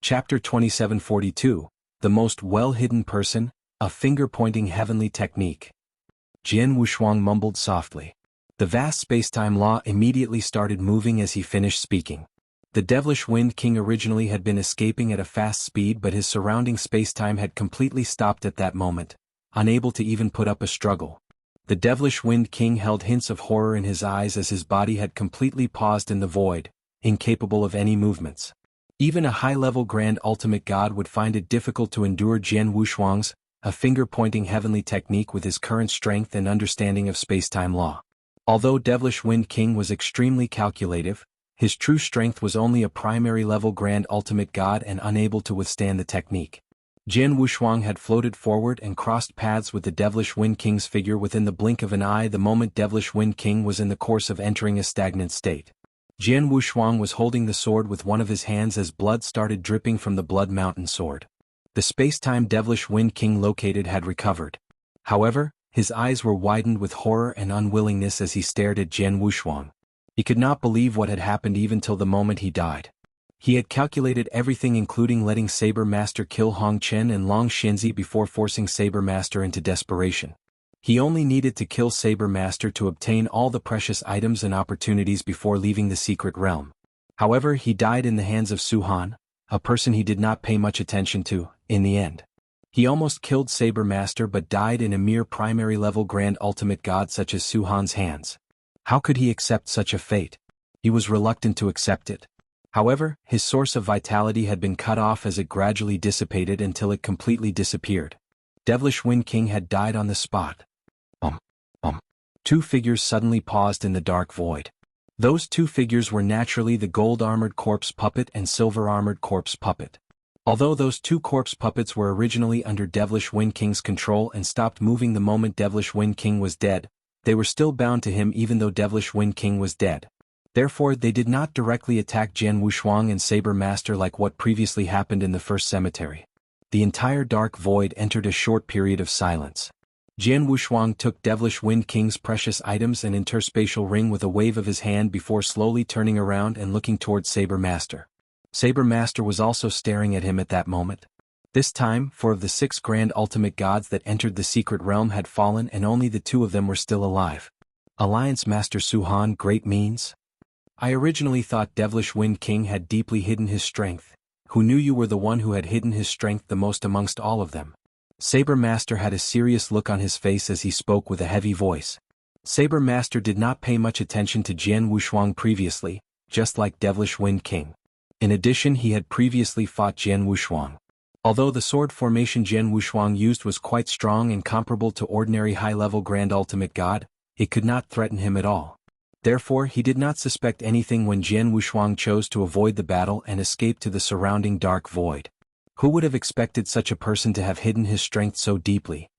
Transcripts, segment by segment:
Chapter 2742, The Most Well-Hidden Person, a Finger-Pointing Heavenly Technique. Jian Wushuang mumbled softly. The vast spacetime law immediately started moving as he finished speaking. The devilish Wind King originally had been escaping at a fast speed, but his surrounding spacetime had completely stopped at that moment, unable to even put up a struggle. The devilish Wind King held hints of horror in his eyes as his body had completely paused in the void, incapable of any movements. Even a high-level Grand Ultimate God would find it difficult to endure Jian Wushuang's, a finger-pointing heavenly technique with his current strength and understanding of spacetime law. Although devilish Wind King was extremely calculative, his true strength was only a primary-level Grand Ultimate God and unable to withstand the technique. Jian Wushuang had floated forward and crossed paths with the devilish Wind King's figure within the blink of an eye the moment devilish Wind King was in the course of entering a stagnant state. Jian Wushuang was holding the sword with one of his hands as blood started dripping from the Blood Mountain sword. The spacetime devilish Wind King located had recovered. However, his eyes were widened with horror and unwillingness as he stared at Jian Wushuang. He could not believe what had happened even till the moment he died. He had calculated everything, including letting Saber Master kill Hong Chen and Long Xinzi before forcing Saber Master into desperation. He only needed to kill Saber Master to obtain all the precious items and opportunities before leaving the secret realm. However, he died in the hands of Su Han, a person he did not pay much attention to, in the end. He almost killed Saber Master but died in a mere primary-level Grand Ultimate God such as Su Han's hands. How could he accept such a fate? He was reluctant to accept it. However, his source of vitality had been cut off as it gradually dissipated until it completely disappeared. Devilish Wind King had died on the spot. Two figures suddenly paused in the dark void. Those two figures were naturally the gold-armored corpse puppet and silver-armored corpse puppet. Although those two corpse puppets were originally under devilish Wind King's control and stopped moving the moment devilish Wind King was dead, they were still bound to him even though devilish Wind King was dead. Therefore, they did not directly attack Jian Wushuang and Saber Master like what previously happened in the first cemetery. The entire dark void entered a short period of silence. Jian Wushuang took devilish Wind King's precious items and interspatial ring with a wave of his hand before slowly turning around and looking towards Saber Master. Saber Master was also staring at him at that moment. This time, 4 of the 6 Grand Ultimate Gods that entered the secret realm had fallen and only the 2 of them were still alive. Alliance Master Su Han, great means? I originally thought devilish Wind King had deeply hidden his strength. Who knew you were the one who had hidden his strength the most amongst all of them? Saber Master had a serious look on his face as he spoke with a heavy voice. Saber Master did not pay much attention to Jian Wushuang previously, just like devilish Wind King. In addition, he had previously fought Jian Wushuang. Although the sword formation Jian Wushuang used was quite strong and comparable to ordinary high-level Grand Ultimate God, it could not threaten him at all. Therefore, he did not suspect anything when Jian Wushuang chose to avoid the battle and escape to the surrounding dark void. Who would have expected such a person to have hidden his strength so deeply?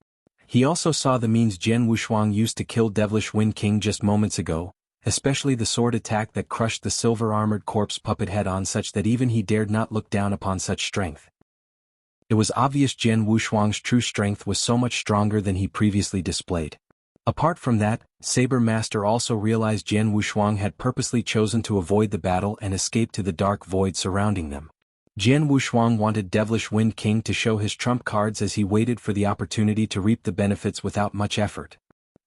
He also saw the means Jian Wushuang used to kill devilish Wind King just moments ago, especially the sword attack that crushed the silver-armored corpse puppet head-on such that even he dared not look down upon such strength. It was obvious Jian Wushuang's true strength was so much stronger than he previously displayed. Apart from that, Saber Master also realized Jian Wushuang had purposely chosen to avoid the battle and escape to the dark void surrounding them. Jian Wushuang wanted devilish Wind King to show his trump cards as he waited for the opportunity to reap the benefits without much effort.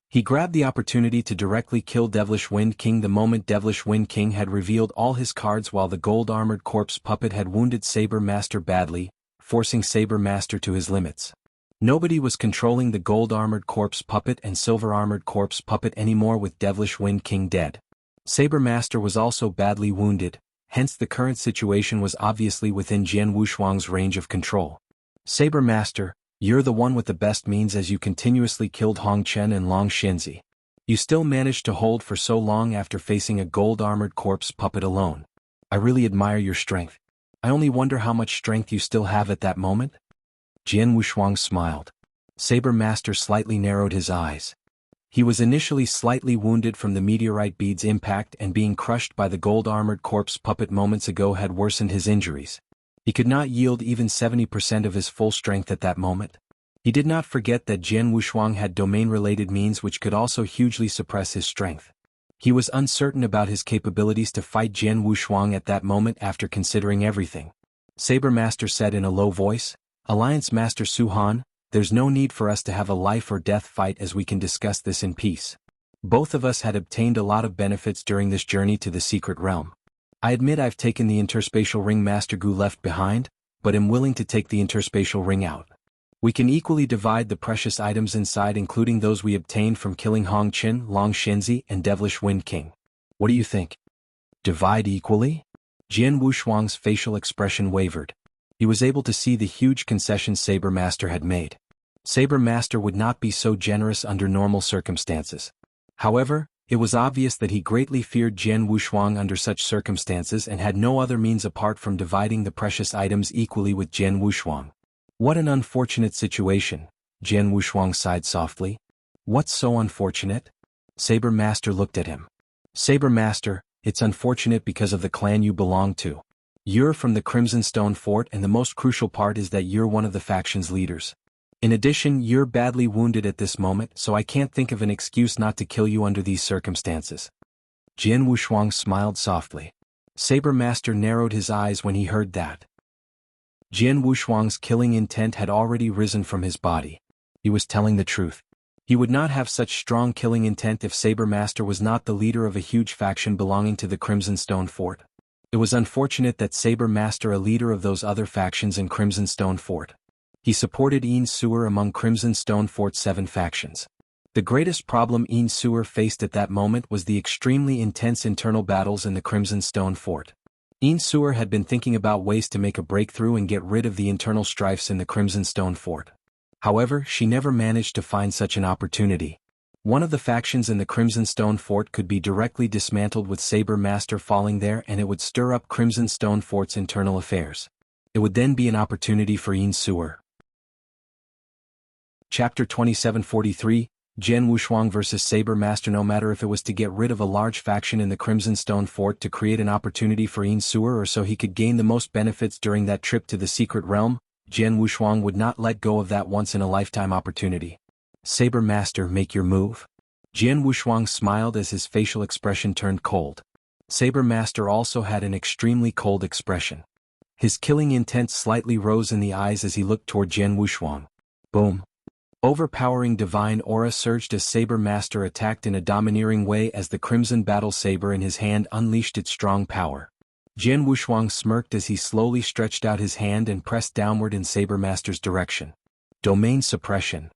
He grabbed the opportunity to directly kill devilish Wind King the moment devilish Wind King had revealed all his cards while the gold-armored corpse puppet had wounded Saber Master badly, forcing Saber Master to his limits. Nobody was controlling the gold-armored corpse puppet and silver-armored corpse puppet anymore with devilish Wind King dead. Saber Master was also badly wounded, hence the current situation was obviously within Jian Wushuang's range of control. Saber Master, you're the one with the best means as you continuously killed Hong Chen and Long Xinzi. You still managed to hold for so long after facing a gold-armored corpse puppet alone. I really admire your strength. I only wonder how much strength you still have at that moment? Jian Wushuang smiled. Saber Master slightly narrowed his eyes. He was initially slightly wounded from the meteorite bead's impact, and being crushed by the gold-armored corpse puppet moments ago had worsened his injuries. He could not yield even 70% of his full strength at that moment. He did not forget that Jian Wushuang had domain-related means which could also hugely suppress his strength. He was uncertain about his capabilities to fight Jian Wushuang at that moment after considering everything. Saber Master said in a low voice. Alliance Master Su-Han, there's no need for us to have a life or death fight as we can discuss this in peace. Both of us had obtained a lot of benefits during this journey to the secret realm. I admit I've taken the interspatial ring Master Gu left behind, but am willing to take the interspatial ring out. We can equally divide the precious items inside, including those we obtained from killing Hong Qin, Long Shenzi, and Devilish Wind King. What do you think? Divide equally? Jian Wushuang's facial expression wavered. He was able to see the huge concession Saber Master had made. Saber Master would not be so generous under normal circumstances. However, it was obvious that he greatly feared Jian Wushuang under such circumstances and had no other means apart from dividing the precious items equally with Jian Wushuang. What an unfortunate situation, Jian Wushuang sighed softly. What's so unfortunate? Saber Master looked at him. Saber Master, it's unfortunate because of the clan you belong to. You're from the Crimson Stone Fort, and the most crucial part is that you're one of the faction's leaders. In addition, you're badly wounded at this moment, so I can't think of an excuse not to kill you under these circumstances. Jian Wushuang smiled softly. Saber Master narrowed his eyes when he heard that. Jian Wushuang's killing intent had already risen from his body. He was telling the truth. He would not have such strong killing intent if Saber Master was not the leader of a huge faction belonging to the Crimson Stone Fort. It was unfortunate that Saber Master, a leader of those other factions in Crimson Stone Fort. He supported Yin Suer among Crimson Stone Fort's 7 factions. The greatest problem Yin Suer faced at that moment was the extremely intense internal battles in the Crimson Stone Fort. Yin Suer had been thinking about ways to make a breakthrough and get rid of the internal strifes in the Crimson Stone Fort. However, she never managed to find such an opportunity. One of the factions in the Crimson Stone Fort could be directly dismantled with Saber Master falling there, and it would stir up Crimson Stone Fort's internal affairs. It would then be an opportunity for Yin Suer. Chapter 2743, Jian Wushuang vs. Saber Master. No matter if it was to get rid of a large faction in the Crimson Stone Fort to create an opportunity for Yin Suer, or so he could gain the most benefits during that trip to the secret realm, Jian Wushuang would not let go of that once-in-a-lifetime opportunity. Saber Master, make your move. Jian Wushuang smiled as his facial expression turned cold. Saber Master also had an extremely cold expression. His killing intent slightly rose in the eyes as he looked toward Jian Wushuang. Boom. Overpowering divine aura surged as Saber Master attacked in a domineering way as the crimson battle saber in his hand unleashed its strong power. Jian Wushuang smirked as he slowly stretched out his hand and pressed downward in Saber Master's direction. Domain suppression.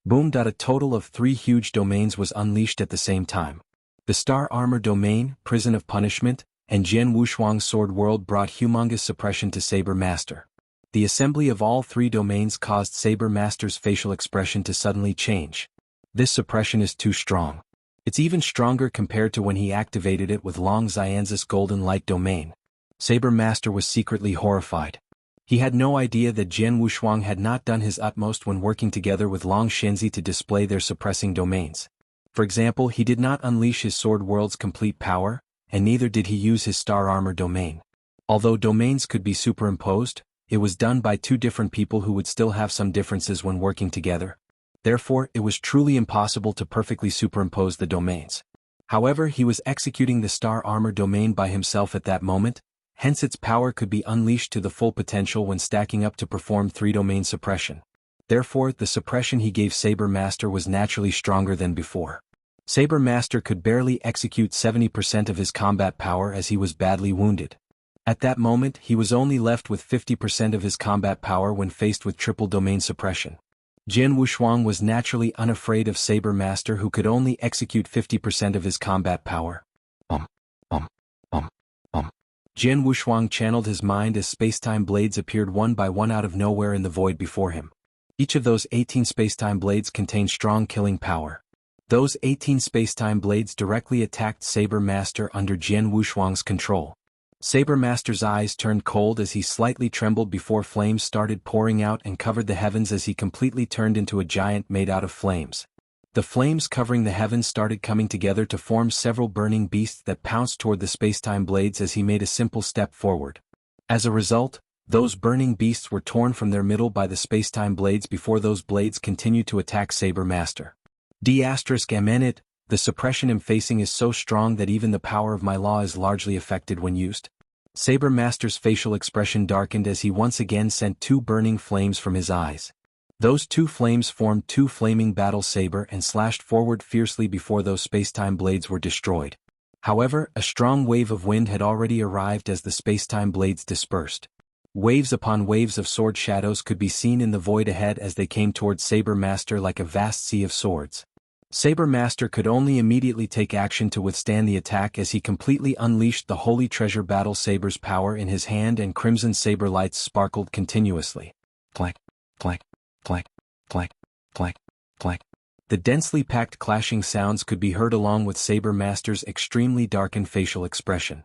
Boom. A total of 3 huge domains was unleashed at the same time. The Star Armor Domain, Prison of Punishment, and Jian Wushuang's Sword World brought humongous suppression to Saber Master. The assembly of all 3 domains caused Saber Master's facial expression to suddenly change. This suppression is too strong. It's even stronger compared to when he activated it with Long Xianzis Golden Light Domain. Saber Master was secretly horrified. He had no idea that Jian Wushuang had not done his utmost when working together with Long Shenzi to display their suppressing domains. For example, he did not unleash his Sword World's complete power, and neither did he use his Star Armor Domain. Although domains could be superimposed, it was done by 2 different people who would still have some differences when working together. Therefore, it was truly impossible to perfectly superimpose the domains. However, he was executing the Star Armor Domain by himself at that moment, hence its power could be unleashed to the full potential when stacking up to perform 3-domain suppression. Therefore, the suppression he gave Saber Master was naturally stronger than before. Saber Master could barely execute 70% of his combat power as he was badly wounded. At that moment, he was only left with 50% of his combat power when faced with triple domain suppression. Jian Wushuang was naturally unafraid of Saber Master, who could only execute 50% of his combat power. Jian Wushuang channeled his mind as spacetime blades appeared one by one out of nowhere in the void before him. Each of those 18 spacetime blades contained strong killing power. Those 18 spacetime blades directly attacked Saber Master under Jian Wushuang's control. Saber Master's eyes turned cold as he slightly trembled before flames started pouring out and covered the heavens as he completely turned into a giant made out of flames. The flames covering the heavens started coming together to form several burning beasts that pounced toward the spacetime blades as he made a simple step forward. As a result, those burning beasts were torn from their middle by the spacetime blades before those blades continued to attack Saber Master. *MN the suppression I'm facing is so strong that even the power of my law is largely affected when used. Saber Master's facial expression darkened as he once again sent two burning flames from his eyes. Those two flames formed two flaming battle saber and slashed forward fiercely before those spacetime blades were destroyed. However, a strong wave of wind had already arrived as the spacetime blades dispersed. Waves upon waves of sword shadows could be seen in the void ahead as they came towards Saber Master like a vast sea of swords. Saber Master could only immediately take action to withstand the attack as he completely unleashed the Holy Treasure Battle Saber's power in his hand, and crimson saber lights sparkled continuously. Clack, clack, clack, clack, clack, clack. The densely packed clashing sounds could be heard along with Saber Master's extremely darkened facial expression.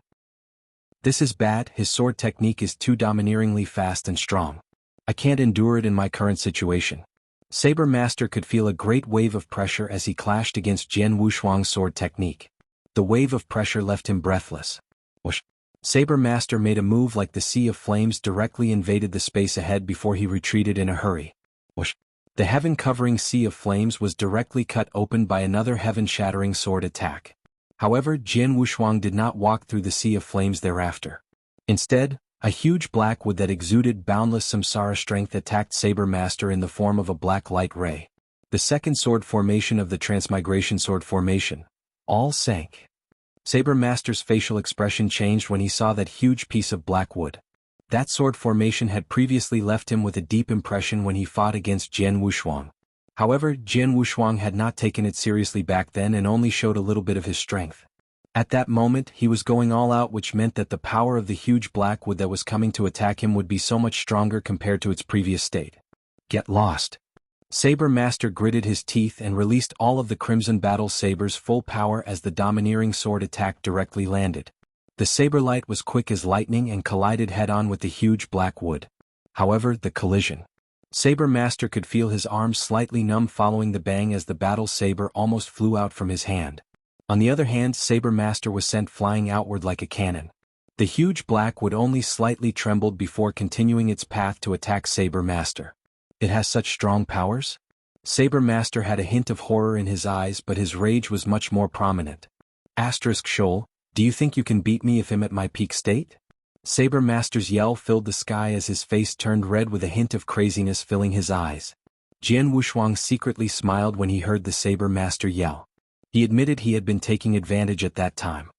This is bad. His sword technique is too domineeringly fast and strong. I can't endure it in my current situation. Saber Master could feel a great wave of pressure as he clashed against Jian Wushuang's sword technique. The wave of pressure left him breathless. Whoosh! Saber Master made a move like the sea of flames directly invaded the space ahead before he retreated in a hurry. Whoosh! The heaven-covering sea of flames was directly cut open by another heaven-shattering sword attack. However, Jian Wushuang did not walk through the sea of flames thereafter. Instead, a huge black wood that exuded boundless samsara strength attacked Saber Master in the form of a black light ray. The second sword formation of the Transmigration Sword Formation. All sank. Saber Master's facial expression changed when he saw that huge piece of black wood. That sword formation had previously left him with a deep impression when he fought against Jian Wushuang. However, Jian Wushuang had not taken it seriously back then and only showed a little bit of his strength. At that moment, he was going all out, which meant that the power of the huge black wood that was coming to attack him would be so much stronger compared to its previous state. Get lost. Saber Master gritted his teeth and released all of the Crimson Battle Saber's full power as the domineering sword attack directly landed. The saber light was quick as lightning and collided head-on with the huge black wood. However, the collision. Saber Master could feel his arms slightly numb following the bang as the battle saber almost flew out from his hand. On the other hand, Saber Master was sent flying outward like a cannon. The huge black wood only slightly trembled before continuing its path to attack Saber Master. It has such strong powers? Saber Master had a hint of horror in his eyes, but his rage was much more prominent. Shoal, do you think you can beat me if I'm at my peak state? Saber Master's yell filled the sky as his face turned red with a hint of craziness filling his eyes. Jian Wushuang secretly smiled when he heard the Saber Master yell. He admitted he had been taking advantage at that time.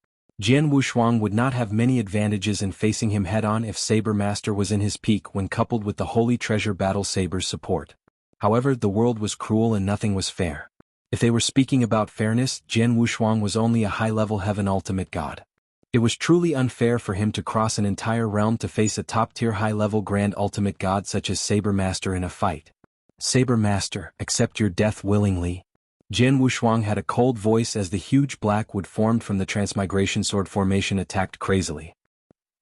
Jian Wushuang would not have many advantages in facing him head-on if Saber Master was in his peak when coupled with the Holy Treasure Battle Saber's support. However, the world was cruel and nothing was fair. If they were speaking about fairness, Jian Wushuang was only a high-level heaven ultimate god. It was truly unfair for him to cross an entire realm to face a top-tier high-level grand ultimate god such as Saber Master in a fight. Saber Master, accept your death willingly. Jian Wushuang had a cold voice as the huge black wood formed from the Transmigration Sword Formation attacked crazily.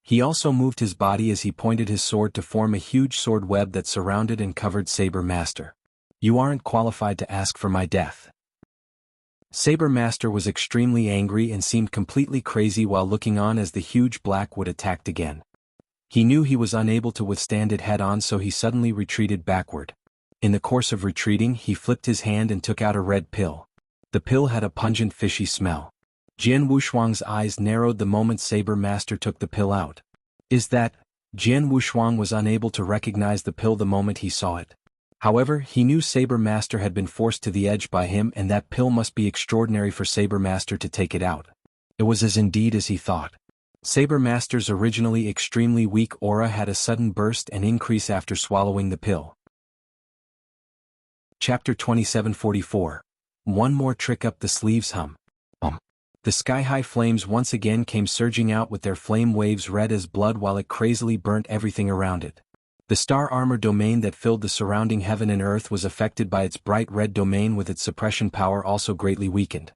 He also moved his body as he pointed his sword to form a huge sword web that surrounded and covered Saber Master. You aren't qualified to ask for my death. Saber Master was extremely angry and seemed completely crazy while looking on as the huge black wood attacked again. He knew he was unable to withstand it head-on, so he suddenly retreated backward. In the course of retreating, he flipped his hand and took out a red pill. The pill had a pungent fishy smell. Jian Wushuang's eyes narrowed the moment Saber Master took the pill out. Is that? Jian Wushuang was unable to recognize the pill the moment he saw it. However, he knew Saber Master had been forced to the edge by him, and that pill must be extraordinary for Saber Master to take it out. It was as indeed as he thought. Saber Master's originally extremely weak aura had a sudden burst and increase after swallowing the pill. Chapter 2744. One more trick up the sleeves. The sky-high flames once again came surging out with their flame waves red as blood while it crazily burnt everything around it. The star armor domain that filled the surrounding heaven and earth was affected by its bright red domain, with its suppression power also greatly weakened.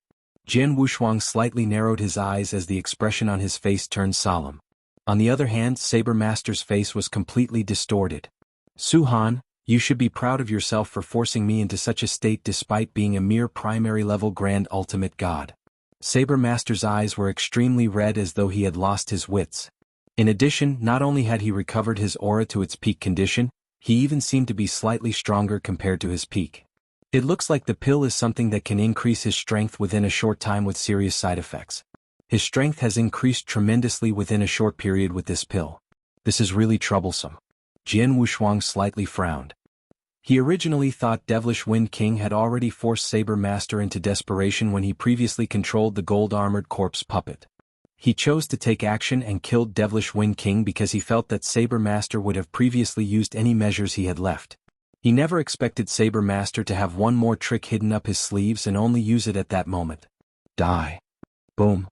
Jian Wushuang slightly narrowed his eyes as the expression on his face turned solemn. On the other hand, Saber Master's face was completely distorted. Su-Han, you should be proud of yourself for forcing me into such a state despite being a mere primary-level grand ultimate god. Saber Master's eyes were extremely red as though he had lost his wits. In addition, not only had he recovered his aura to its peak condition, he even seemed to be slightly stronger compared to his peak. It looks like the pill is something that can increase his strength within a short time with serious side effects. His strength has increased tremendously within a short period with this pill. This is really troublesome. Jian Wushuang slightly frowned. He originally thought Devilish Wind King had already forced Saber Master into desperation when he previously controlled the gold-armored corpse puppet. He chose to take action and killed Devilish Wind King because he felt that Saber Master would have previously used any measures he had left. He never expected Saber Master to have one more trick hidden up his sleeves and only use it at that moment. Die. Boom.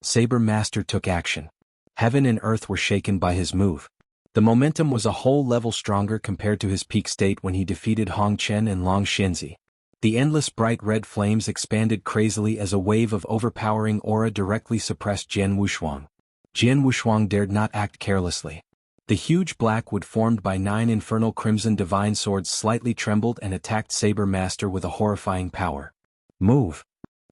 Saber Master took action. Heaven and earth were shaken by his move. The momentum was a whole level stronger compared to his peak state when he defeated Hong Chen and Long Xinzi. The endless bright red flames expanded crazily as a wave of overpowering aura directly suppressed Jian Wushuang. Jian Wushuang dared not act carelessly. The huge black wood formed by 9 infernal crimson divine swords slightly trembled and attacked Saber Master with a horrifying power. Move!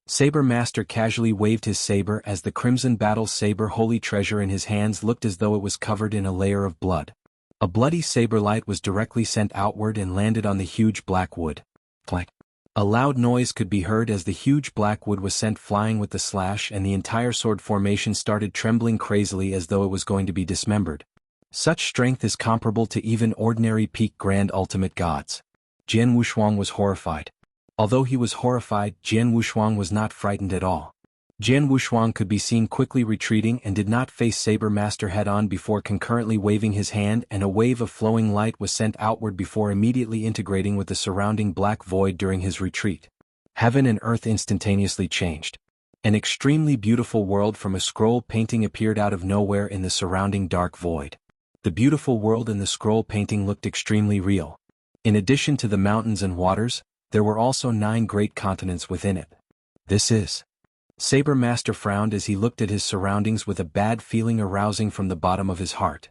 Saber Master casually waved his saber as the crimson battle saber holy treasure in his hands looked as though it was covered in a layer of blood. A bloody saber light was directly sent outward and landed on the huge black wood. Clack! A loud noise could be heard as the huge black wood was sent flying with the slash and the entire sword formation started trembling crazily as though it was going to be dismembered. Such strength is comparable to even ordinary peak grand ultimate gods. Jian Wushuang was horrified. Although he was horrified, Jian Wushuang was not frightened at all. Jian Wushuang could be seen quickly retreating and did not face Saber Master head-on before concurrently waving his hand, and a wave of flowing light was sent outward before immediately integrating with the surrounding black void during his retreat. Heaven and earth instantaneously changed. An extremely beautiful world from a scroll painting appeared out of nowhere in the surrounding dark void. The beautiful world in the scroll painting looked extremely real. In addition to the mountains and waters, there were also 9 great continents within it. This is... Saber Master frowned as he looked at his surroundings with a bad feeling arousing from the bottom of his heart.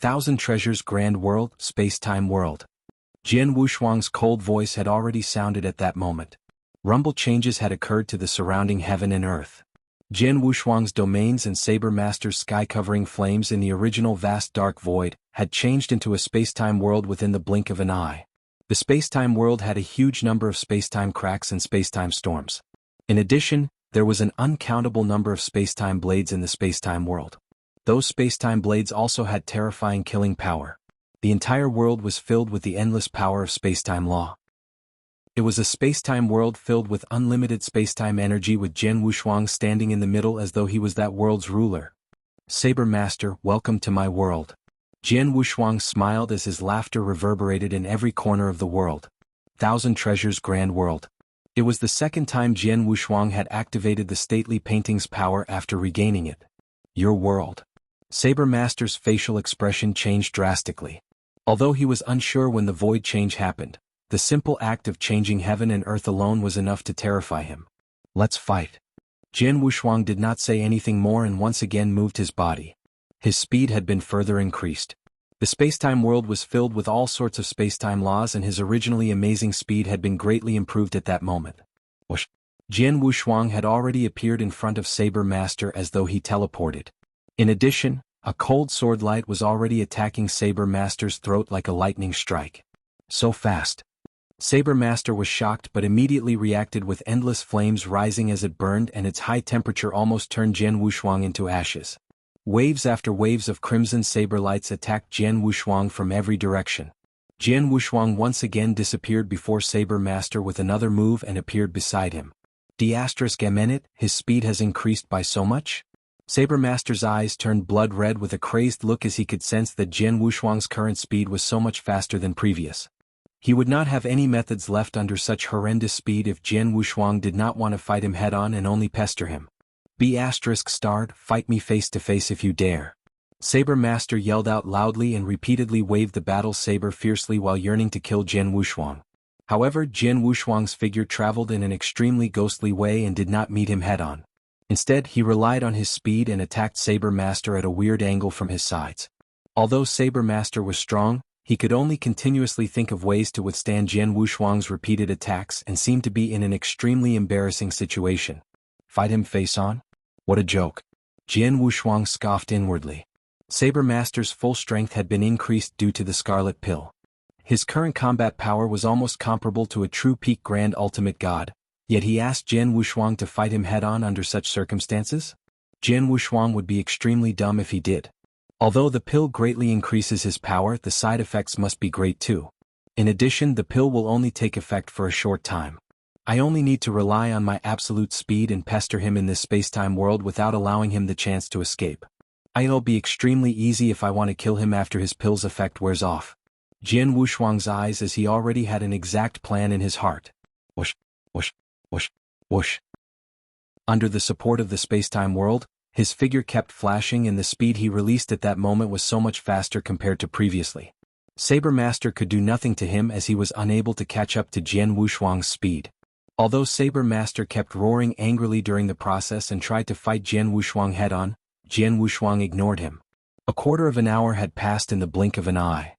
1,000 treasures grand world, space-time world. Jian Wushuang's cold voice had already sounded at that moment. Rumble changes had occurred to the surrounding heaven and earth. Jian Wushuang's domains and Saber Master's sky-covering flames in the original vast dark void had changed into a space-time world within the blink of an eye. The space-time world had a huge number of space-time cracks and space-time storms. In addition, there was an uncountable number of space-time blades in the space-time world. Those space-time blades also had terrifying killing power. The entire world was filled with the endless power of space-time law. It was a space-time world filled with unlimited space-time energy with Jian Wushuang standing in the middle as though he was that world's ruler. Saber Master, welcome to my world. Jian Wushuang smiled as his laughter reverberated in every corner of the world. 1,000 treasures grand world. It was the second time Jian Wushuang had activated the stately painting's power after regaining it. Your world. Saber Master's facial expression changed drastically. Although he was unsure when the void change happened, the simple act of changing heaven and earth alone was enough to terrify him. Let's fight. Jian Wushuang did not say anything more and once again moved his body. His speed had been further increased. The spacetime world was filled with all sorts of spacetime laws and his originally amazing speed had been greatly improved at that moment. Whoosh! Jian Wushuang had already appeared in front of Saber Master as though he teleported. In addition, a cold sword light was already attacking Saber Master's throat like a lightning strike. So fast. Saber Master was shocked but immediately reacted with endless flames rising as it burned and its high temperature almost turned Jian Wushuang into ashes. Waves after waves of crimson saber lights attacked Jian Wushuang from every direction. Jian Wushuang once again disappeared before Saber Master with another move and appeared beside him. *It, his speed has increased by so much? Saber Master's eyes turned blood red with a crazed look as he could sense that Jian Wushuang's current speed was so much faster than previous. He would not have any methods left under such horrendous speed if Jian Wushuang did not want to fight him head-on and only pester him. Fight me face to face if you dare. Saber Master yelled out loudly and repeatedly waved the battle saber fiercely while yearning to kill Jian Wushuang. However, Jian Wushuang's figure traveled in an extremely ghostly way and did not meet him head-on. Instead, he relied on his speed and attacked Saber Master at a weird angle from his sides. Although Saber Master was strong, he could only continuously think of ways to withstand Jian Wushuang's repeated attacks and seemed to be in an extremely embarrassing situation. Fight him face-on? What a joke. Jian Wushuang scoffed inwardly. Saber Master's full strength had been increased due to the Scarlet Pill. His current combat power was almost comparable to a true peak grand ultimate god, yet he asked Jian Wushuang to fight him head-on under such circumstances? Jian Wushuang would be extremely dumb if he did. Although the pill greatly increases his power, the side effects must be great too. In addition, the pill will only take effect for a short time. I only need to rely on my absolute speed and pester him in this spacetime world without allowing him the chance to escape. It'll be extremely easy if I want to kill him after his pill's effect wears off. Jian Wushuang's eyes as he already had an exact plan in his heart. Whoosh, whoosh, whoosh, whoosh. Under the support of the spacetime world, his figure kept flashing and the speed he released at that moment was so much faster compared to previously. Saber Master could do nothing to him as he was unable to catch up to Jian Wushuang's speed. Although Saber Master kept roaring angrily during the process and tried to fight Jian Wushuang head-on, Jian Wushuang ignored him. A quarter of an hour had passed in the blink of an eye.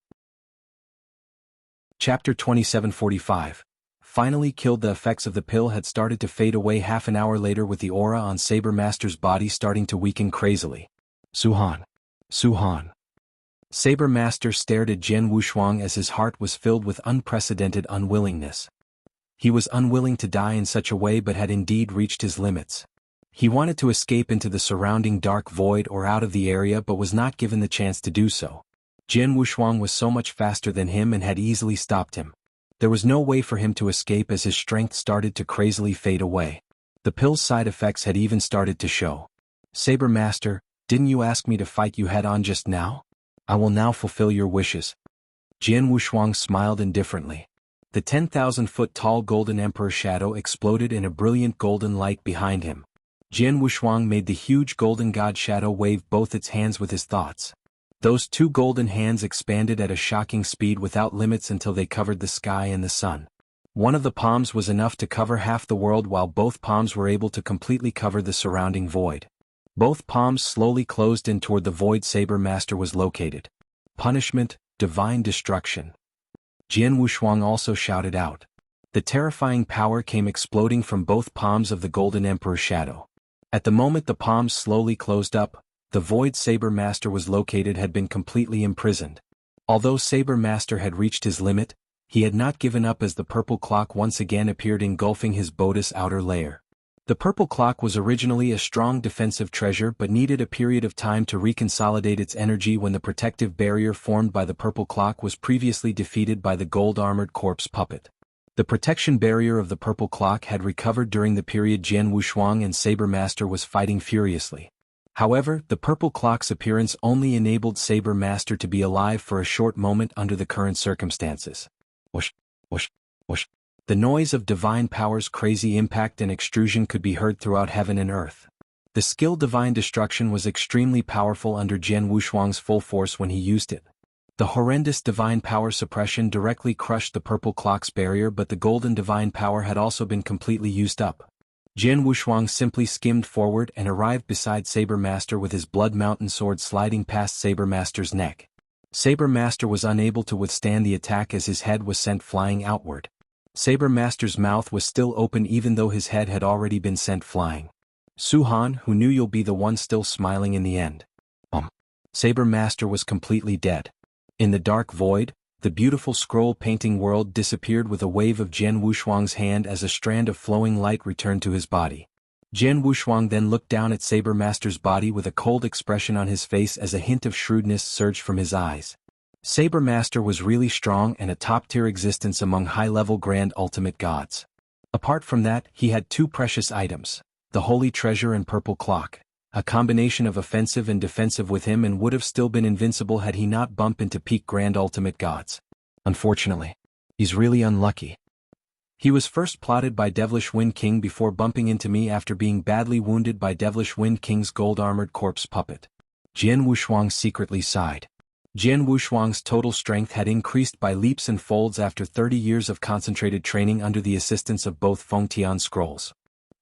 Chapter 2745. Finally killed. The effects of the pill had started to fade away half an hour later with the aura on Saber Master's body starting to weaken crazily. Suhan. Suhan. Saber Master stared at Jian Wushuang as his heart was filled with unprecedented unwillingness. He was unwilling to die in such a way but had indeed reached his limits. He wanted to escape into the surrounding dark void or out of the area but was not given the chance to do so. Jian Wushuang was so much faster than him and had easily stopped him. There was no way for him to escape as his strength started to crazily fade away. The pill's side effects had even started to show. Saber Master, didn't you ask me to fight you head-on just now? I will now fulfill your wishes. Jian Wushuang smiled indifferently. The 10,000-foot-tall Golden Emperor shadow exploded in a brilliant golden light behind him. Jian Wushuang made the huge golden god shadow wave both its hands with his thoughts. Those two golden hands expanded at a shocking speed without limits until they covered the sky and the sun. One of the palms was enough to cover half the world while both palms were able to completely cover the surrounding void. Both palms slowly closed in toward the void Saber Master was located. Punishment, divine destruction. Jian Wushuang also shouted out. The terrifying power came exploding from both palms of the Golden Emperor shadow. At the moment the palms slowly closed up, the void Saber Master was located had been completely imprisoned. Although Saber Master had reached his limit, he had not given up as the purple clock once again appeared engulfing his Bodis outer layer. The purple clock was originally a strong defensive treasure but needed a period of time to reconsolidate its energy when the protective barrier formed by the purple clock was previously defeated by the gold-armored corpse puppet. The protection barrier of the purple clock had recovered during the period Jian Wushuang and Saber Master was fighting furiously. However, the purple clock's appearance only enabled Saber Master to be alive for a short moment under the current circumstances. Whoosh, whoosh, whoosh. The noise of divine power's crazy impact and extrusion could be heard throughout heaven and earth. The skill Divine Destruction was extremely powerful under Jian Wushuang's full force when he used it. The horrendous divine power suppression directly crushed the purple clock's barrier, but the golden divine power had also been completely used up. Jian Wushuang simply skimmed forward and arrived beside Saber Master with his Blood Mountain sword sliding past Saber Master's neck. Saber Master was unable to withstand the attack as his head was sent flying outward. Saber Master's mouth was still open even though his head had already been sent flying. Suhan, who knew you'll be the one still smiling in the end. Saber Master was completely dead. In the dark void, the beautiful scroll painting world disappeared with a wave of Jian Wushuang's hand as a strand of flowing light returned to his body. Jian Wushuang then looked down at Saber Master's body with a cold expression on his face as a hint of shrewdness surged from his eyes. Saber Master was really strong and a top-tier existence among high-level grand ultimate gods. Apart from that, he had two precious items, the Holy Treasure and Purple Clock, a combination of offensive and defensive with him, and would have still been invincible had he not bumped into peak grand ultimate gods. Unfortunately, he's really unlucky. He was first plotted by Devilish Wind King before bumping into me after being badly wounded by Devilish Wind King's gold-armored corpse puppet. Jian Wushuang secretly sighed. Jian Wushuang's total strength had increased by leaps and folds after 30 years of concentrated training under the assistance of both Fengtian scrolls.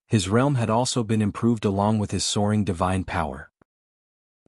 His realm had also been improved along with his soaring divine power.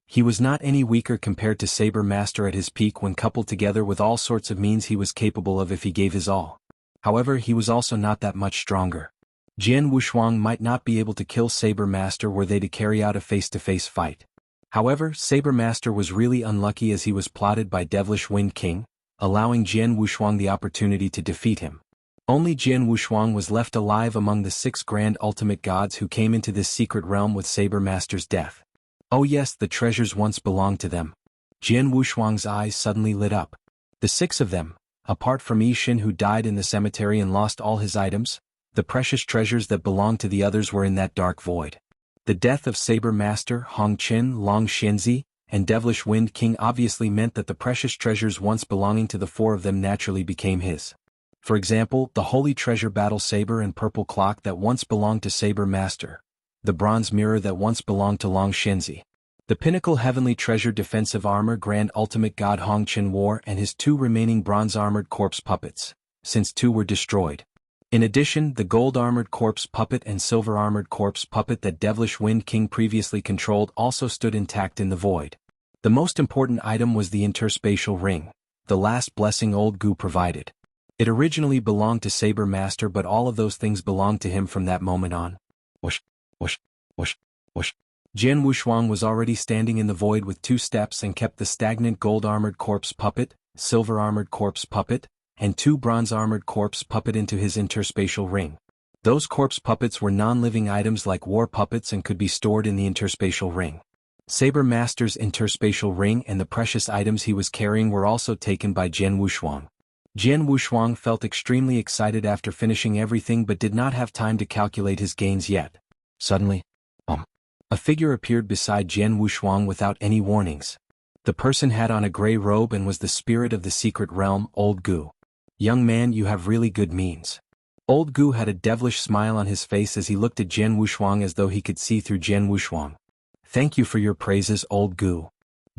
He was not any weaker compared to Saber Master at his peak when coupled together with all sorts of means he was capable of if he gave his all. However, he was also not that much stronger. Jian Wushuang might not be able to kill Saber Master were they to carry out a face-to-face fight. However, Saber Master was really unlucky as he was plotted by Devilish Wind King, allowing Jian Wushuang the opportunity to defeat him. Only Jian Wushuang was left alive among the 6 grand ultimate gods who came into this secret realm with Saber Master's death. Oh yes, the treasures once belonged to them. Jian Wushuang's eyes suddenly lit up. The 6 of them, apart from Yi Xin who died in the cemetery and lost all his items, the precious treasures that belonged to the others were in that dark void. The death of Saber Master, Hong Qin, Long Xianzi, and Devilish Wind King obviously meant that the precious treasures once belonging to the 4 of them naturally became his. For example, the Holy Treasure Battle Saber and Purple Clock that once belonged to Saber Master, the Bronze Mirror that once belonged to Long Xianzi, the Pinnacle Heavenly Treasure Defensive Armor Grand Ultimate God Hong Qin wore and his 2 remaining bronze armored corpse puppets, since 2 were destroyed. In addition, the gold armored corpse puppet and silver armored corpse puppet that Devilish Wind King previously controlled also stood intact in the void. The most important item was the interspatial ring, the last blessing Old Gu provided. It originally belonged to Saber Master, but all of those things belonged to him from that moment on. Whoosh, whoosh, whoosh, whoosh. Jian Wushuang was already standing in the void with 2 steps and kept the stagnant gold-armored corpse puppet, silver-armored corpse puppet, and 2 bronze-armored corpse puppet into his interspatial ring. Those corpse puppets were non-living items like war puppets and could be stored in the interspatial ring. Saber Master's interspatial ring and the precious items he was carrying were also taken by Jian Wushuang. Jian Wushuang felt extremely excited after finishing everything but did not have time to calculate his gains yet. Suddenly, a figure appeared beside Jian Wushuang without any warnings. The person had on a gray robe and was the spirit of the secret realm, Old Gu. Young man, you have really good means. Old Gu had a devilish smile on his face as he looked at Jian Wushuang as though he could see through Jian Wushuang. Thank you for your praises, Old Gu.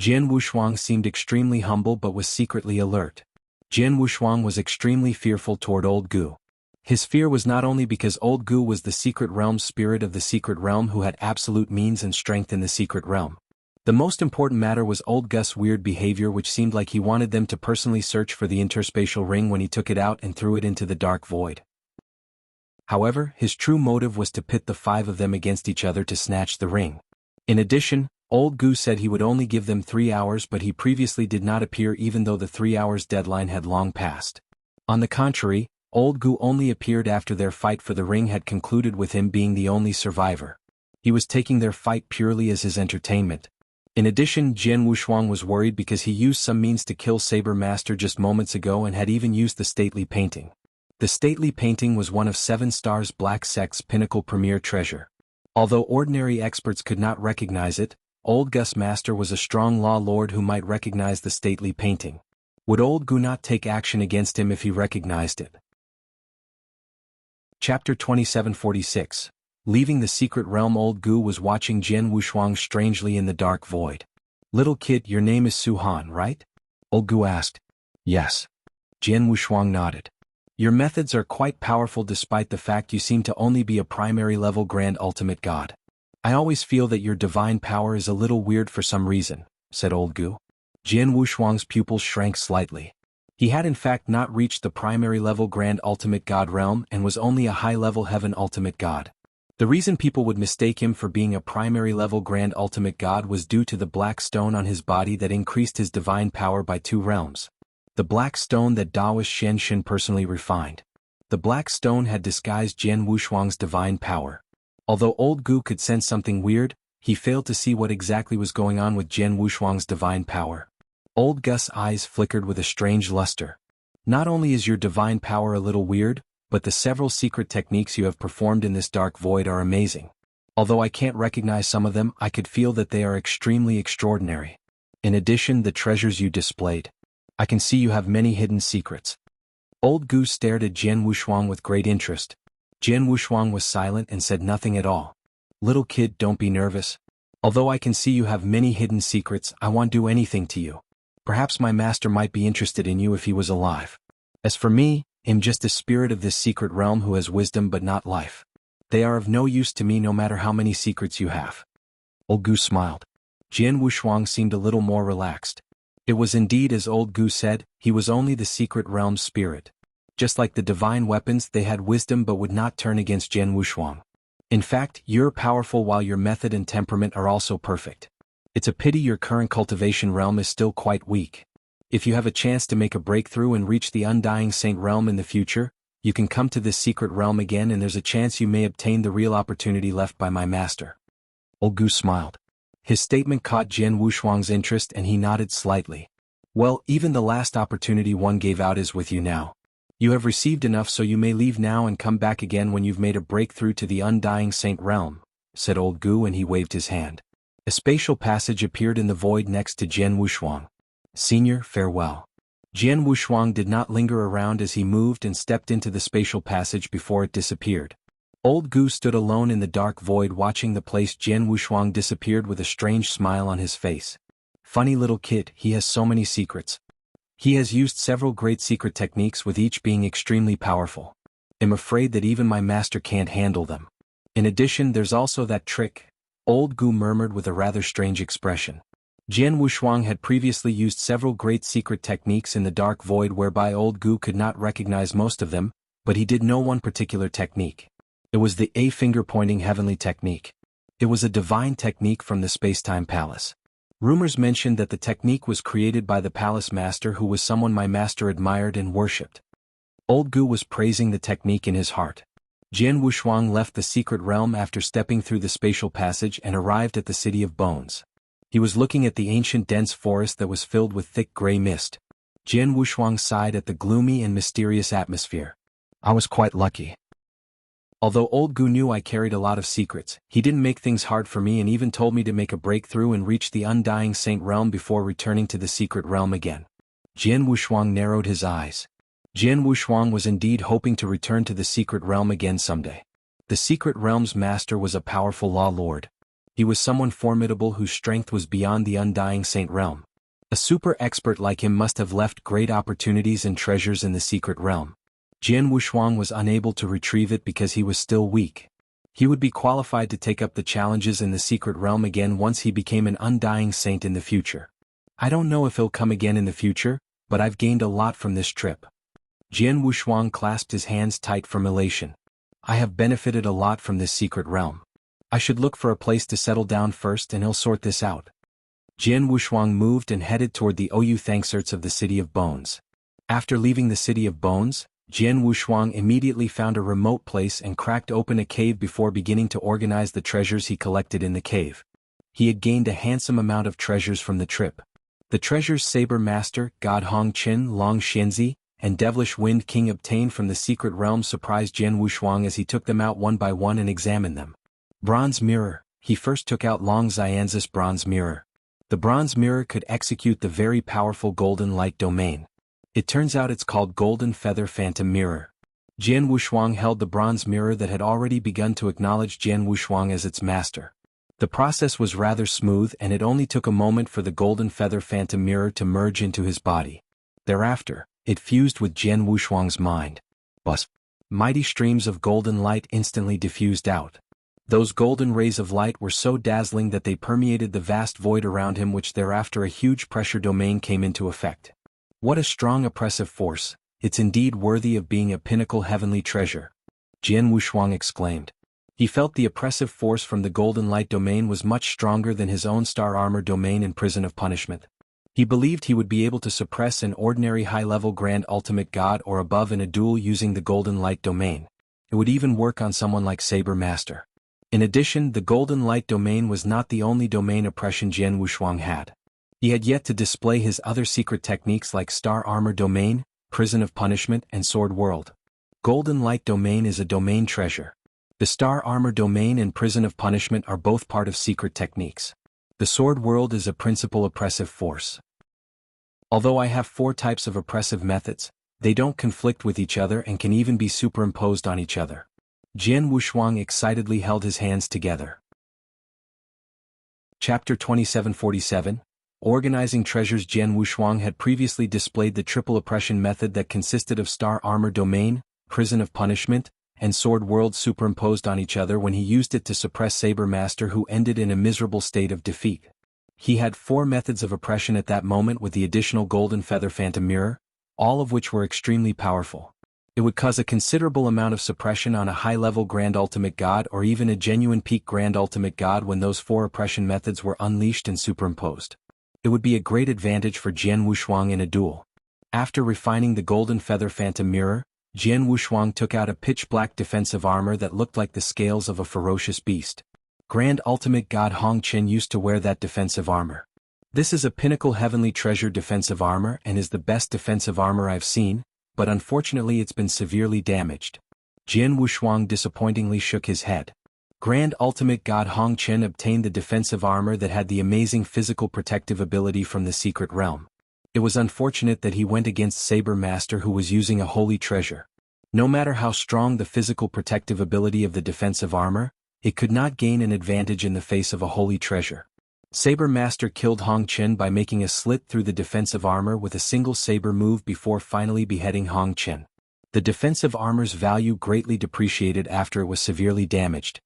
Jian Wushuang seemed extremely humble but was secretly alert. Jian Wushuang was extremely fearful toward Old Gu. His fear was not only because Old Gu was the secret realm's spirit of the secret realm who had absolute means and strength in the secret realm. The most important matter was Old Gu's weird behavior, which seemed like he wanted them to personally search for the interspatial ring when he took it out and threw it into the dark void. However, his true motive was to pit the 5 of them against each other to snatch the ring. In addition, Old Gu said he would only give them 3 hours, but he previously did not appear even though the 3 hours deadline had long passed. On the contrary, Old Gu only appeared after their fight for the ring had concluded with him being the only survivor. He was taking their fight purely as his entertainment. In addition, Jian Wushuang was worried because he used some means to kill Saber Master just moments ago and had even used the stately painting. The stately painting was one of 7 Stars Black Sect's pinnacle premier treasure. Although ordinary experts could not recognize it, Old Gu's master was a strong law lord who might recognize the stately painting. Would Old Gu not take action against him if he recognized it? Chapter 2746. Leaving the secret realm. Old Gu was watching Jian Wushuang strangely in the dark void. Little kid, your name is Su Han, right? Old Gu asked. Yes. Jian Wushuang nodded. Your methods are quite powerful despite the fact you seem to only be a primary level grand ultimate god. I always feel that your divine power is a little weird for some reason, said Old Gu. Jian Wushuang's pupils shrank slightly. He had in fact not reached the primary level grand ultimate god realm and was only a high-level heaven ultimate god. The reason people would mistake him for being a primary level grand ultimate god was due to the black stone on his body that increased his divine power by 2 realms. The black stone that Daoist Shen Shen personally refined. The black stone had disguised Jian Wushuang's divine power. Although Old Gu could sense something weird, he failed to see what exactly was going on with Jian Wushuang's divine power. Old Gu's eyes flickered with a strange luster. Not only is your divine power a little weird, but the several secret techniques you have performed in this dark void are amazing. Although I can't recognize some of them, I could feel that they are extremely extraordinary. In addition, the treasures you displayed. I can see you have many hidden secrets. Old Gu stared at Jian Wushuang with great interest. Jian Wushuang was silent and said nothing at all. Little kid, don't be nervous. Although I can see you have many hidden secrets, I won't do anything to you. Perhaps my master might be interested in you if he was alive. As for me, I'm just a spirit of this secret realm who has wisdom but not life. They are of no use to me no matter how many secrets you have. Old Gu smiled. Jian Wushuang seemed a little more relaxed. It was indeed as Old Gu said, he was only the secret realm's spirit. Just like the divine weapons, they had wisdom but would not turn against Jian Wushuang. In fact, you're powerful while your method and temperament are also perfect. It's a pity your current cultivation realm is still quite weak. If you have a chance to make a breakthrough and reach the Undying Saint realm in the future, You can come to this secret realm again and there's a chance you may obtain the real opportunity left by my master. Old Gu smiled. His statement caught Jian Wushuang's interest and he nodded slightly. Well, even the last opportunity one gave out is with you now. You have received enough so you may leave now and come back again when you've made a breakthrough to the undying saint realm, said Old Gu and he waved his hand. A spatial passage appeared in the void next to Jian Wushuang. Senior, farewell. Jian Wushuang did not linger around as he moved and stepped into the spatial passage before it disappeared. Old Gu stood alone in the dark void watching the place Jian Wushuang disappeared with a strange smile on his face. Funny little kid, he has so many secrets. He has used several great secret techniques with each being extremely powerful. I'm afraid that even my master can't handle them. In addition, there's also that trick, Old Gu murmured with a rather strange expression. Jian Wushuang had previously used several great secret techniques in the dark void whereby Old Gu could not recognize most of them, but he did know one particular technique. It was the finger-pointing heavenly technique. It was a divine technique from the space-time palace. Rumors mentioned that the technique was created by the palace master who was someone my master admired and worshipped. Old Gu was praising the technique in his heart. Jian Wushuang left the secret realm after stepping through the spatial passage and arrived at the City of Bones. He was looking at the ancient dense forest that was filled with thick gray mist. Jian Wushuang sighed at the gloomy and mysterious atmosphere. I was quite lucky. Although Old Gu knew I carried a lot of secrets, he didn't make things hard for me and even told me to make a breakthrough and reach the undying saint realm before returning to the secret realm again. Jian Wushuang narrowed his eyes. Jian Wushuang was indeed hoping to return to the secret realm again someday. The secret realm's master was a powerful law lord. He was someone formidable whose strength was beyond the undying saint realm. A super expert like him must have left great opportunities and treasures in the secret realm. Jian Wushuang was unable to retrieve it because he was still weak. He would be qualified to take up the challenges in the secret realm again once he became an undying saint in the future. I don't know if he'll come again in the future, but I've gained a lot from this trip. Jian Wushuang clasped his hands tight from elation. I have benefited a lot from this secret realm. I should look for a place to settle down first and he'll sort this out. Jian Wushuang moved and headed toward the Oyu Thangserts of the City of Bones. After leaving the City of Bones, Jian Wushuang immediately found a remote place and cracked open a cave before beginning to organize the treasures he collected in the cave. He had gained a handsome amount of treasures from the trip. The treasures Saber Master, God Hong Qin, Long Xianzi, and Devilish Wind King obtained from the secret realm surprised Jian Wushuang as he took them out one by one and examined them. Bronze Mirror. He first took out Long Xianzi's Bronze Mirror. The Bronze Mirror could execute the very powerful Golden Light Domain. It turns out it's called Golden Feather Phantom Mirror. Jian Wushuang held the Bronze Mirror that had already begun to acknowledge Jian Wushuang as its master. The process was rather smooth and it only took a moment for the Golden Feather Phantom Mirror to merge into his body. Thereafter, it fused with Jian Wushuang's mind. Bus. Mighty streams of golden light instantly diffused out. Those golden rays of light were so dazzling that they permeated the vast void around him, which thereafter a huge pressure domain came into effect. What a strong oppressive force, it's indeed worthy of being a pinnacle heavenly treasure, Jian Wushuang exclaimed. He felt the oppressive force from the golden light domain was much stronger than his own star armor domain in Prison of Punishment. He believed he would be able to suppress an ordinary high-level Grand Ultimate God or above in a duel using the golden light domain. It would even work on someone like Saber Master. In addition, the golden light domain was not the only domain oppression Jian Wushuang had. He had yet to display his other secret techniques like Star Armor Domain, Prison of Punishment, and Sword World. Golden Light Domain is a domain treasure. The Star Armor Domain and Prison of Punishment are both part of secret techniques. The Sword World is a principal oppressive force. Although I have 4 types of oppressive methods, they don't conflict with each other and can even be superimposed on each other. Jian Wushuang excitedly held his hands together. Chapter 2747. Organizing Treasures. Jian Wushuang had previously displayed the triple oppression method that consisted of Star Armor Domain, Prison of Punishment, and Sword World superimposed on each other when he used it to suppress Saber Master, who ended in a miserable state of defeat. He had 4 methods of oppression at that moment with the additional Golden Feather Phantom Mirror, all of which were extremely powerful. It would cause a considerable amount of suppression on a high-level Grand Ultimate God or even a genuine peak Grand Ultimate God when those 4 oppression methods were unleashed and superimposed. It would be a great advantage for Jian Wushuang in a duel. After refining the Golden Feather Phantom Mirror, Jian Wushuang took out a pitch-black defensive armor that looked like the scales of a ferocious beast. Grand Ultimate God Hong Chen used to wear that defensive armor. This is a pinnacle heavenly treasure defensive armor and is the best defensive armor I've seen, but unfortunately it's been severely damaged. Jian Wushuang disappointingly shook his head. Grand Ultimate God Hong Chen obtained the defensive armor that had the amazing physical protective ability from the secret realm. It was unfortunate that he went against Saber Master who was using a holy treasure. No matter how strong the physical protective ability of the defensive armor, it could not gain an advantage in the face of a holy treasure. Saber Master killed Hong Chen by making a slit through the defensive armor with a single saber move before finally beheading Hong Chen. The defensive armor's value greatly depreciated after it was severely damaged.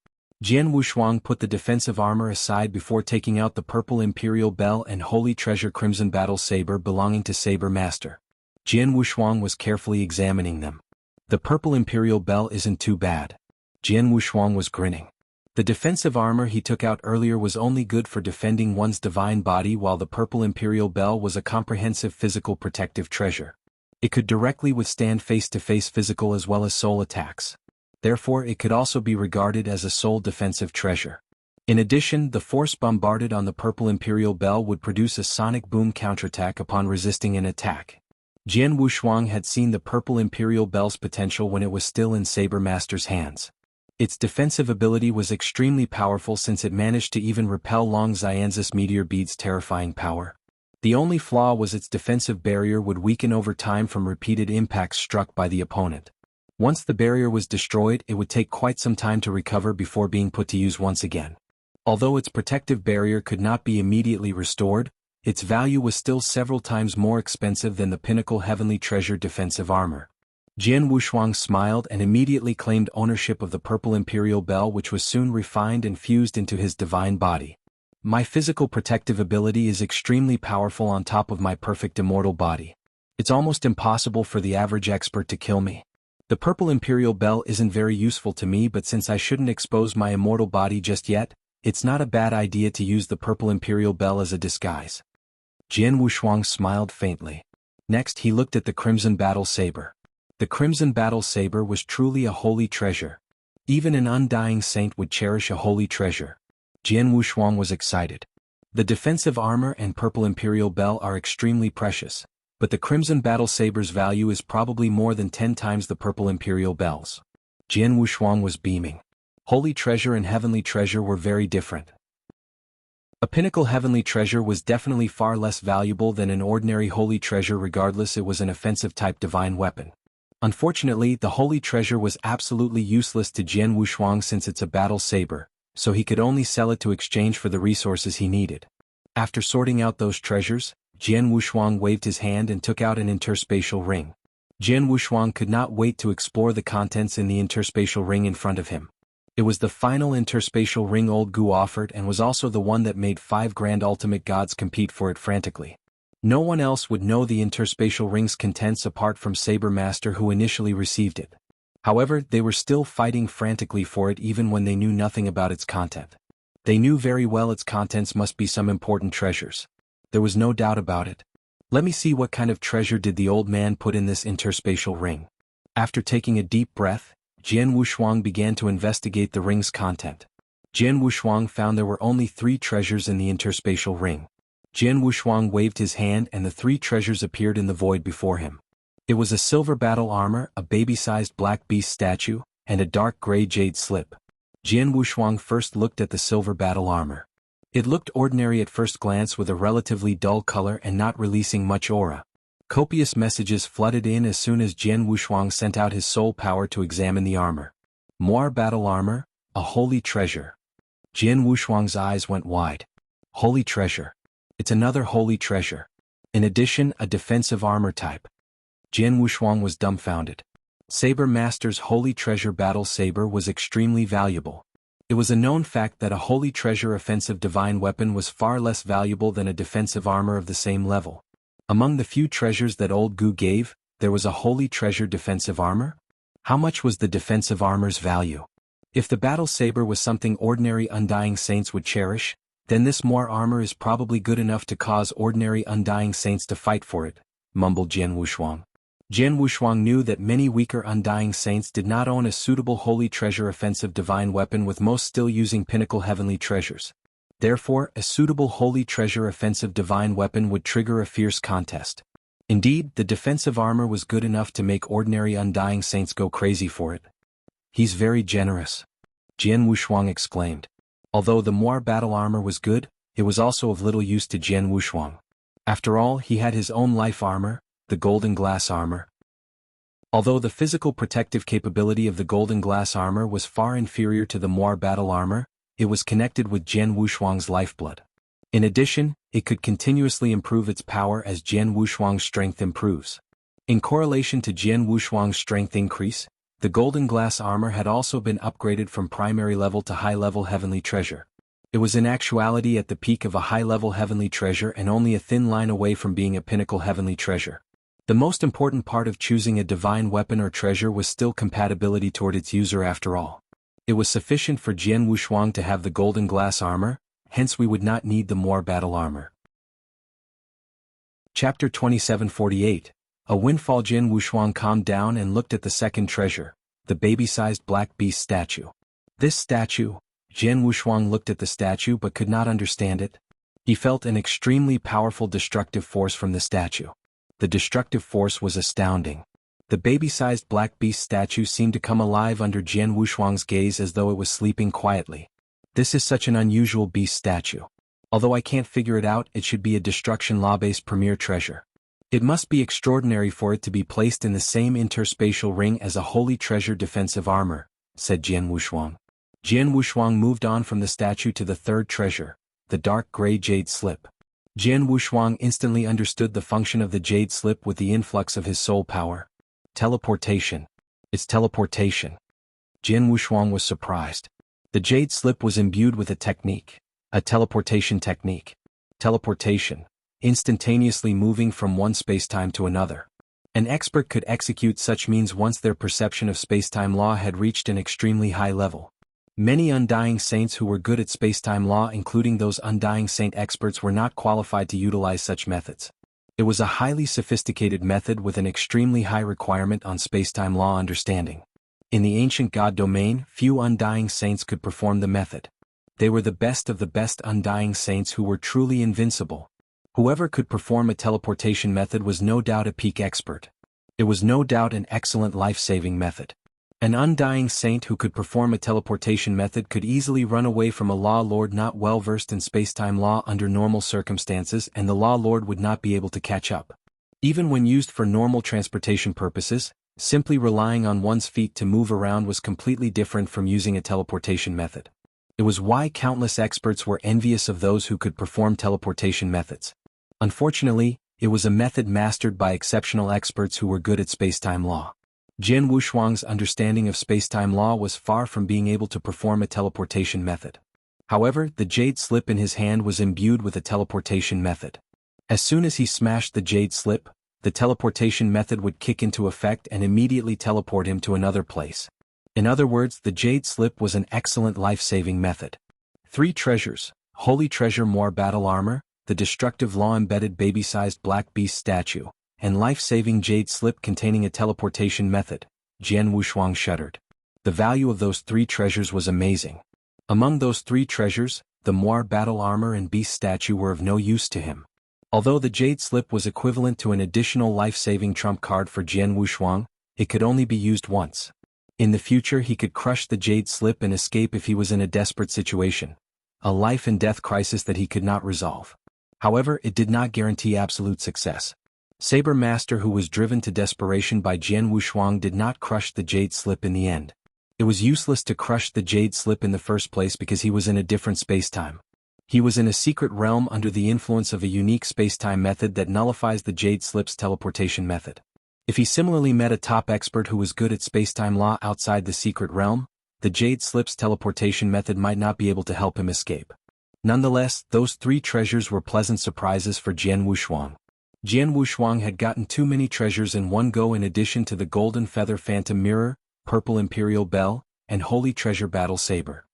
Jian Wushuang put the defensive armor aside before taking out the purple Imperial Bell and holy treasure Crimson Battle Saber belonging to Saber Master. Jian Wushuang was carefully examining them. The purple Imperial Bell isn't too bad. Jian Wushuang was grinning. The defensive armor he took out earlier was only good for defending one's divine body, while the purple Imperial Bell was a comprehensive physical protective treasure. It could directly withstand face-to-face physical as well as soul attacks. Therefore it could also be regarded as a soul defensive treasure. In addition, the force bombarded on the purple Imperial Bell would produce a sonic boom counterattack upon resisting an attack. Jian Wushuang had seen the purple Imperial Bell's potential when it was still in Saber Master's hands. Its defensive ability was extremely powerful since it managed to even repel Long Xianzis Meteor Bead's terrifying power. The only flaw was its defensive barrier would weaken over time from repeated impacts struck by the opponent. Once the barrier was destroyed, it would take quite some time to recover before being put to use once again. Although its protective barrier could not be immediately restored, its value was still several times more expensive than the pinnacle heavenly treasure defensive armor. Jian Wushuang smiled and immediately claimed ownership of the purple Imperial Bell, which was soon refined and fused into his divine body. My physical protective ability is extremely powerful on top of my perfect immortal body. It's almost impossible for the average expert to kill me. The purple Imperial Bell isn't very useful to me, but since I shouldn't expose my immortal body just yet, it's not a bad idea to use the purple Imperial Bell as a disguise. Jian Wushuang smiled faintly. Next he looked at the Crimson Battle Saber. The Crimson Battle Saber was truly a holy treasure. Even an undying saint would cherish a holy treasure. Jian Wushuang was excited. The defensive armor and purple Imperial Bell are extremely precious, but the Crimson Battle Saber's value is probably more than 10 times the purple Imperial Bell's. Jian Wushuang was beaming. Holy treasure and heavenly treasure were very different. A pinnacle heavenly treasure was definitely far less valuable than an ordinary holy treasure, regardless it was an offensive type divine weapon. Unfortunately, the holy treasure was absolutely useless to Jian Wushuang since it's a battle saber, so he could only sell it to exchange for the resources he needed. After sorting out those treasures, Jian Wushuang waved his hand and took out an interspatial ring. Jian Wushuang could not wait to explore the contents in the interspatial ring in front of him. It was the final interspatial ring Old Gu offered and was also the one that made 5 Grand Ultimate Gods compete for it frantically. No one else would know the interspatial ring's contents apart from Saber Master, who initially received it. However, they were still fighting frantically for it even when they knew nothing about its content. They knew very well its contents must be some important treasures. There was no doubt about it. Let me see what kind of treasure did the old man put in this interspatial ring. After taking a deep breath, Jian Wushuang began to investigate the ring's content. Jian Wushuang found there were only 3 treasures in the interspatial ring. Jian Wushuang waved his hand and the 3 treasures appeared in the void before him. It was a silver battle armor, a baby-sized black beast statue, and a dark gray jade slip. Jian Wushuang first looked at the silver battle armor. It looked ordinary at first glance with a relatively dull color and not releasing much aura. Copious messages flooded in as soon as Jian Wushuang sent out his soul power to examine the armor. More battle armor, a holy treasure. Jian Wushuang's eyes went wide. Holy treasure. It's another holy treasure. In addition, a defensive armor type. Jian Wushuang was dumbfounded. Saber Master's holy treasure battle saber was extremely valuable. It was a known fact that a holy treasure offensive divine weapon was far less valuable than a defensive armor of the same level. Among the few treasures that Old Gu gave, there was a holy treasure defensive armor? How much was the defensive armor's value? If the battle saber was something ordinary undying saints would cherish, then this more armor is probably good enough to cause ordinary undying saints to fight for it, mumbled Jian Wushuang. Jian Wushuang knew that many weaker Undying Saints did not own a suitable Holy Treasure offensive divine weapon, with most still using pinnacle heavenly treasures. Therefore, a suitable Holy Treasure offensive divine weapon would trigger a fierce contest. Indeed, the defensive armor was good enough to make ordinary Undying Saints go crazy for it. "He's very generous," Jian Wushuang exclaimed. Although the Moir battle armor was good, it was also of little use to Jian Wushuang. After all, he had his own life armor, the golden glass armor. Although the physical protective capability of the golden glass armor was far inferior to the Moir battle armor, it was connected with Jian Wushuang's lifeblood. In addition, it could continuously improve its power as Jian Wushuang's strength improves. In correlation to Jian Wushuang's strength increase, the golden glass armor had also been upgraded from primary level to high-level heavenly treasure. It was in actuality at the peak of a high-level heavenly treasure and only a thin line away from being a pinnacle heavenly treasure. The most important part of choosing a divine weapon or treasure was still compatibility toward its user after all. It was sufficient for Jian Wushuang to have the golden glass armor, hence we would not need the Moir battle armor. Chapter 2748. A Windfall. Jian Wushuang calmed down and looked at the second treasure, the baby-sized black beast statue. This statue, Jian Wushuang looked at the statue but could not understand it. He felt an extremely powerful destructive force from the statue. The destructive force was astounding. The baby-sized black beast statue seemed to come alive under Jian Wushuang's gaze as though it was sleeping quietly. "This is such an unusual beast statue. Although I can't figure it out, it should be a destruction law-based premier treasure. It must be extraordinary for it to be placed in the same interspatial ring as a holy treasure defensive armor," said Jian Wushuang. Jian Wushuang moved on from the statue to the third treasure, the dark gray jade slip. Jian Wushuang instantly understood the function of the jade slip with the influx of his soul power. Teleportation. It's teleportation. Jian Wushuang was surprised. The jade slip was imbued with a technique, a teleportation technique. Teleportation, instantaneously moving from one spacetime to another. An expert could execute such means once their perception of spacetime law had reached an extremely high level. Many Undying Saints who were good at spacetime law, including those Undying Saint experts, were not qualified to utilize such methods. It was a highly sophisticated method with an extremely high requirement on spacetime law understanding. In the ancient god domain, few Undying Saints could perform the method. They were the best of the best Undying Saints who were truly invincible. Whoever could perform a teleportation method was no doubt a peak expert. It was no doubt an excellent life-saving method. An Undying Saint who could perform a teleportation method could easily run away from a law lord not well versed in spacetime law under normal circumstances, and the law lord would not be able to catch up. Even when used for normal transportation purposes, simply relying on one's feet to move around was completely different from using a teleportation method. It was why countless experts were envious of those who could perform teleportation methods. Unfortunately, it was a method mastered by exceptional experts who were good at spacetime law. Jian Wushuang's understanding of spacetime law was far from being able to perform a teleportation method. However, the jade slip in his hand was imbued with a teleportation method. As soon as he smashed the jade slip, the teleportation method would kick into effect and immediately teleport him to another place. In other words, the jade slip was an excellent life-saving method. 3 treasures: Holy Treasure Moir battle armor, the destructive law-embedded baby-sized black beast statue, and life-saving jade slip containing a teleportation method. Jian Wushuang shuddered. The value of those 3 treasures was amazing. Among those 3 treasures, the Moir battle armor and beast statue were of no use to him. Although the jade slip was equivalent to an additional life-saving trump card for Jian Wushuang, it could only be used once. In the future he could crush the jade slip and escape if he was in a desperate situation, a life-and-death crisis that he could not resolve. However, it did not guarantee absolute success. Saber Master, who was driven to desperation by Jian Wushuang, did not crush the jade slip in the end. It was useless to crush the jade slip in the first place because he was in a different spacetime. He was in a secret realm under the influence of a unique spacetime method that nullifies the jade slip's teleportation method. If he similarly met a top expert who was good at spacetime law outside the secret realm, the jade slip's teleportation method might not be able to help him escape. Nonetheless, those 3 treasures were pleasant surprises for Jian Wushuang. Jian Wushuang had gotten too many treasures in one go. In addition to the Golden Feather Phantom Mirror, Purple Imperial Bell, and Holy Treasure Battle Saber.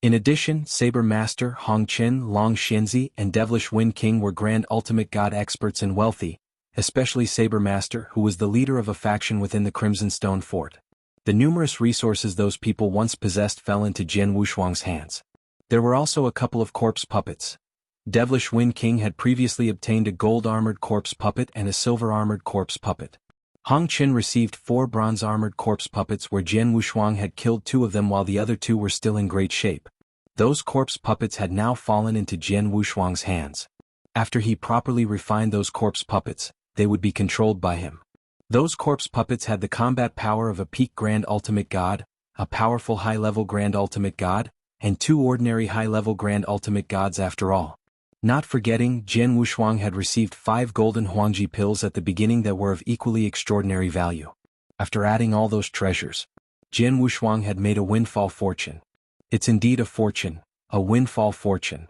In addition, Saber Master, Hong Qin, Long Xianzi, and Devilish Wind King were Grand Ultimate God experts and wealthy, especially Saber Master, who was the leader of a faction within the Crimson Stone Fort. The numerous resources those people once possessed fell into Jian Wushuang's hands. There were also a couple of corpse puppets. Devilish Wind King had previously obtained a gold-armored corpse puppet and a silver-armored corpse puppet. Hong Qin received 4 bronze-armored corpse puppets where Jian Wushuang had killed 2 of them while the other 2 were still in great shape. Those corpse puppets had now fallen into Jian Wushuang's hands. After he properly refined those corpse puppets, they would be controlled by him. Those corpse puppets had the combat power of a peak Grand Ultimate God, a powerful high-level Grand Ultimate God, and 2 ordinary high-level Grand Ultimate Gods after all. Not forgetting, Jian Wushuang had received 5 golden Huangji pills at the beginning that were of equally extraordinary value. After adding all those treasures, Jian Wushuang had made a windfall fortune. It's indeed a fortune, a windfall fortune.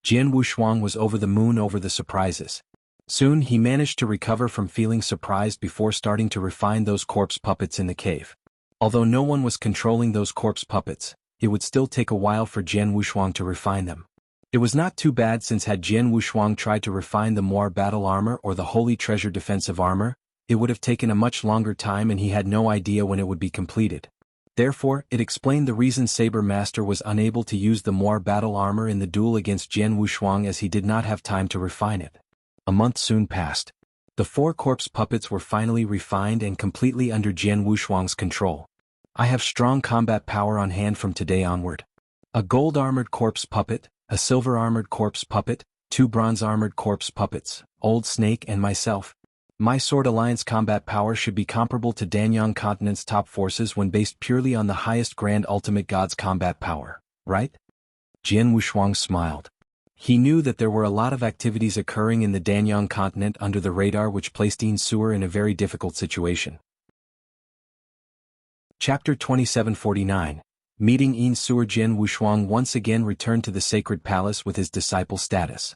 Jian Wushuang was over the moon over the surprises. Soon he managed to recover from feeling surprised before starting to refine those corpse puppets in the cave. Although no one was controlling those corpse puppets, it would still take a while for Jian Wushuang to refine them. It was not too bad, since had Jian Wushuang tried to refine the Moir battle armor or the Holy Treasure defensive armor, it would have taken a much longer time and he had no idea when it would be completed. Therefore, it explained the reason Saber Master was unable to use the Moir battle armor in the duel against Jian Wushuang, as he did not have time to refine it. A month soon passed. The 4 corpse puppets were finally refined and completely under Jian Wushuang's control. I have strong combat power on hand from today onward. A gold-armored corpse puppet, a silver-armored corpse puppet, 2 bronze-armored corpse puppets, Old Snake and myself. My Sword Alliance combat power should be comparable to Danyang Continent's top forces when based purely on the highest Grand Ultimate God's combat power, right? Jian Wushuang smiled. He knew that there were a lot of activities occurring in the Danyang Continent under the radar, which placed Yin Suer in a very difficult situation. Chapter 2749. Meeting Yin Suer. Jian Wushuang once again returned to the sacred palace with his disciple status.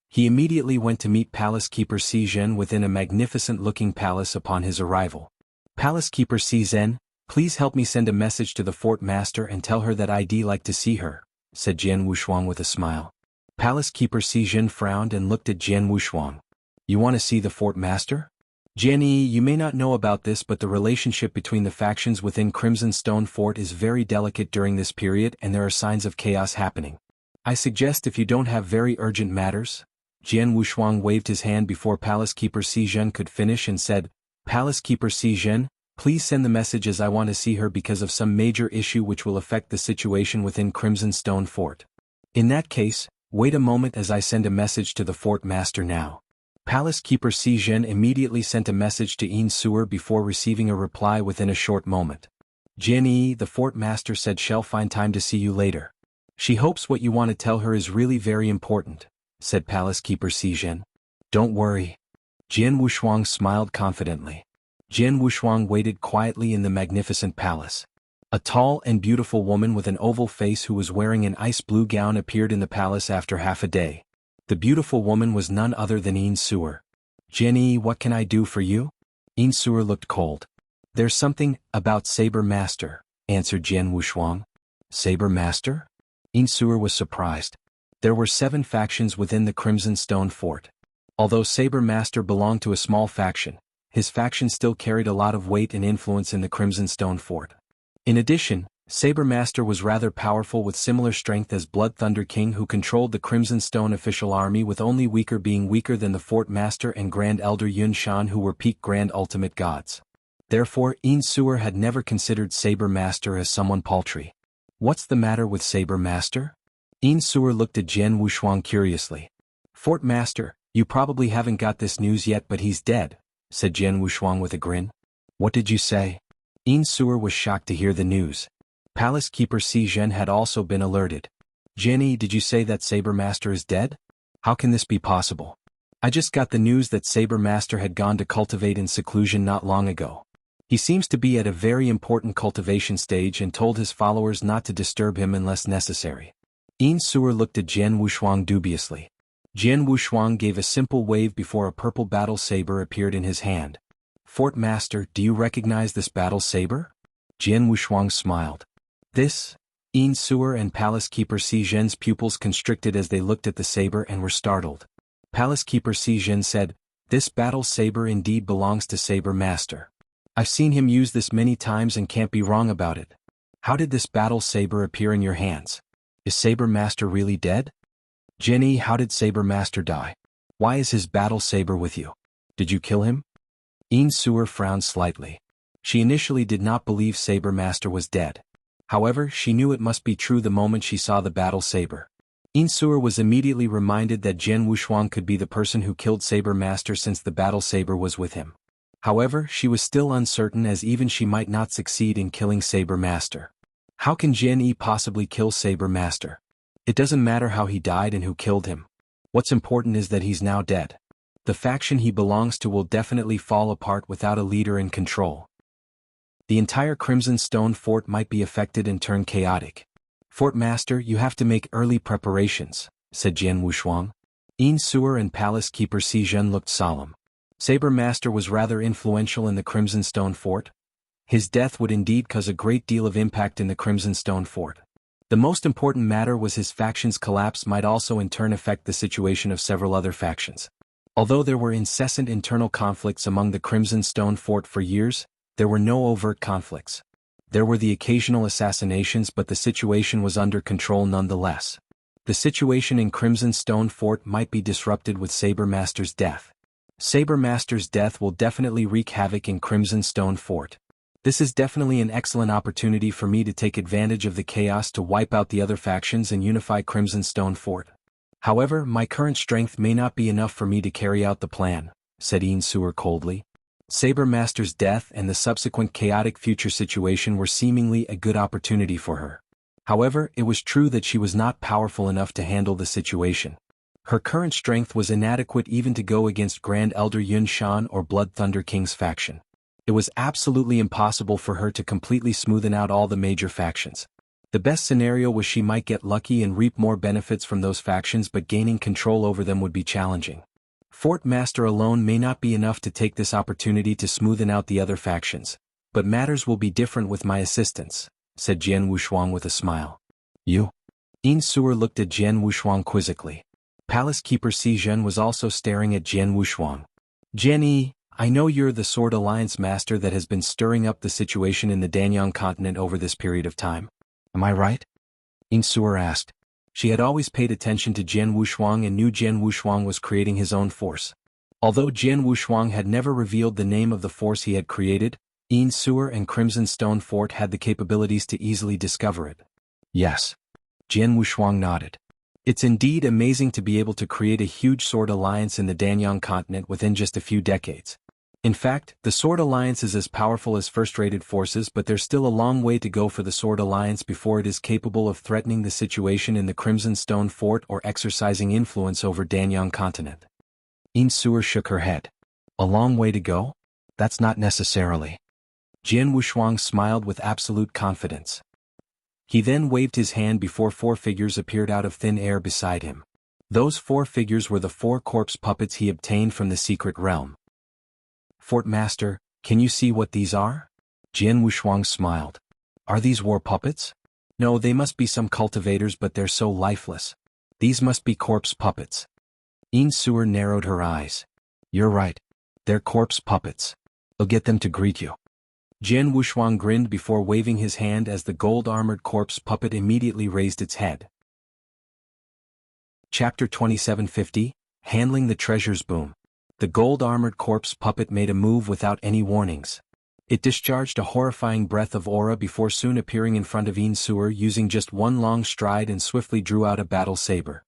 He immediately went to meet Palace Keeper Si Zhen within a magnificent-looking palace upon his arrival. Palace Keeper Si Zhen, please help me send a message to the Fort Master and tell her that I'd like to see her, said Jian Wushuang with a smile. Palace Keeper Si Zhen frowned and looked at Jian Wushuang. You want to see the Fort Master? Jian, you may not know about this, but the relationship between the factions within Crimson Stone Fort is very delicate during this period and there are signs of chaos happening. I suggest, if you don't have very urgent matters. Jian Wushuang waved his hand before Palace Keeper Si Zhen could finish and said, Palace Keeper Si Zhen, please send the message, as I want to see her because of some major issue which will affect the situation within Crimson Stone Fort. In that case, wait a moment as I send a message to the Fort Master now. Palace Keeper Si Zhen immediately sent a message to Yin Suer before receiving a reply within a short moment. Jian, the Fort Master said she'll find time to see you later. She hopes what you want to tell her is really very important, said Palace Keeper Si Zhen. Don't worry. Jian Wushuang smiled confidently. Jian Wushuang waited quietly in the magnificent palace. A tall and beautiful woman with an oval face who was wearing an ice blue gown appeared in the palace after half a day. The beautiful woman was none other than Yin Suer. Jian, what can I do for you? Yin Suer looked cold. There's something about Saber Master, answered Jian Wushuang. Saber Master? Yin Suer was surprised. There were 7 factions within the Crimson Stone Fort. Although Saber Master belonged to a small faction, his faction still carried a lot of weight and influence in the Crimson Stone Fort. In addition, Saber Master was rather powerful with similar strength as Blood Thunder King, who controlled the Crimson Stone official army, with only weaker being weaker than the Fort Master and Grand Elder Yun Shan, who were peak Grand Ultimate Gods. Therefore, Yin Suer had never considered Saber Master as someone paltry. What's the matter with Saber Master? Yin Suer looked at Jian Wushuang curiously. Fort Master, you probably haven't got this news yet, but he's dead, said Jian Wushuang with a grin. What did you say? Yin Suer was shocked to hear the news. Palace Keeper Si Zhen had also been alerted. Jian, did you say that Saber Master is dead? How can this be possible? I just got the news that Saber Master had gone to cultivate in seclusion not long ago. He seems to be at a very important cultivation stage and told his followers not to disturb him unless necessary. Yin Suer looked at Jian Wushuang dubiously. Jian Wushuang gave a simple wave before a purple battle saber appeared in his hand. Fort Master, do you recognize this battle saber? Jian Wushuang smiled. This? Yin Suer and Palace Keeper Si Zhen's pupils constricted as they looked at the saber and were startled. Palace Keeper Si Zhen said, This battle saber indeed belongs to Saber Master. I've seen him use this many times and can't be wrong about it. How did this battle saber appear in your hands? Is Saber Master really dead? Jian, how did Saber Master die? Why is his battle saber with you? Did you kill him? Suer frowned slightly. She initially did not believe Saber Master was dead. However, she knew it must be true the moment she saw the battle saber. Suer was immediately reminded that Jian Wushuang could be the person who killed Saber Master since the battle saber was with him. However, she was still uncertain as even she might not succeed in killing Saber Master. How can Jian possibly kill Saber Master? It doesn't matter how he died and who killed him. What's important is that he's now dead. The faction he belongs to will definitely fall apart without a leader in control. The entire Crimson Stone Fort might be affected and turn chaotic. Fort Master, you have to make early preparations, said Jian Wushuang. Suer and Palace Keeper Jian looked solemn. Saber Master was rather influential in the Crimson Stone Fort. His death would indeed cause a great deal of impact in the Crimson Stone Fort. The most important matter was his faction's collapse might also in turn affect the situation of several other factions. Although there were incessant internal conflicts among the Crimson Stone Fort for years, there were no overt conflicts. There were the occasional assassinations, but the situation was under control nonetheless. The situation in Crimson Stone Fort might be disrupted with Saber Master's death. Saber Master's death will definitely wreak havoc in Crimson Stone Fort. This is definitely an excellent opportunity for me to take advantage of the chaos to wipe out the other factions and unify Crimson Stone Fort. However, my current strength may not be enough for me to carry out the plan, said Suer coldly. Saber Master's death and the subsequent chaotic future situation were seemingly a good opportunity for her. However, it was true that she was not powerful enough to handle the situation. Her current strength was inadequate even to go against Grand Elder Yun Shan or Blood Thunder King's faction. It was absolutely impossible for her to completely smoothen out all the major factions. The best scenario was she might get lucky and reap more benefits from those factions, but gaining control over them would be challenging. Fort Master alone may not be enough to take this opportunity to smoothen out the other factions, but matters will be different with my assistance, said Jian Wushuang with a smile. You? Suer looked at Jian Wushuang quizzically. Palace Keeper Jian was also staring at Jian Wushuang. Jian, I know you're the Sword Alliance Master that has been stirring up the situation in the Danyang continent over this period of time. Am I right? Suer asked. She had always paid attention to Jian Wushuang and knew Jian Wushuang was creating his own force. Although Jian Wushuang had never revealed the name of the force he had created, Suer and Crimson Stone Fort had the capabilities to easily discover it. Yes. Jian Wushuang nodded. It's indeed amazing to be able to create a huge sword alliance in the Danyang continent within just a few decades. In fact, the Sword Alliance is as powerful as first-rated forces, but there's still a long way to go for the Sword Alliance before it is capable of threatening the situation in the Crimson Stone Fort or exercising influence over Danyang continent. Suer shook her head. A long way to go? That's not necessarily. Jian Wushuang smiled with absolute confidence. He then waved his hand before 4 figures appeared out of thin air beside him. Those 4 figures were the 4 corpse puppets he obtained from the secret realm. Fort Master, can you see what these are? Jian Wushuang smiled. Are these war puppets? No, they must be some cultivators, but they're so lifeless. These must be corpse puppets. Suer narrowed her eyes. You're right. They're corpse puppets. I'll get them to greet you. Jian Wushuang grinned before waving his hand as the gold-armored corpse puppet immediately raised its head. Chapter 2750, Handling the Treasures Boom. The gold-armored corpse puppet made a move without any warnings. It discharged a horrifying breath of aura before soon appearing in front of Suer using just one long stride and swiftly drew out a battle saber.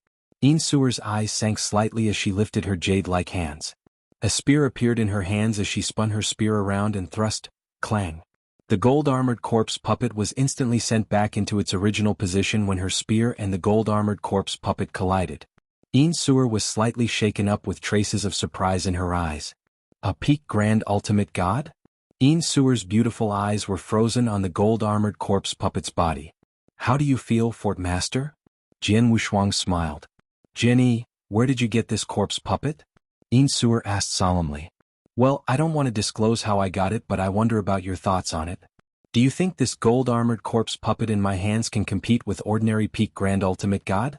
Suer's eyes sank slightly as she lifted her jade-like hands. A spear appeared in her hands as she spun her spear around and thrust. Clang. The gold-armored corpse puppet was instantly sent back into its original position when her spear and the gold-armored corpse puppet collided. Suer was slightly shaken up with traces of surprise in her eyes. A peak grand ultimate god? Suer's beautiful eyes were frozen on the gold-armored corpse puppet's body. How do you feel, Fort Master? Jian Wushuang smiled. Jian, where did you get this corpse puppet? Suer asked solemnly. Well, I don't want to disclose how I got it, but I wonder about your thoughts on it. Do you think this gold-armored corpse puppet in my hands can compete with ordinary peak grand ultimate god?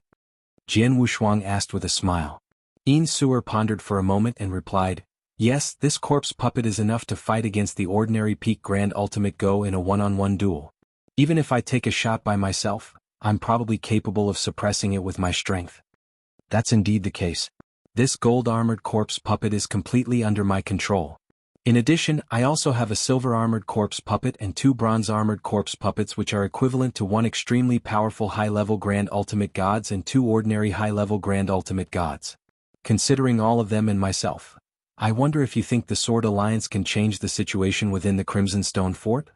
Jian Wushuang asked with a smile. Suer pondered for a moment and replied, Yes, this corpse puppet is enough to fight against the ordinary peak grand ultimate Go in a one-on-one duel. Even if I take a shot by myself, I'm probably capable of suppressing it with my strength. That's indeed the case. This gold-armored corpse puppet is completely under my control. In addition, I also have a silver-armored corpse puppet and 2 bronze-armored corpse puppets which are equivalent to 1 extremely powerful high-level Grand Ultimate Gods and 2 ordinary high-level Grand Ultimate Gods. Considering all of them and myself, I wonder if you think the Sword Alliance can change the situation within the Crimson Stone Fort?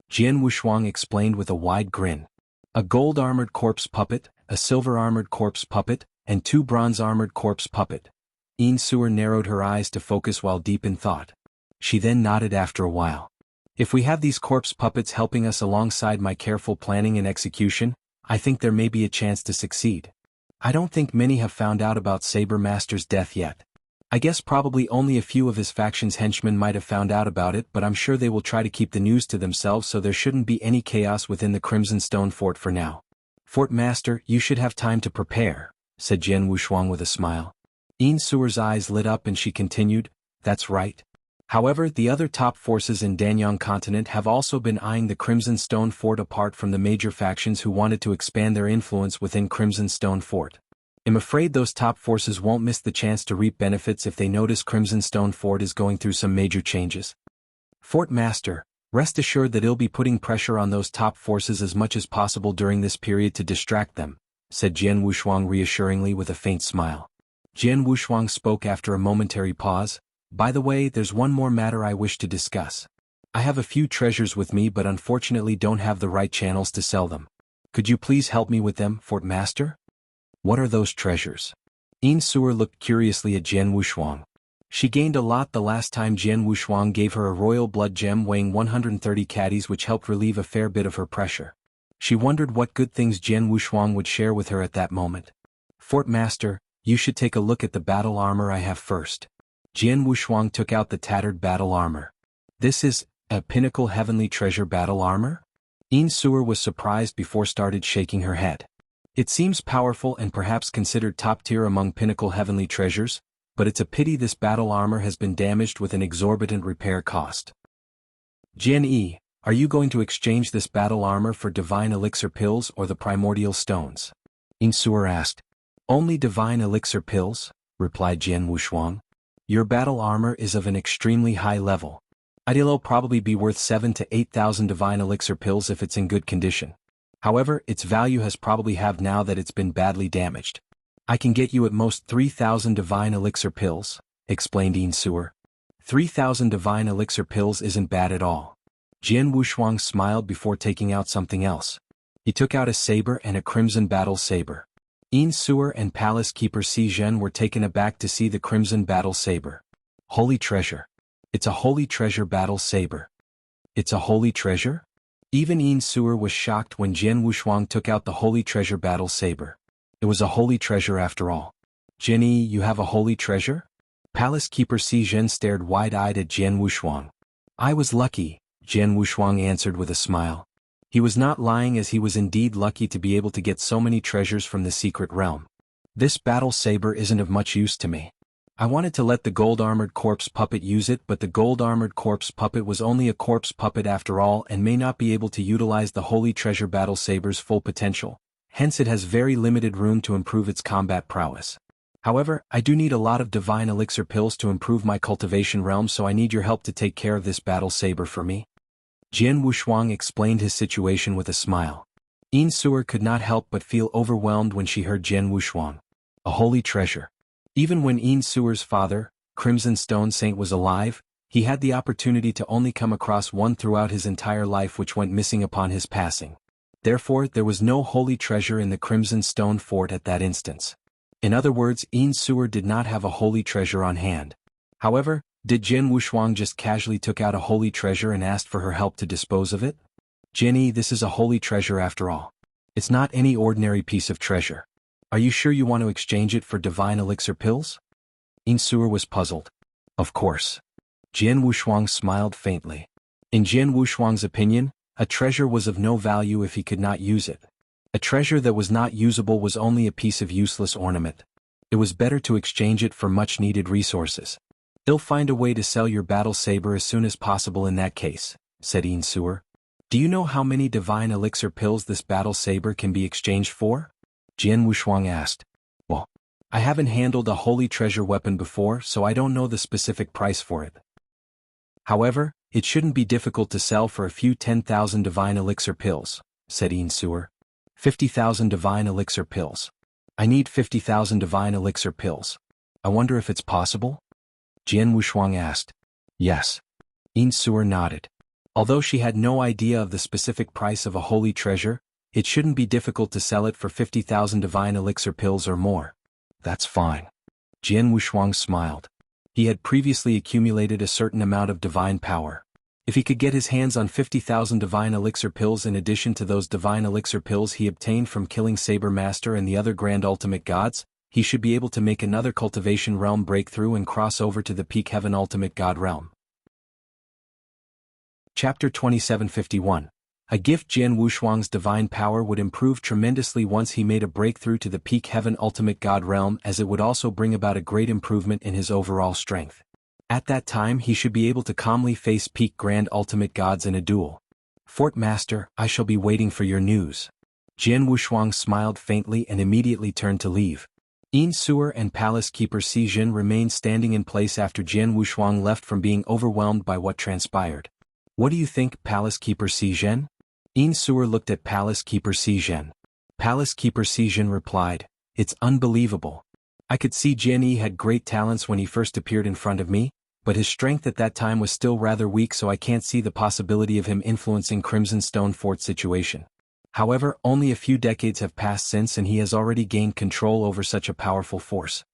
Jian Wushuang explained with a wide grin. A gold-armored corpse puppet, a silver-armored corpse puppet, and 2 bronze-armored corpse puppet. Yin Suer narrowed her eyes to focus while deep in thought. She then nodded after a while. If we have these corpse puppets helping us alongside my careful planning and execution, I think there may be a chance to succeed. I don't think many have found out about Saber Master's death yet. I guess probably only a few of his faction's henchmen might have found out about it, but I'm sure they will try to keep the news to themselves so there shouldn't be any chaos within the Crimson Stone Fort for now. Fort Master, you should have time to prepare, said Jian Wushuang with a smile. Yin Suer's eyes lit up and she continued, that's right. However, the other top forces in Danyang continent have also been eyeing the Crimson Stone Fort apart from the major factions who wanted to expand their influence within Crimson Stone Fort. I'm afraid those top forces won't miss the chance to reap benefits if they notice Crimson Stone Fort is going through some major changes. Fort Master, rest assured that he'll be putting pressure on those top forces as much as possible during this period to distract them, said Jian Wushuang reassuringly with a faint smile. Jian Wushuang spoke after a momentary pause. By the way, there's one more matter I wish to discuss. I have a few treasures with me but unfortunately don't have the right channels to sell them. Could you please help me with them, Fort Master? What are those treasures? Yin Suer looked curiously at Jian Wushuang. She gained a lot the last time Jian Wushuang gave her a royal blood gem weighing 130 caddies which helped relieve a fair bit of her pressure. She wondered what good things Jian Wushuang would share with her at that moment. Fort Master, you should take a look at the battle armor I have first. Jian Wushuang took out the tattered battle armor. This is a pinnacle heavenly treasure battle armor? Yin Suer was surprised before started shaking her head. It seems powerful and perhaps considered top tier among pinnacle heavenly treasures, but it's a pity this battle armor has been damaged with an exorbitant repair cost. Jian Yi, are you going to exchange this battle armor for divine elixir pills or the primordial stones? Yin Suer asked. Only divine elixir pills, replied Jian Wushuang. Your battle armor is of an extremely high level. It'll probably be worth 7,000 to 8,000 divine elixir pills if it's in good condition. However, its value has probably halved now that it's been badly damaged. I can get you at most 3,000 divine elixir pills, explained Yin Suer. 3,000 divine elixir pills isn't bad at all. Jian Wushuang smiled before taking out something else. He took out a saber and a crimson battle saber. Yin Suer and Palace Keeper Si Zhen were taken aback to see the crimson battle saber. Holy treasure. It's a holy treasure battle saber. It's a holy treasure? Even Yin Suer was shocked when Jian Wushuang took out the holy treasure battle saber. It was a holy treasure after all. Jian Yi, you have a holy treasure? Palace Keeper Si Zhen stared wide-eyed at Jian Wushuang. I was lucky, Jian Wushuang answered with a smile. He was not lying as he was indeed lucky to be able to get so many treasures from the secret realm. This battle saber isn't of much use to me. I wanted to let the gold-armored corpse puppet use it, but the gold-armored corpse puppet was only a corpse puppet after all and may not be able to utilize the holy treasure battle saber's full potential. Hence it has very limited room to improve its combat prowess. However, I do need a lot of divine elixir pills to improve my cultivation realm, so I need your help to take care of this battle saber for me. Jian Wushuang explained his situation with a smile. Yin Suer could not help but feel overwhelmed when she heard Jian Wushuang. A holy treasure. Even when Yin Suer's father, Crimson Stone Saint, was alive, he had the opportunity to only come across one throughout his entire life, which went missing upon his passing. Therefore, there was no holy treasure in the Crimson Stone Fort at that instance. In other words, Yin Suer did not have a holy treasure on hand. However, did Jian Wushuang just casually took out a holy treasure and asked for her help to dispose of it? Jian Yi, this is a holy treasure after all. It's not any ordinary piece of treasure. Are you sure you want to exchange it for divine elixir pills? Yin Suer was puzzled. Of course. Jian Wushuang smiled faintly. In Jian Wushuang's opinion, a treasure was of no value if he could not use it. A treasure that was not usable was only a piece of useless ornament. It was better to exchange it for much-needed resources. "I'll find a way to sell your battle saber as soon as possible in that case," said Suer. "Do you know how many divine elixir pills this battle saber can be exchanged for?" Jian Wushuang asked. "Well, I haven't handled a holy treasure weapon before, so I don't know the specific price for it. However, it shouldn't be difficult to sell for a few 10,000 divine elixir pills," said Suer. 50,000 divine elixir pills. I need 50,000 divine elixir pills. I wonder if it's possible?" Jian Wushuang asked. "Yes." Suer nodded. Although she had no idea of the specific price of a holy treasure, it shouldn't be difficult to sell it for 50,000 divine elixir pills or more. "That's fine." Jian Wushuang smiled. He had previously accumulated a certain amount of divine power. If he could get his hands on 50,000 divine elixir pills in addition to those divine elixir pills he obtained from killing Saber Master and the other grand ultimate gods, he should be able to make another cultivation realm breakthrough and cross over to the peak heaven ultimate god realm. Chapter 2751. A gift. Jian Wushuang's divine power would improve tremendously once he made a breakthrough to the peak heaven ultimate god realm, as it would also bring about a great improvement in his overall strength. At that time he should be able to calmly face peak grand ultimate gods in a duel. "Fort Master, I shall be waiting for your news." Jian Wushuang smiled faintly and immediately turned to leave. Suer and Palace Keeper Jian remained standing in place after Jian Wushuang left from being overwhelmed by what transpired. "What do you think, Palace Keeper Jian?" Suer looked at Palace Keeper Jian. Palace Keeper Jian replied, "It's unbelievable. I could see Jian had great talents when he first appeared in front of me, but his strength at that time was still rather weak, so I can't see the possibility of him influencing Crimson Stone Fort's situation. However, only a few decades have passed since and he has already gained control over such a powerful force."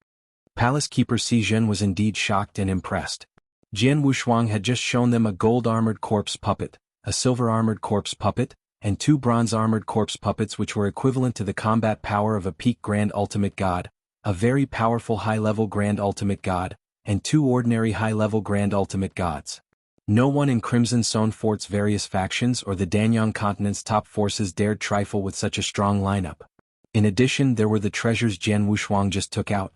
Palace Keeper Jian was indeed shocked and impressed. Jian Wushuang had just shown them a gold-armored corpse puppet, a silver-armored corpse puppet, and 2 bronze-armored corpse puppets which were equivalent to the combat power of a peak grand ultimate god, a very powerful high-level grand ultimate god, and 2 ordinary high-level grand ultimate gods. No one in Crimson Stone Fort's various factions or the Danyang continent's top forces dared trifle with such a strong lineup. In addition, there were the treasures Jian Wushuang just took out.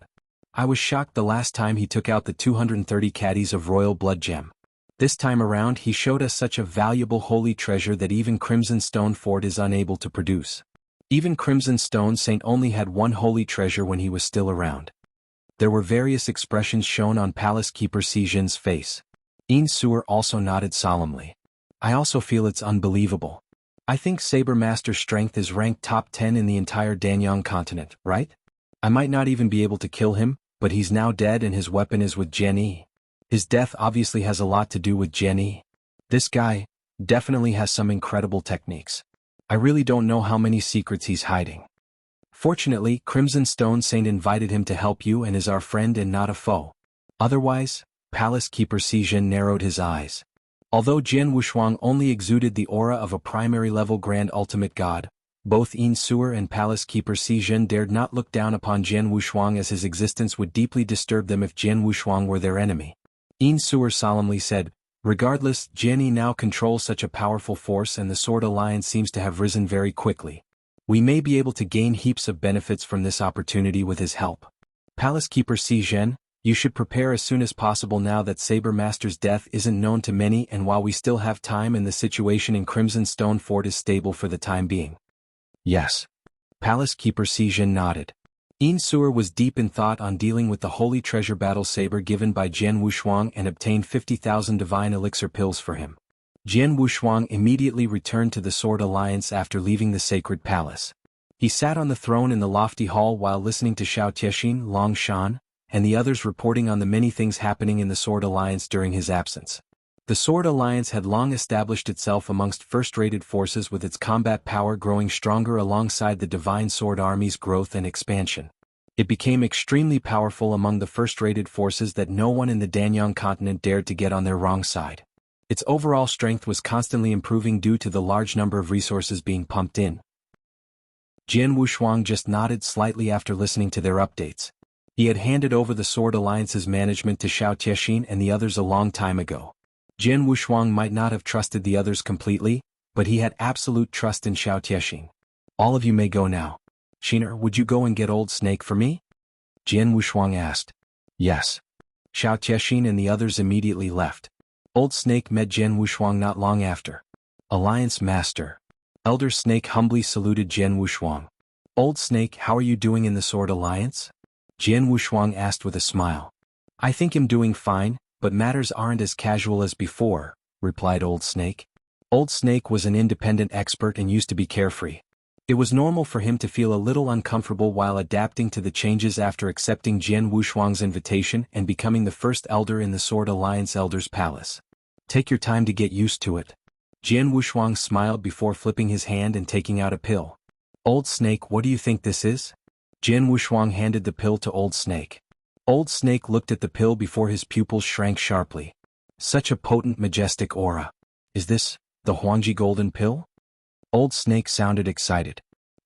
I was shocked the last time he took out the 230 caddies of royal blood gem. This time around he showed us such a valuable holy treasure that even Crimson Stone Fort is unable to produce. Even Crimson Stone Saint only had 1 holy treasure when he was still around. There were various expressions shown on Palace Keeper Jian's face. Suer also nodded solemnly. "I also feel it's unbelievable. I think Saber Master's strength is ranked top 10 in the entire Danyang continent, right? I might not even be able to kill him, but he's now dead and his weapon is with Jian. His death obviously has a lot to do with Jian. This guy definitely has some incredible techniques. I really don't know how many secrets he's hiding. Fortunately, Crimson Stone Saint invited him to help you and is our friend and not a foe. Otherwise," Palace Keeper Jian narrowed his eyes. Although Jian Wushuang only exuded the aura of a primary-level grand ultimate god, both Suer and Palace Keeper Jian dared not look down upon Jian Wushuang, as his existence would deeply disturb them if Jian Wushuang were their enemy. Suer solemnly said, "Regardless, Jian now controls such a powerful force and the Sword Alliance seems to have risen very quickly. We may be able to gain heaps of benefits from this opportunity with his help. Palace Keeper Jian, you should prepare as soon as possible now that Saber Master's death isn't known to many and while we still have time and the situation in Crimson Stone Fort is stable for the time being." "Yes." Palace Keeper Jian nodded. Suer was deep in thought on dealing with the holy treasure battle saber given by Jian Wushuang and obtained 50,000 divine elixir pills for him. Jian Wushuang immediately returned to the Sword Alliance after leaving the sacred palace. He sat on the throne in the lofty hall while listening to Xiao Tiexian, Long Shan, and the others reporting on the many things happening in the Sword Alliance during his absence. The Sword Alliance had long established itself amongst first-rated forces, with its combat power growing stronger alongside the Divine Sword Army's growth and expansion. It became extremely powerful among the first-rated forces that no one in the Danyang continent dared to get on their wrong side. Its overall strength was constantly improving due to the large number of resources being pumped in. Jian Wushuang just nodded slightly after listening to their updates. He had handed over the Sword Alliance's management to Xiao Tiexian and the others a long time ago. Jian Wushuang might not have trusted the others completely, but he had absolute trust in Xiao Tiexian. "All of you may go now. Shiner, would you go and get Old Snake for me?" Jian Wushuang asked. "Yes." Xiao Tiexin and the others immediately left. Old Snake met Jian Wushuang not long after. Alliance Master. Elder Snake humbly saluted Jian Wushuang. Old Snake, how are you doing in the Sword Alliance? Jian Wushuang asked with a smile. I think I'm doing fine, but matters aren't as casual as before, replied Old Snake. Old Snake was an independent expert and used to be carefree. It was normal for him to feel a little uncomfortable while adapting to the changes after accepting Jian Wushuang's invitation and becoming the first elder in the Sword Alliance Elder's Palace. Take your time to get used to it. Jian Wushuang smiled before flipping his hand and taking out a pill. Old Snake, what do you think this is? Jian Wushuang handed the pill to Old Snake. Old Snake looked at the pill before his pupils shrank sharply. Such a potent, majestic aura. Is this the Huangji Golden Pill? Old Snake sounded excited.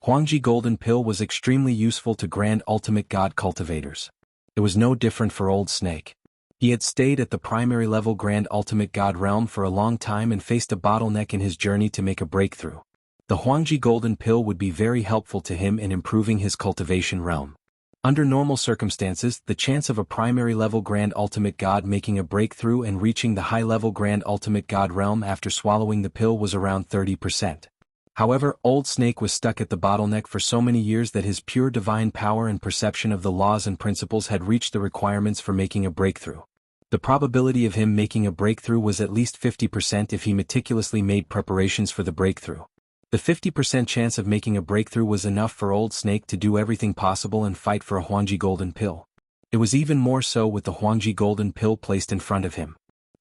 Huangji Golden Pill was extremely useful to Grand Ultimate God cultivators. It was no different for Old Snake. He had stayed at the primary level Grand Ultimate God realm for a long time and faced a bottleneck in his journey to make a breakthrough. The Huangji Golden Pill would be very helpful to him in improving his cultivation realm. Under normal circumstances, the chance of a primary level Grand Ultimate God making a breakthrough and reaching the high level Grand Ultimate God realm after swallowing the pill was around 30%. However, Old Snake was stuck at the bottleneck for so many years that his pure divine power and perception of the laws and principles had reached the requirements for making a breakthrough. The probability of him making a breakthrough was at least 50% if he meticulously made preparations for the breakthrough. The 50% chance of making a breakthrough was enough for Old Snake to do everything possible and fight for a Huangji Golden Pill. It was even more so with the Huangji Golden Pill placed in front of him.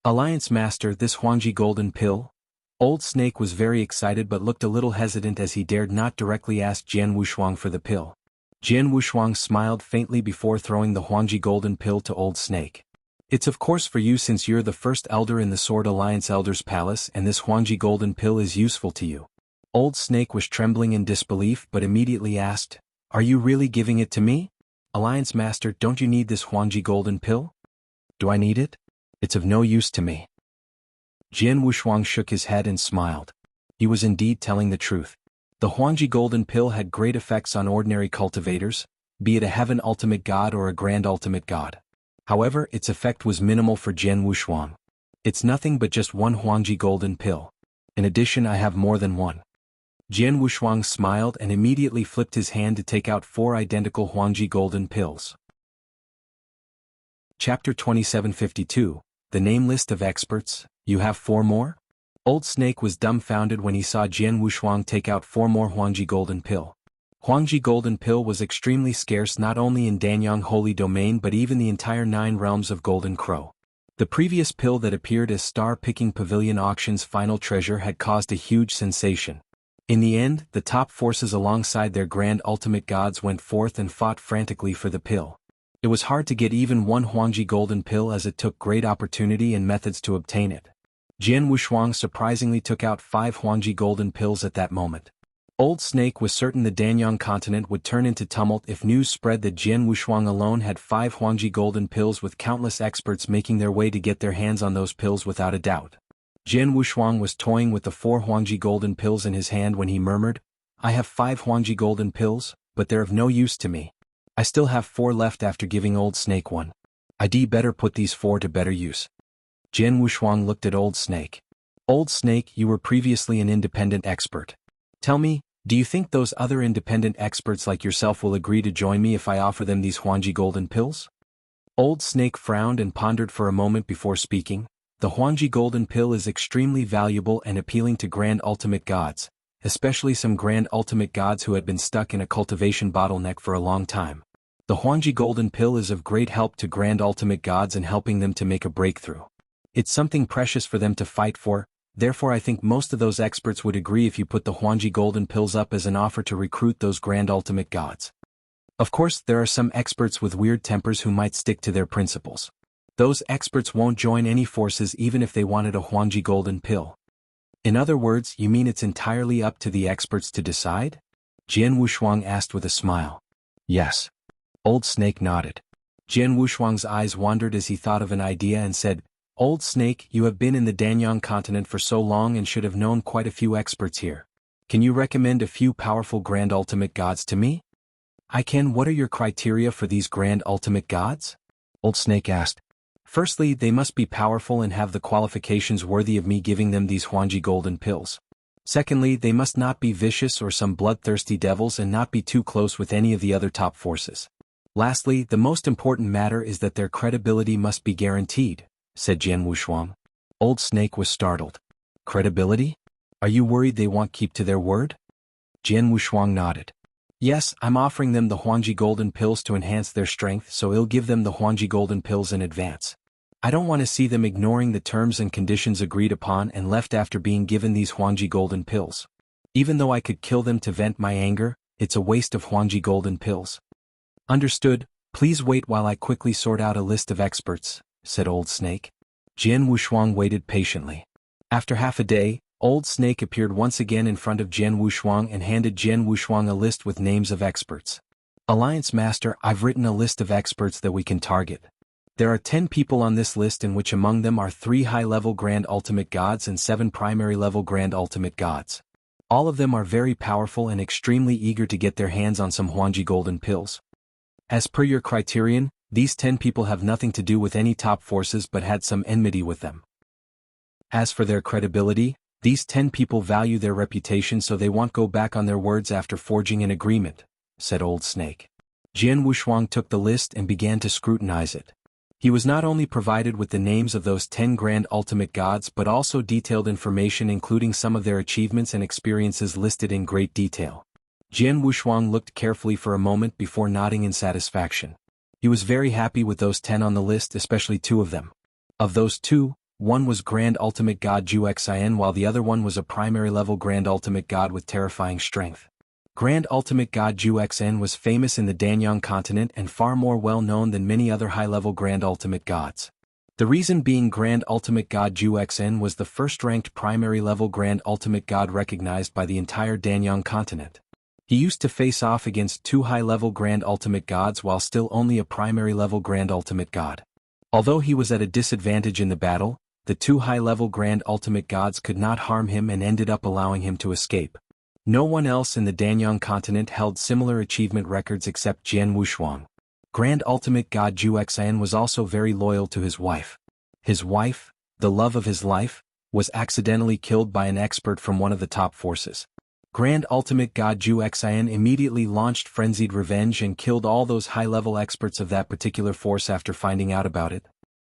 Alliance Master, this Huangji Golden Pill? Old Snake was very excited but looked a little hesitant as he dared not directly ask Jian Wushuang for the pill. Jian Wushuang smiled faintly before throwing the Huangji Golden Pill to Old Snake. It's of course for you since you're the first elder in the Sword Alliance Elder's Palace and this Huangji Golden Pill is useful to you. Old Snake was trembling in disbelief but immediately asked, Are you really giving it to me? Alliance Master, don't you need this Huangji Golden Pill? Do I need it? It's of no use to me. Jian Wushuang shook his head and smiled. He was indeed telling the truth. The Huangji Golden Pill had great effects on ordinary cultivators, be it a Heaven Ultimate God or a Grand Ultimate God. However, its effect was minimal for Jian Wushuang. It's nothing but just one Huangji Golden Pill. In addition, I have more than one. Jian Wushuang smiled and immediately flipped his hand to take out 4 identical Huangji Golden Pills. Chapter 2752, The Namelist of Experts. You have 4 more? Old Snake was dumbfounded when he saw Jian Wushuang take out 4 more Huangji Golden Pill. Huangji Golden Pill was extremely scarce not only in Danyang Holy Domain but even the entire 9 realms of Golden Crow. The previous pill that appeared as Star-Picking Pavilion Auction's final treasure had caused a huge sensation. In the end, the top forces alongside their Grand Ultimate Gods went forth and fought frantically for the pill. It was hard to get even one Huangji Golden Pill as it took great opportunity and methods to obtain it. Jian Wushuang surprisingly took out 5 Huangji Golden Pills at that moment. Old Snake was certain the Danyang continent would turn into tumult if news spread that Jian Wushuang alone had 5 Huangji Golden Pills with countless experts making their way to get their hands on those pills without a doubt. Jian Wushuang was toying with the 4 Huangji Golden Pills in his hand when he murmured, I have 5 Huangji Golden Pills, but they're of no use to me. I still have 4 left after giving Old Snake one. I'd better put these 4 to better use. Jian Wushuang looked at Old Snake. Old Snake, you were previously an independent expert. Tell me, do you think those other independent experts like yourself will agree to join me if I offer them these Huangji Golden Pills? Old Snake frowned and pondered for a moment before speaking. The Huangji Golden Pill is extremely valuable and appealing to Grand Ultimate Gods, especially some Grand Ultimate Gods who had been stuck in a cultivation bottleneck for a long time. The Huangji Golden Pill is of great help to Grand Ultimate Gods in helping them to make a breakthrough. It's something precious for them to fight for, therefore I think most of those experts would agree if you put the Huangji Golden Pills up as an offer to recruit those Grand Ultimate Gods. Of course, there are some experts with weird tempers who might stick to their principles. Those experts won't join any forces even if they wanted a Huangji Golden Pill. In other words, you mean it's entirely up to the experts to decide? Jian Wushuang asked with a smile. Yes. Old Snake nodded. Jian Wushuang's eyes wandered as he thought of an idea and said, Old Snake, you have been in the Danyang continent for so long and should have known quite a few experts here. Can you recommend a few powerful Grand Ultimate Gods to me? I can. What are your criteria for these Grand Ultimate Gods? Old Snake asked. Firstly, they must be powerful and have the qualifications worthy of me giving them these Huangji golden pills. Secondly, they must not be vicious or some bloodthirsty devils and not be too close with any of the other top forces. Lastly, the most important matter is that their credibility must be guaranteed, said Jian Wushuang. Old Snake was startled. Credibility? Are you worried they won't keep to their word? Jian Wushuang nodded. Yes, I'm offering them the Huangji golden pills to enhance their strength, so I'll give them the Huangji golden pills in advance. I don't want to see them ignoring the terms and conditions agreed upon and left after being given these Huangji golden pills. Even though I could kill them to vent my anger, it's a waste of Huangji golden pills. Understood, please wait while I quickly sort out a list of experts, said Old Snake. Jian Wushuang waited patiently. After half a day, Old Snake appeared once again in front of Jian Wushuang and handed Jian Wushuang a list with names of experts. Alliance Master, I've written a list of experts that we can target. There are 10 people on this list, in which among them are 3 high-level Grand Ultimate Gods and 7 primary-level Grand Ultimate Gods. All of them are very powerful and extremely eager to get their hands on some Huangji golden pills. As per your criterion, these 10 people have nothing to do with any top forces but had some enmity with them. As for their credibility, these 10 people value their reputation, so they won't go back on their words after forging an agreement, said Old Snake. Jian Wushuang took the list and began to scrutinize it. He was not only provided with the names of those 10 Grand Ultimate Gods but also detailed information including some of their achievements and experiences listed in great detail. Jian Wushuang looked carefully for a moment before nodding in satisfaction. He was very happy with those 10 on the list, especially 2 of them. Of those 2, one was Grand Ultimate God Wuxian, while the other one was a primary-level Grand Ultimate God with terrifying strength. Grand Ultimate God Wuxian was famous in the Danyang continent and far more well-known than many other high-level Grand Ultimate Gods. The reason being Grand Ultimate God Wuxian was the first-ranked primary-level Grand Ultimate God recognized by the entire Danyang continent. He used to face off against 2 high-level Grand Ultimate Gods while still only a primary-level Grand Ultimate God. Although he was at a disadvantage in the battle, the 2 high-level Grand Ultimate Gods could not harm him and ended up allowing him to escape. No one else in the Danyang continent held similar achievement records except Jian Wushuang. Grand Ultimate God Wuxian was also very loyal to his wife. His wife, the love of his life, was accidentally killed by an expert from one of the top forces. Grand Ultimate God Wuxian immediately launched frenzied revenge and killed all those high-level experts of that particular force after finding out about it.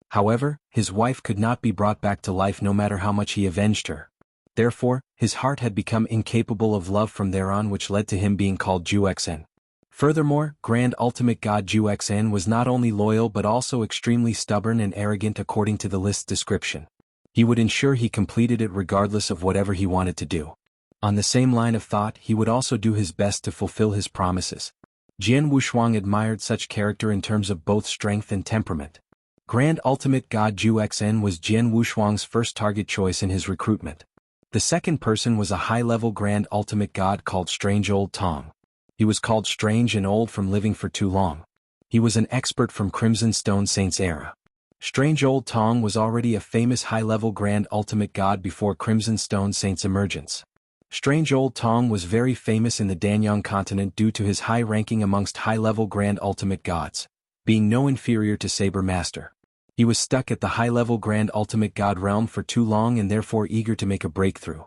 However, his wife could not be brought back to life no matter how much he avenged her. Therefore, his heart had become incapable of love from there on, which led to him being called Wuxian. Furthermore, Grand Ultimate God Wuxian was not only loyal but also extremely stubborn and arrogant according to the list's description. He would ensure he completed it regardless of whatever he wanted to do. On the same line of thought, he would also do his best to fulfill his promises. Jian Wushuang admired such character in terms of both strength and temperament. Grand Ultimate God Wuxian was Jian Wushuang's first target choice in his recruitment. The second person was a high-level Grand Ultimate God called Strange Old Tong. He was called strange and old from living for too long. He was an expert from Crimson Stone Saints era. Strange Old Tong was already a famous high-level Grand Ultimate God before Crimson Stone Saints' emergence. Strange Old Tong was very famous in the Danyang continent due to his high ranking amongst high-level Grand Ultimate Gods, being no inferior to Saber Master. He was stuck at the high-level Grand Ultimate God realm for too long and therefore eager to make a breakthrough.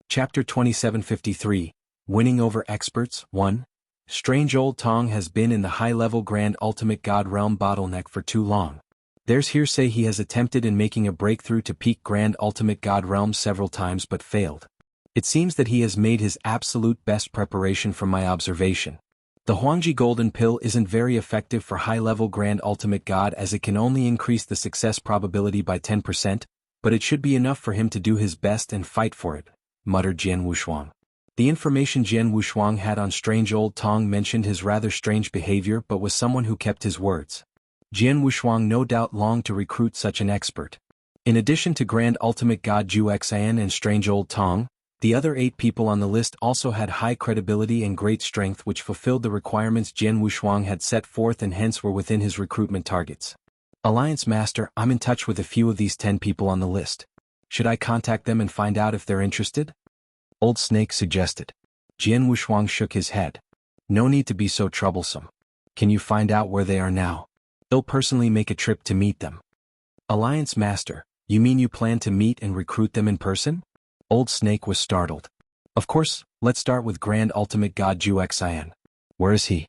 Chapter 2753, Winning Over Experts 1. Strange Old Tong has been in the high-level Grand Ultimate God realm bottleneck for too long. There's hearsay he has attempted in making a breakthrough to peak Grand Ultimate God realm several times but failed. It seems that he has made his absolute best preparation from my observation. The Huangji Golden Pill isn't very effective for high-level Grand Ultimate God as it can only increase the success probability by 10%, but it should be enough for him to do his best and fight for it, muttered Jian Wushuang. The information Jian Wushuang had on Strange Old Tong mentioned his rather strange behavior but was someone who kept his words. Jian Wushuang no doubt longed to recruit such an expert. In addition to Grand Ultimate God Wuxian and Strange Old Tong, the other 8 people on the list also had high credibility and great strength which fulfilled the requirements Jian Wushuang had set forth and hence were within his recruitment targets. Alliance Master, I'm in touch with a few of these 10 people on the list. Should I contact them and find out if they're interested? Old Snake suggested. Jian Wushuang shook his head. No need to be so troublesome. Can you find out where they are now? He'll personally make a trip to meet them. Alliance Master, you mean you plan to meet and recruit them in person? Old Snake was startled. Of course, let's start with Grand Ultimate God Zhu Xian. Where is he?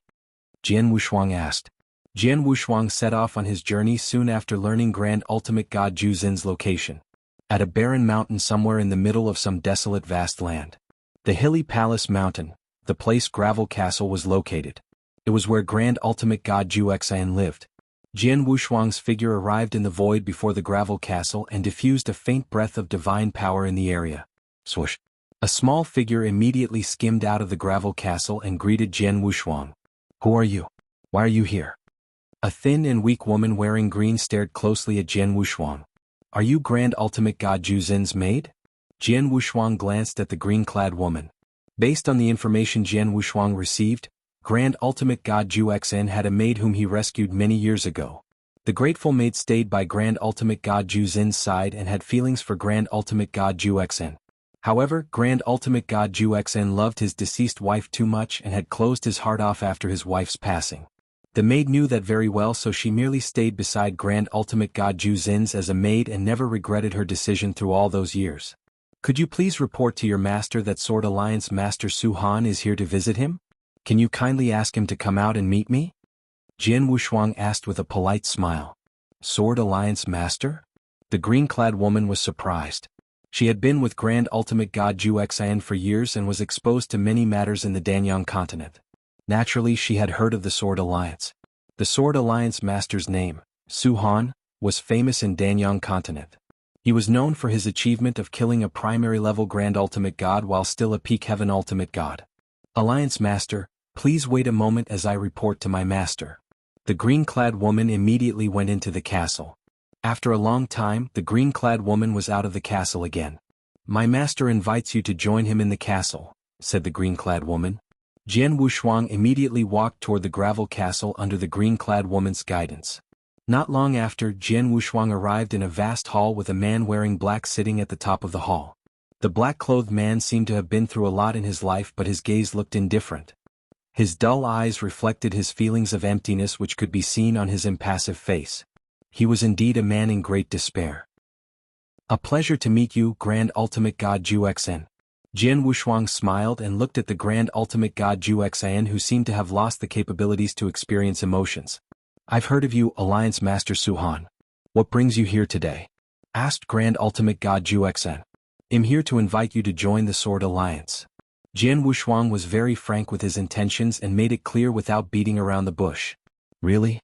Jian Wushuang asked. Jian Wushuang set off on his journey soon after learning Grand Ultimate God Zhu Xin's location. At a barren mountain somewhere in the middle of some desolate vast land. The hilly Palace Mountain, the place Gravel Castle was located. It was where Grand Ultimate God Zhu Xian lived. Jian Wushuang's figure arrived in the void before the Gravel Castle and diffused a faint breath of divine power in the area. Swoosh! A small figure immediately skimmed out of the Gravel Castle and greeted Jian Wushuang. Who are you? Why are you here? A thin and weak woman wearing green stared closely at Jian Wushuang. Are you Grand Ultimate God Zhu Xin's maid? Jian Wushuang glanced at the green-clad woman. Based on the information Jian Wushuang received, Grand Ultimate God Zhu Xian had a maid whom he rescued many years ago. The grateful maid stayed by Grand Ultimate God Zhu Xin's side and had feelings for Grand Ultimate God Zhu Xian. However, Grand Ultimate God Zhu Xian loved his deceased wife too much and had closed his heart off after his wife's passing. The maid knew that very well, so she merely stayed beside Grand Ultimate God Zhu Xin's as a maid and never regretted her decision through all those years. Could you please report to your master that Sword Alliance Master Su Han is here to visit him? Can you kindly ask him to come out and meet me? Jian Wushuang asked with a polite smile. Sword Alliance Master? The green-clad woman was surprised. She had been with Grand Ultimate God Zhu Xian for years and was exposed to many matters in the Danyang continent. Naturally, she had heard of the Sword Alliance. The Sword Alliance Master's name, Su Han, was famous in Danyang continent. He was known for his achievement of killing a primary-level Grand Ultimate God while still a peak Heaven Ultimate God. Alliance Master, please wait a moment as I report to my master. The green-clad woman immediately went into the castle. After a long time, the green-clad woman was out of the castle again. My master invites you to join him in the castle, said the green-clad woman. Jian Wushuang immediately walked toward the gravel castle under the green-clad woman's guidance. Not long after, Jian Wushuang arrived in a vast hall with a man wearing black sitting at the top of the hall. The black-clothed man seemed to have been through a lot in his life, but his gaze looked indifferent. His dull eyes reflected his feelings of emptiness which could be seen on his impassive face. He was indeed a man in great despair. A pleasure to meet you, Grand Ultimate God Zhu Xian. Jian Wushuang smiled and looked at the Grand Ultimate God Zhu Xian, who seemed to have lost the capabilities to experience emotions. I've heard of you, Alliance Master Su Han. What brings you here today? Asked Grand Ultimate God Zhu Xian. I'm here to invite you to join the Sword Alliance. Jian Wushuang was very frank with his intentions and made it clear without beating around the bush. Really?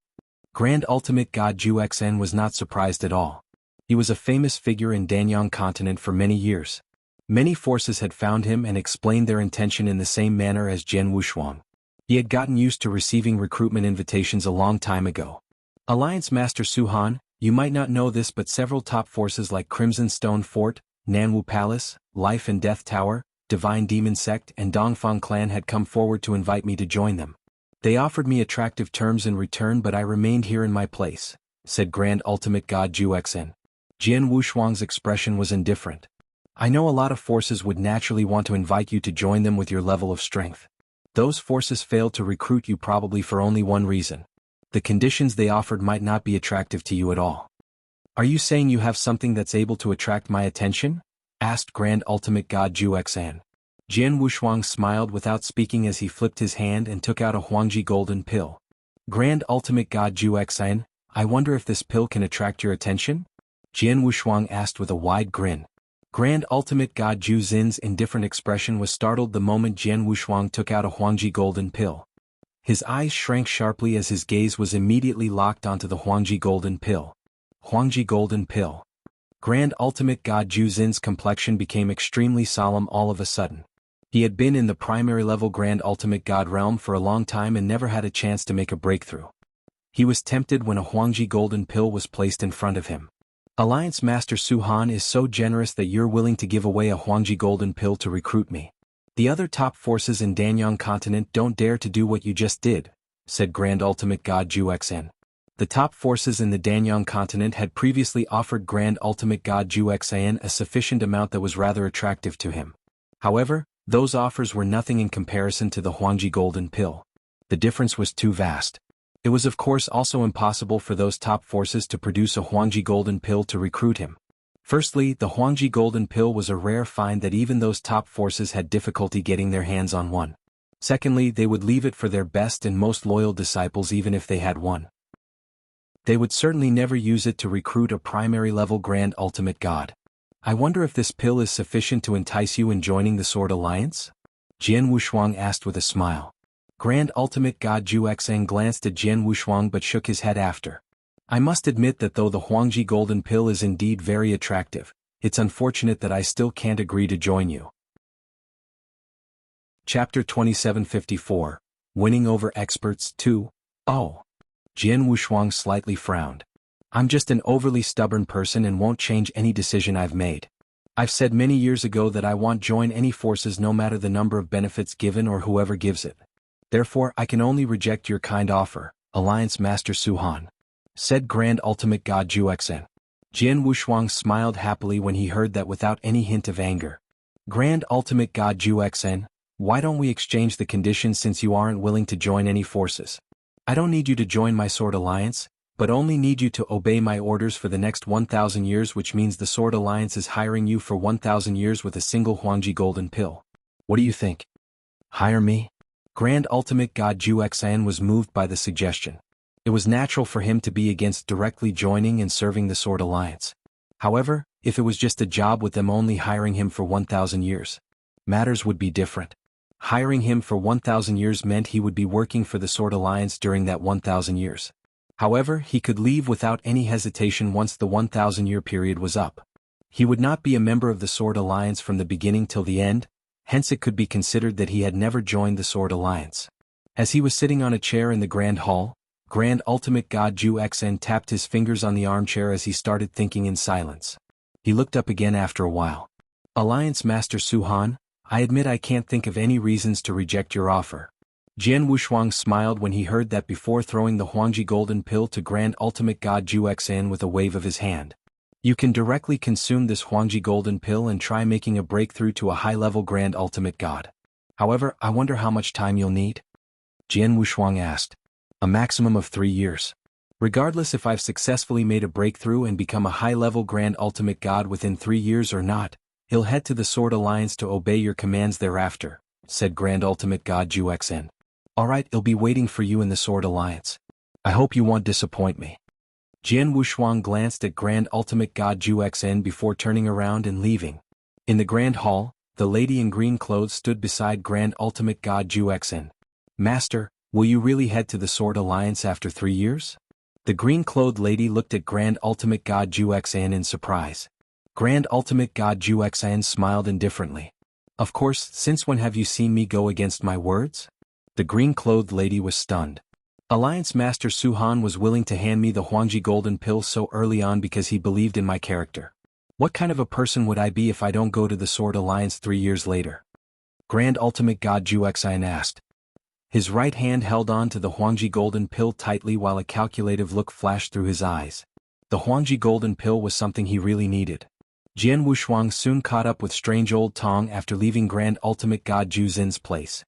Grand Ultimate God Zhu Xian was not surprised at all. He was a famous figure in Danyang continent for many years. Many forces had found him and explained their intention in the same manner as Jian Wushuang. He had gotten used to receiving recruitment invitations a long time ago. Alliance Master Su Han, you might not know this, but several top forces like Crimson Stone Fort, Nanwu Palace, Life and Death Tower, Divine Demon Sect and Dongfang Clan had come forward to invite me to join them. They offered me attractive terms in return, but I remained here in my place, said Grand Ultimate God Zhu Xian. Jian Wushuang's expression was indifferent. I know a lot of forces would naturally want to invite you to join them with your level of strength. Those forces failed to recruit you probably for only one reason. The conditions they offered might not be attractive to you at all. Are you saying you have something that's able to attract my attention? Asked Grand Ultimate God Zhu Xian. Jian Wushuang smiled without speaking as he flipped his hand and took out a Huangji golden pill. Grand Ultimate God Zhu Xian, I wonder if this pill can attract your attention? Jian Wushuang asked with a wide grin. Grand Ultimate God Zhu Xin's indifferent expression was startled the moment Jian Wushuang took out a Huangji golden pill. His eyes shrank sharply as his gaze was immediately locked onto the Huangji golden pill. Huangji golden pill. Grand Ultimate God Zhu Xin's complexion became extremely solemn all of a sudden. He had been in the primary level Grand Ultimate God realm for a long time and never had a chance to make a breakthrough. He was tempted when a Huangji golden pill was placed in front of him. Alliance Master Su Han is so generous that you're willing to give away a Huangji golden pill to recruit me. The other top forces in Danyang continent don't dare to do what you just did, said Grand Ultimate God Zhu Xian. The top forces in the Danyang continent had previously offered Grand Ultimate God Zhu Xian a sufficient amount that was rather attractive to him. However, those offers were nothing in comparison to the Huangji golden pill. The difference was too vast. It was of course also impossible for those top forces to produce a Huangji golden pill to recruit him. Firstly, the Huangji golden pill was a rare find that even those top forces had difficulty getting their hands on one. Secondly, they would leave it for their best and most loyal disciples even if they had one. They would certainly never use it to recruit a primary level Grand Ultimate God. I wonder if this pill is sufficient to entice you in joining the Sword Alliance? Jian Wushuang asked with a smile. Grand Ultimate God Zhu Xen glanced at Jian Wushuang but shook his head after. I must admit that though the Huangji golden pill is indeed very attractive, it's unfortunate that I still can't agree to join you. Chapter 2754, Winning Over Experts 2. Oh. Jian Wushuang slightly frowned. I'm just an overly stubborn person and won't change any decision I've made. I've said many years ago that I won't join any forces no matter the number of benefits given or whoever gives it. Therefore I can only reject your kind offer, Alliance Master Su Han, said Grand Ultimate God Zhu Xen. Jian Wushuang smiled happily when he heard that without any hint of anger. Grand Ultimate God Zhu Xen, why don't we exchange the conditions since you aren't willing to join any forces? I don't need you to join my Sword Alliance, but only need you to obey my orders for the next 1,000 years, which means the Sword Alliance is hiring you for 1,000 years with a single Huangji golden pill. What do you think? Hire me? Grand Ultimate God Zhu Xen was moved by the suggestion. It was natural for him to be against directly joining and serving the Sword Alliance. However, if it was just a job with them only hiring him for 1,000 years, matters would be different. Hiring him for 1,000 years meant he would be working for the Sword Alliance during that 1,000 years. However, he could leave without any hesitation once the 1,000-year period was up. He would not be a member of the Sword Alliance from the beginning till the end, hence it could be considered that he had never joined the Sword Alliance. As he was sitting on a chair in the Grand Hall, Grand Ultimate God Zhu Xen tapped his fingers on the armchair as he started thinking in silence. He looked up again after a while. Alliance Master Su Han, I admit I can't think of any reasons to reject your offer. Jian Wushuang smiled when he heard that before throwing the Huangji golden pill to Grand Ultimate God Zhu Xen with a wave of his hand. You can directly consume this Huangji golden pill and try making a breakthrough to a high-level Grand Ultimate God. However, I wonder how much time you'll need? Jian Wushuang asked. A maximum of 3 years. Regardless if I've successfully made a breakthrough and become a high-level Grand Ultimate God within 3 years or not, he'll head to the Sword Alliance to obey your commands thereafter, said Grand Ultimate God Zhu Xen. Alright, I'll be waiting for you in the Sword Alliance. I hope you won't disappoint me. Jian Wushuang glanced at Grand Ultimate God Zhu Xen before turning around and leaving. In the Grand Hall, the lady in green clothes stood beside Grand Ultimate God Zhu Xen. Master, will you really head to the Sword Alliance after 3 years? The green-clothed lady looked at Grand Ultimate God Zhu Xen in surprise. Grand Ultimate God Zhu Xen smiled indifferently. Of course, since when have you seen me go against my words? The green-clothed lady was stunned. Alliance Master Su Han was willing to hand me the Huangji golden pill so early on because he believed in my character. What kind of a person would I be if I don't go to the Sword Alliance 3 years later? Grand Ultimate God Zhu Xen asked. His right hand held on to the Huangji golden pill tightly while a calculative look flashed through his eyes. The Huangji golden pill was something he really needed. Jian Wushuang soon caught up with strange old Tong after leaving Grand Ultimate God Zhu Xin's place.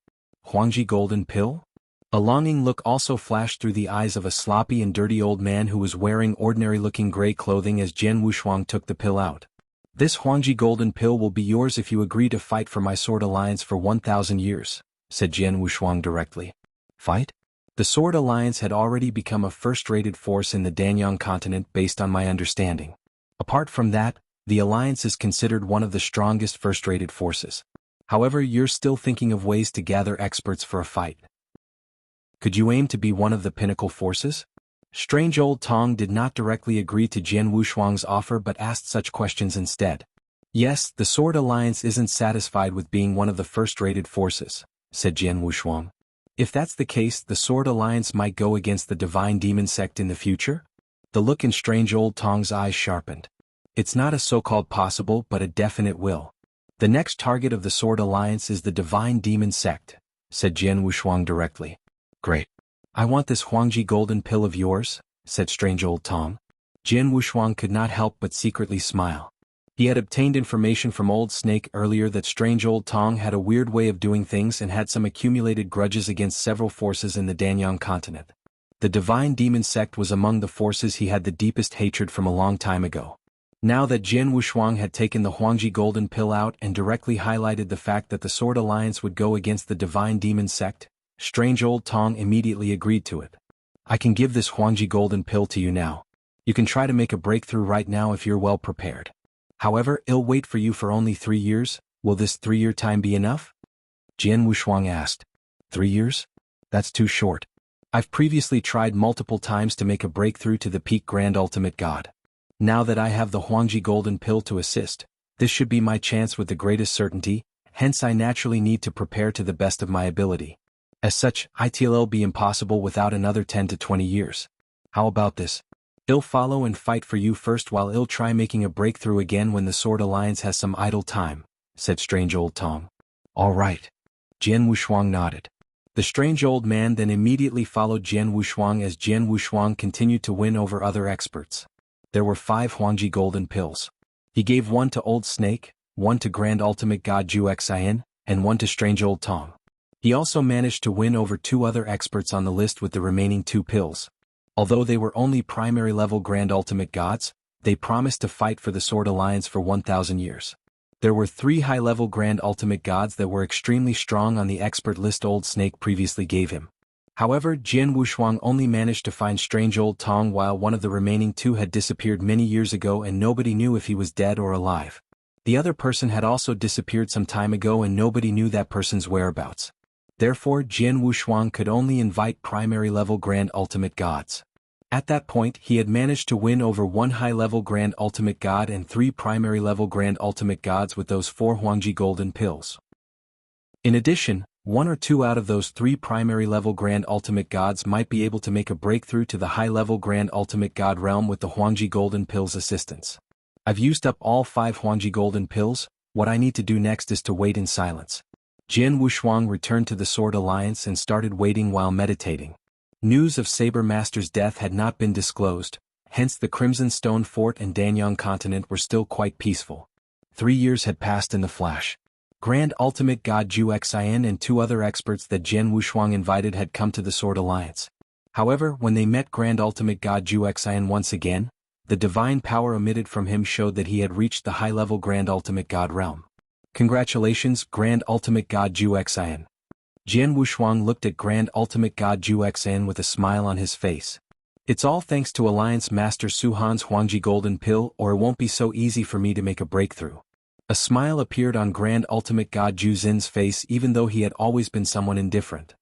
Huangji golden pill? A longing look also flashed through the eyes of a sloppy and dirty old man who was wearing ordinary-looking gray clothing as Jian Wushuang took the pill out. This Huangji golden pill will be yours if you agree to fight for my Sword Alliance for 1,000 years, said Jian Wushuang directly. Fight? The Sword Alliance had already become a first-rated force in the Danyang continent based on my understanding. Apart from that, the Alliance is considered one of the strongest first-rated forces. However, you're still thinking of ways to gather experts for a fight. Could you aim to be one of the pinnacle forces? Strange old Tong did not directly agree to Jian Wushuang's offer but asked such questions instead. Yes, the Sword Alliance isn't satisfied with being one of the first-rated forces, said Jian Wushuang. If that's the case, the Sword Alliance might go against the Divine Demon Sect in the future? The look in strange old Tong's eyes sharpened. It's not a so-called possible but a definite will. The next target of the Sword Alliance is the Divine Demon Sect, said Jian Wushuang directly. Great. I want this Huangji golden pill of yours, said strange old Tong. Jian Wushuang could not help but secretly smile. He had obtained information from Old Snake earlier that strange old Tong had a weird way of doing things and had some accumulated grudges against several forces in the Danyang continent. The Divine Demon Sect was among the forces he had the deepest hatred from a long time ago. Now that Jian Wushuang had taken the Huangji Golden Pill out and directly highlighted the fact that the Sword Alliance would go against the Divine Demon Sect, Strange Old Tong immediately agreed to it. I can give this Huangji Golden Pill to you now. You can try to make a breakthrough right now if you're well prepared. However, it'll wait for you for only 3 years. Will this 3-year time be enough? Jian Wushuang asked. 3 years? That's too short. I've previously tried multiple times to make a breakthrough to the peak Grand Ultimate God. Now that I have the Huangji Golden Pill to assist, this should be my chance with the greatest certainty, hence I naturally need to prepare to the best of my ability. As such, it'll be impossible without another 10 to 20 years. How about this? I'll follow and fight for you first while I'll try making a breakthrough again when the Sword Alliance has some idle time, said Strange Old Tong. All right. Jian Wushuang nodded. The strange old man then immediately followed Jian Wushuang as Jian Wushuang continued to win over other experts. There were 5 Huangji Golden Pills. He gave 1 to Old Snake, 1 to Grand Ultimate God Zhu Xian, and 1 to Strange Old Tong. He also managed to win over 2 other experts on the list with the remaining 2 pills. Although they were only primary level Grand Ultimate Gods, they promised to fight for the Sword Alliance for 1,000 years. There were 3 high-level Grand Ultimate Gods that were extremely strong on the expert list Old Snake previously gave him. However, Jian Wushuang only managed to find Strange Old Tong while one of the remaining 2 had disappeared many years ago and nobody knew if he was dead or alive. The other person had also disappeared some time ago and nobody knew that person's whereabouts. Therefore, Jian Wushuang could only invite primary-level Grand Ultimate Gods. At that point, he had managed to win over 1 high-level Grand Ultimate God and 3 primary-level Grand Ultimate Gods with those 4 Huangji Golden Pills. In addition, 1 or 2 out of those 3 primary-level Grand Ultimate Gods might be able to make a breakthrough to the high-level Grand Ultimate God realm with the Huangji Golden Pills' assistance. I've used up all 5 Huangji Golden Pills. What I need to do next is to wait in silence. Jian Wushuang returned to the Sword Alliance and started waiting while meditating. News of Saber Master's death had not been disclosed, hence the Crimson Stone Fort and Danyang continent were still quite peaceful. 3 years had passed in the flash. Grand Ultimate God Zhu Xian and 2 other experts that Jian Wushuang invited had come to the Sword Alliance. However, when they met Grand Ultimate God Zhu Xian once again, the divine power emitted from him showed that he had reached the high-level Grand Ultimate God realm. Congratulations, Grand Ultimate God Zhu Xian. Jian Wushuang looked at Grand Ultimate God Zhu Xian with a smile on his face. It's all thanks to Alliance Master Su Han's Huangji Golden Pill, or it won't be so easy for me to make a breakthrough. A smile appeared on Grand Ultimate God Zhu Xin's face even though he had always been someone indifferent.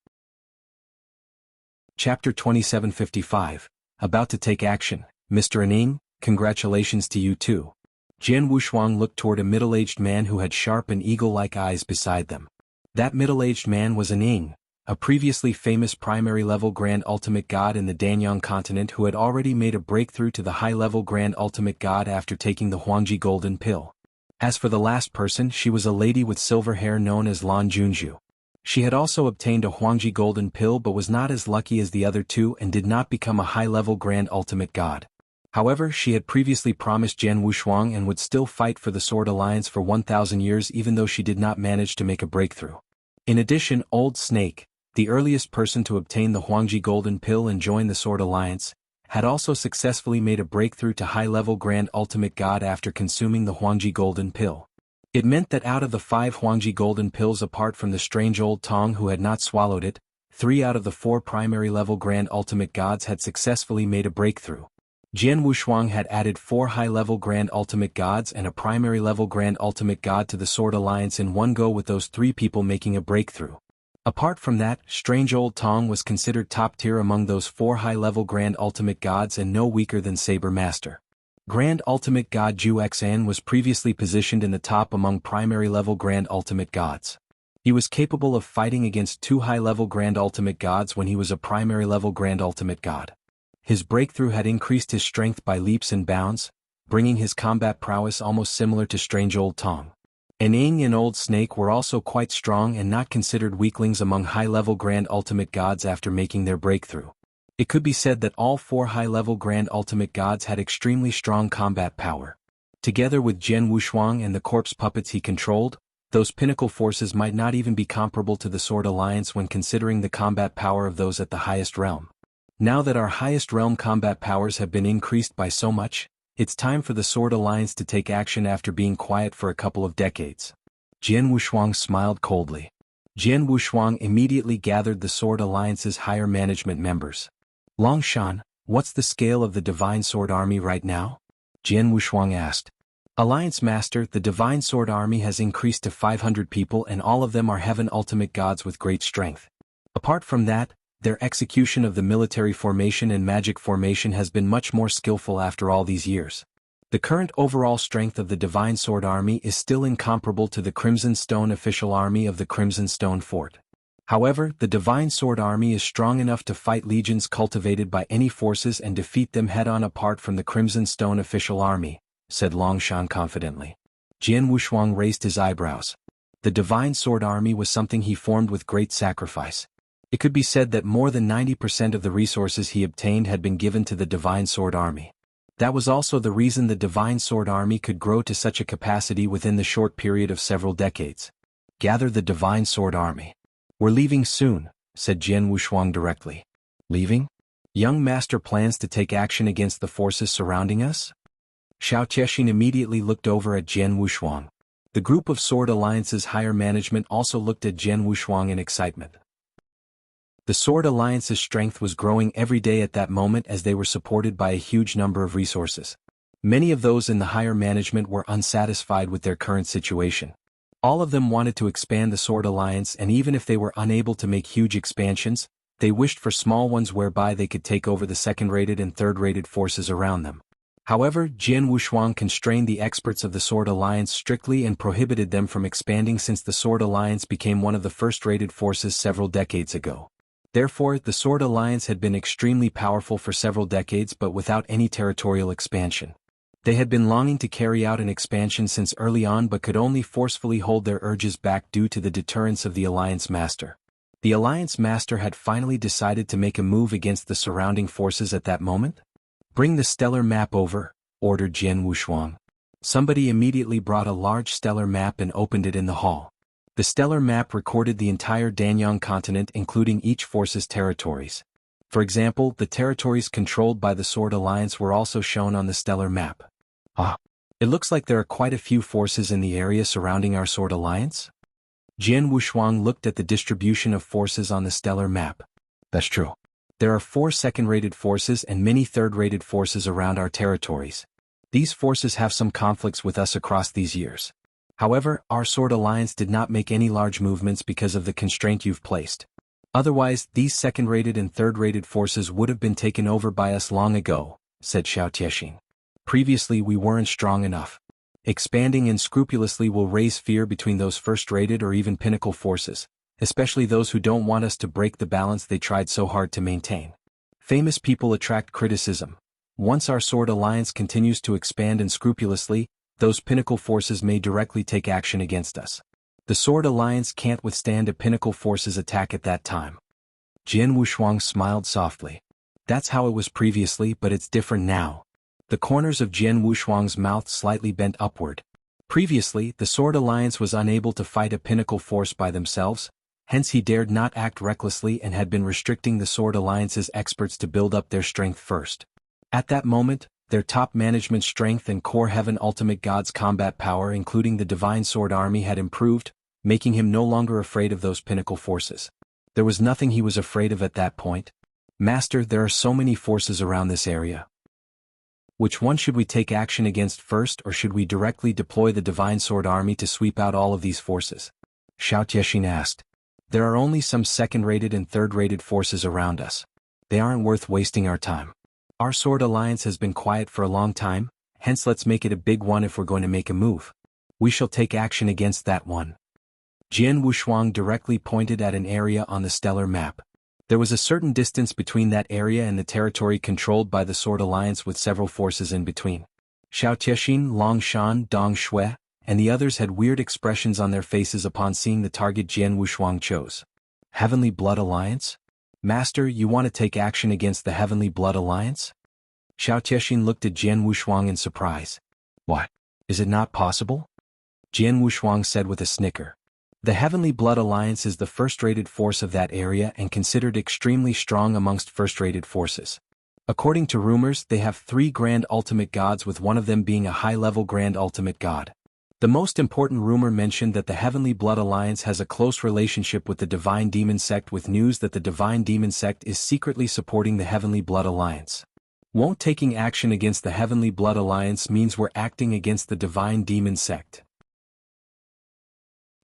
Chapter 2755, About to take action, Mr. Aning, congratulations to you too. Jian Wushuang looked toward a middle-aged man who had sharp and eagle-like eyes beside them. That middle-aged man was Aning, a previously famous primary-level Grand Ultimate God in the Danyang continent who had already made a breakthrough to the high-level Grand Ultimate God after taking the Huangji Golden Pill. As for the last person, she was a lady with silver hair known as Lan Junju. She had also obtained a Huangji Golden Pill but was not as lucky as the other 2 and did not become a high-level Grand Ultimate God. However, she had previously promised Jian Wushuang and would still fight for the Sword Alliance for 1,000 years even though she did not manage to make a breakthrough. In addition, Old Snake, the earliest person to obtain the Huangji Golden Pill and join the Sword Alliance, had also successfully made a breakthrough to high-level Grand Ultimate God after consuming the Huangji Golden Pill. It meant that out of the 5 Huangji Golden Pills apart from the strange old Tong who had not swallowed it, 3 out of the 4 primary-level Grand Ultimate Gods had successfully made a breakthrough. Jian Wushuang had added 4 high-level Grand Ultimate Gods and a primary-level Grand Ultimate God to the Sword Alliance in one go with those 3 people making a breakthrough. Apart from that, Strange Old Tong was considered top-tier among those 4 high-level Grand Ultimate Gods and no weaker than Saber Master. Grand Ultimate God Zhu Xian was previously positioned in the top among primary-level Grand Ultimate Gods. He was capable of fighting against 2 high-level Grand Ultimate Gods when he was a primary-level Grand Ultimate God. His breakthrough had increased his strength by leaps and bounds, bringing his combat prowess almost similar to Strange Old Tong. Aning and Old Snake were also quite strong and not considered weaklings among high-level Grand Ultimate Gods after making their breakthrough. It could be said that all 4 high-level Grand Ultimate Gods had extremely strong combat power. Together with Jian Wushuang and the corpse puppets he controlled, those pinnacle forces might not even be comparable to the Sword Alliance when considering the combat power of those at the highest realm. Now that our highest realm combat powers have been increased by so much, it's time for the Sword Alliance to take action after being quiet for a couple of decades. Jian Wushuang smiled coldly. Jian Wushuang immediately gathered the Sword Alliance's higher management members. Longshan, what's the scale of the Divine Sword Army right now? Jian Wushuang asked. Alliance Master, the Divine Sword Army has increased to 500 people and all of them are Heaven Ultimate Gods with great strength. Apart from that, their execution of the military formation and magic formation has been much more skillful after all these years. The current overall strength of the Divine Sword Army is still incomparable to the Crimson Stone official army of the Crimson Stone Fort. However, the Divine Sword Army is strong enough to fight legions cultivated by any forces and defeat them head-on apart from the Crimson Stone official army, said Longshan confidently. Jian Wushuang raised his eyebrows. The Divine Sword Army was something he formed with great sacrifice. It could be said that more than 90% of the resources he obtained had been given to the Divine Sword Army. That was also the reason the Divine Sword Army could grow to such a capacity within the short period of several decades. Gather the Divine Sword Army. We're leaving soon, said Jian Wushuang directly. Leaving? Young Master plans to take action against the forces surrounding us? Xiao Tiexin immediately looked over at Jian Wushuang. The group of Sword Alliance's higher management also looked at Jian Wushuang in excitement. The Sword Alliance's strength was growing every day at that moment as they were supported by a huge number of resources. Many of those in the higher management were unsatisfied with their current situation. All of them wanted to expand the Sword Alliance, and even if they were unable to make huge expansions, they wished for small ones whereby they could take over the second-rated and third-rated forces around them. However, Jian Wushuang constrained the experts of the Sword Alliance strictly and prohibited them from expanding since the Sword Alliance became one of the first-rated forces several decades ago. Therefore, the Sword Alliance had been extremely powerful for several decades but without any territorial expansion. They had been longing to carry out an expansion since early on but could only forcefully hold their urges back due to the deterrence of the Alliance Master. The Alliance Master had finally decided to make a move against the surrounding forces at that moment. Bring the stellar map over, ordered Jian Wushuang. Somebody immediately brought a large stellar map and opened it in the hall. The stellar map recorded the entire Danyang continent including each force's territories. For example, the territories controlled by the Sword Alliance were also shown on the stellar map. It looks like there are quite a few forces in the area surrounding our Sword Alliance. Jian Wushuang looked at the distribution of forces on the stellar map. That's true. There are 4 second-rated forces and many third-rated forces around our territories. These forces have some conflicts with us across these years. However, our Sword Alliance did not make any large movements because of the constraint you've placed. Otherwise, these second-rated and third-rated forces would have been taken over by us long ago, said Xiao Tiexin. Previously we weren't strong enough. Expanding unscrupulously will raise fear between those first-rated or even pinnacle forces, especially those who don't want us to break the balance they tried so hard to maintain. Famous people attract criticism. Once our Sword Alliance continues to expand unscrupulously, those pinnacle forces may directly take action against us. The Sword Alliance can't withstand a pinnacle force's attack at that time. Jian Wushuang smiled softly. That's how it was previously, but it's different now. The corners of Jian Wushuang's mouth slightly bent upward. Previously, the Sword Alliance was unable to fight a pinnacle force by themselves, hence he dared not act recklessly and had been restricting the Sword Alliance's experts to build up their strength first. At that moment, their top management strength and core Heaven Ultimate God's combat power including the Divine Sword Army had improved, making him no longer afraid of those pinnacle forces. There was nothing he was afraid of at that point. Master, there are so many forces around this area. Which one should we take action against first, or should we directly deploy the Divine Sword Army to sweep out all of these forces? Xiao Tiexin asked. There are only some second-rated and third-rated forces around us. They aren't worth wasting our time. Our Sword Alliance has been quiet for a long time, hence let's make it a big one if we're going to make a move. We shall take action against that one. Jian Wushuang directly pointed at an area on the stellar map. There was a certain distance between that area and the territory controlled by the Sword Alliance with several forces in between. Xiao Tiexin, Longshan, Dong Shui, and the others had weird expressions on their faces upon seeing the target Jian Wushuang chose. Heavenly Blood Alliance? Master, you want to take action against the Heavenly Blood Alliance? Xiao Tiexin looked at Jian Wushuang in surprise. What? Is it not possible? Jian Wushuang said with a snicker. The Heavenly Blood Alliance is the first-rated force of that area and considered extremely strong amongst first-rated forces. According to rumors, they have 3 Grand Ultimate Gods, with one of them being a high-level Grand Ultimate God. The most important rumor mentioned that the Heavenly Blood Alliance has a close relationship with the Divine Demon Sect, with news that the Divine Demon Sect is secretly supporting the Heavenly Blood Alliance. Won't taking action against the Heavenly Blood Alliance means we're acting against the Divine Demon Sect.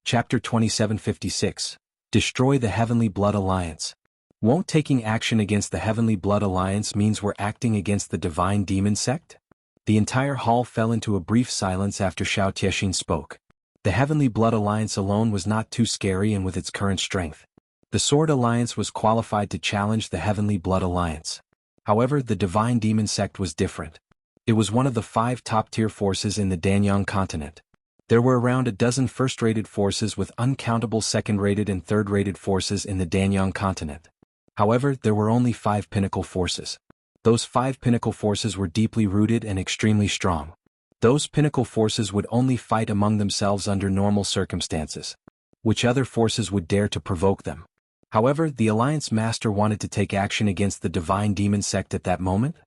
Chapter 2756. Destroy the Heavenly Blood Alliance. Won't taking action against the Heavenly Blood Alliance means we're acting against the Divine Demon Sect? The entire hall fell into a brief silence after Xiao Tiexin spoke. The Heavenly Blood Alliance alone was not too scary, and with its current strength, the Sword Alliance was qualified to challenge the Heavenly Blood Alliance. However, the Divine Demon Sect was different. It was one of the 5 top-tier forces in the Danyang continent. There were around a dozen first-rated forces with uncountable second-rated and third-rated forces in the Danyang continent. However, there were only 5 pinnacle forces. Those 5 pinnacle forces were deeply rooted and extremely strong. Those pinnacle forces would only fight among themselves under normal circumstances. Which other forces would dare to provoke them? However, the Alliance Master wanted to take action against the Divine Demon Sect at that moment.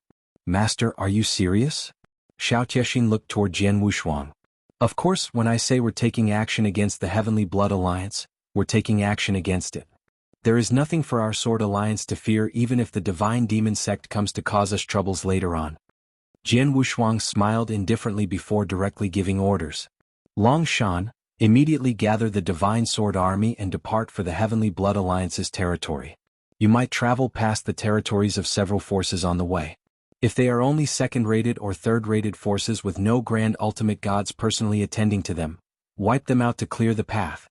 Master, are you serious? Xiao Tiexin looked toward Jian Wushuang. Of course, when I say we're taking action against the Heavenly Blood Alliance, we're taking action against it. There is nothing for our Sword Alliance to fear, even if the Divine Demon Sect comes to cause us troubles later on. Jian Wushuang smiled indifferently before directly giving orders. Long Shan, immediately gather the Divine Sword Army and depart for the Heavenly Blood Alliance's territory. You might travel past the territories of several forces on the way. If they are only second-rated or third-rated forces with no Grand Ultimate Gods personally attending to them, wipe them out to clear the path.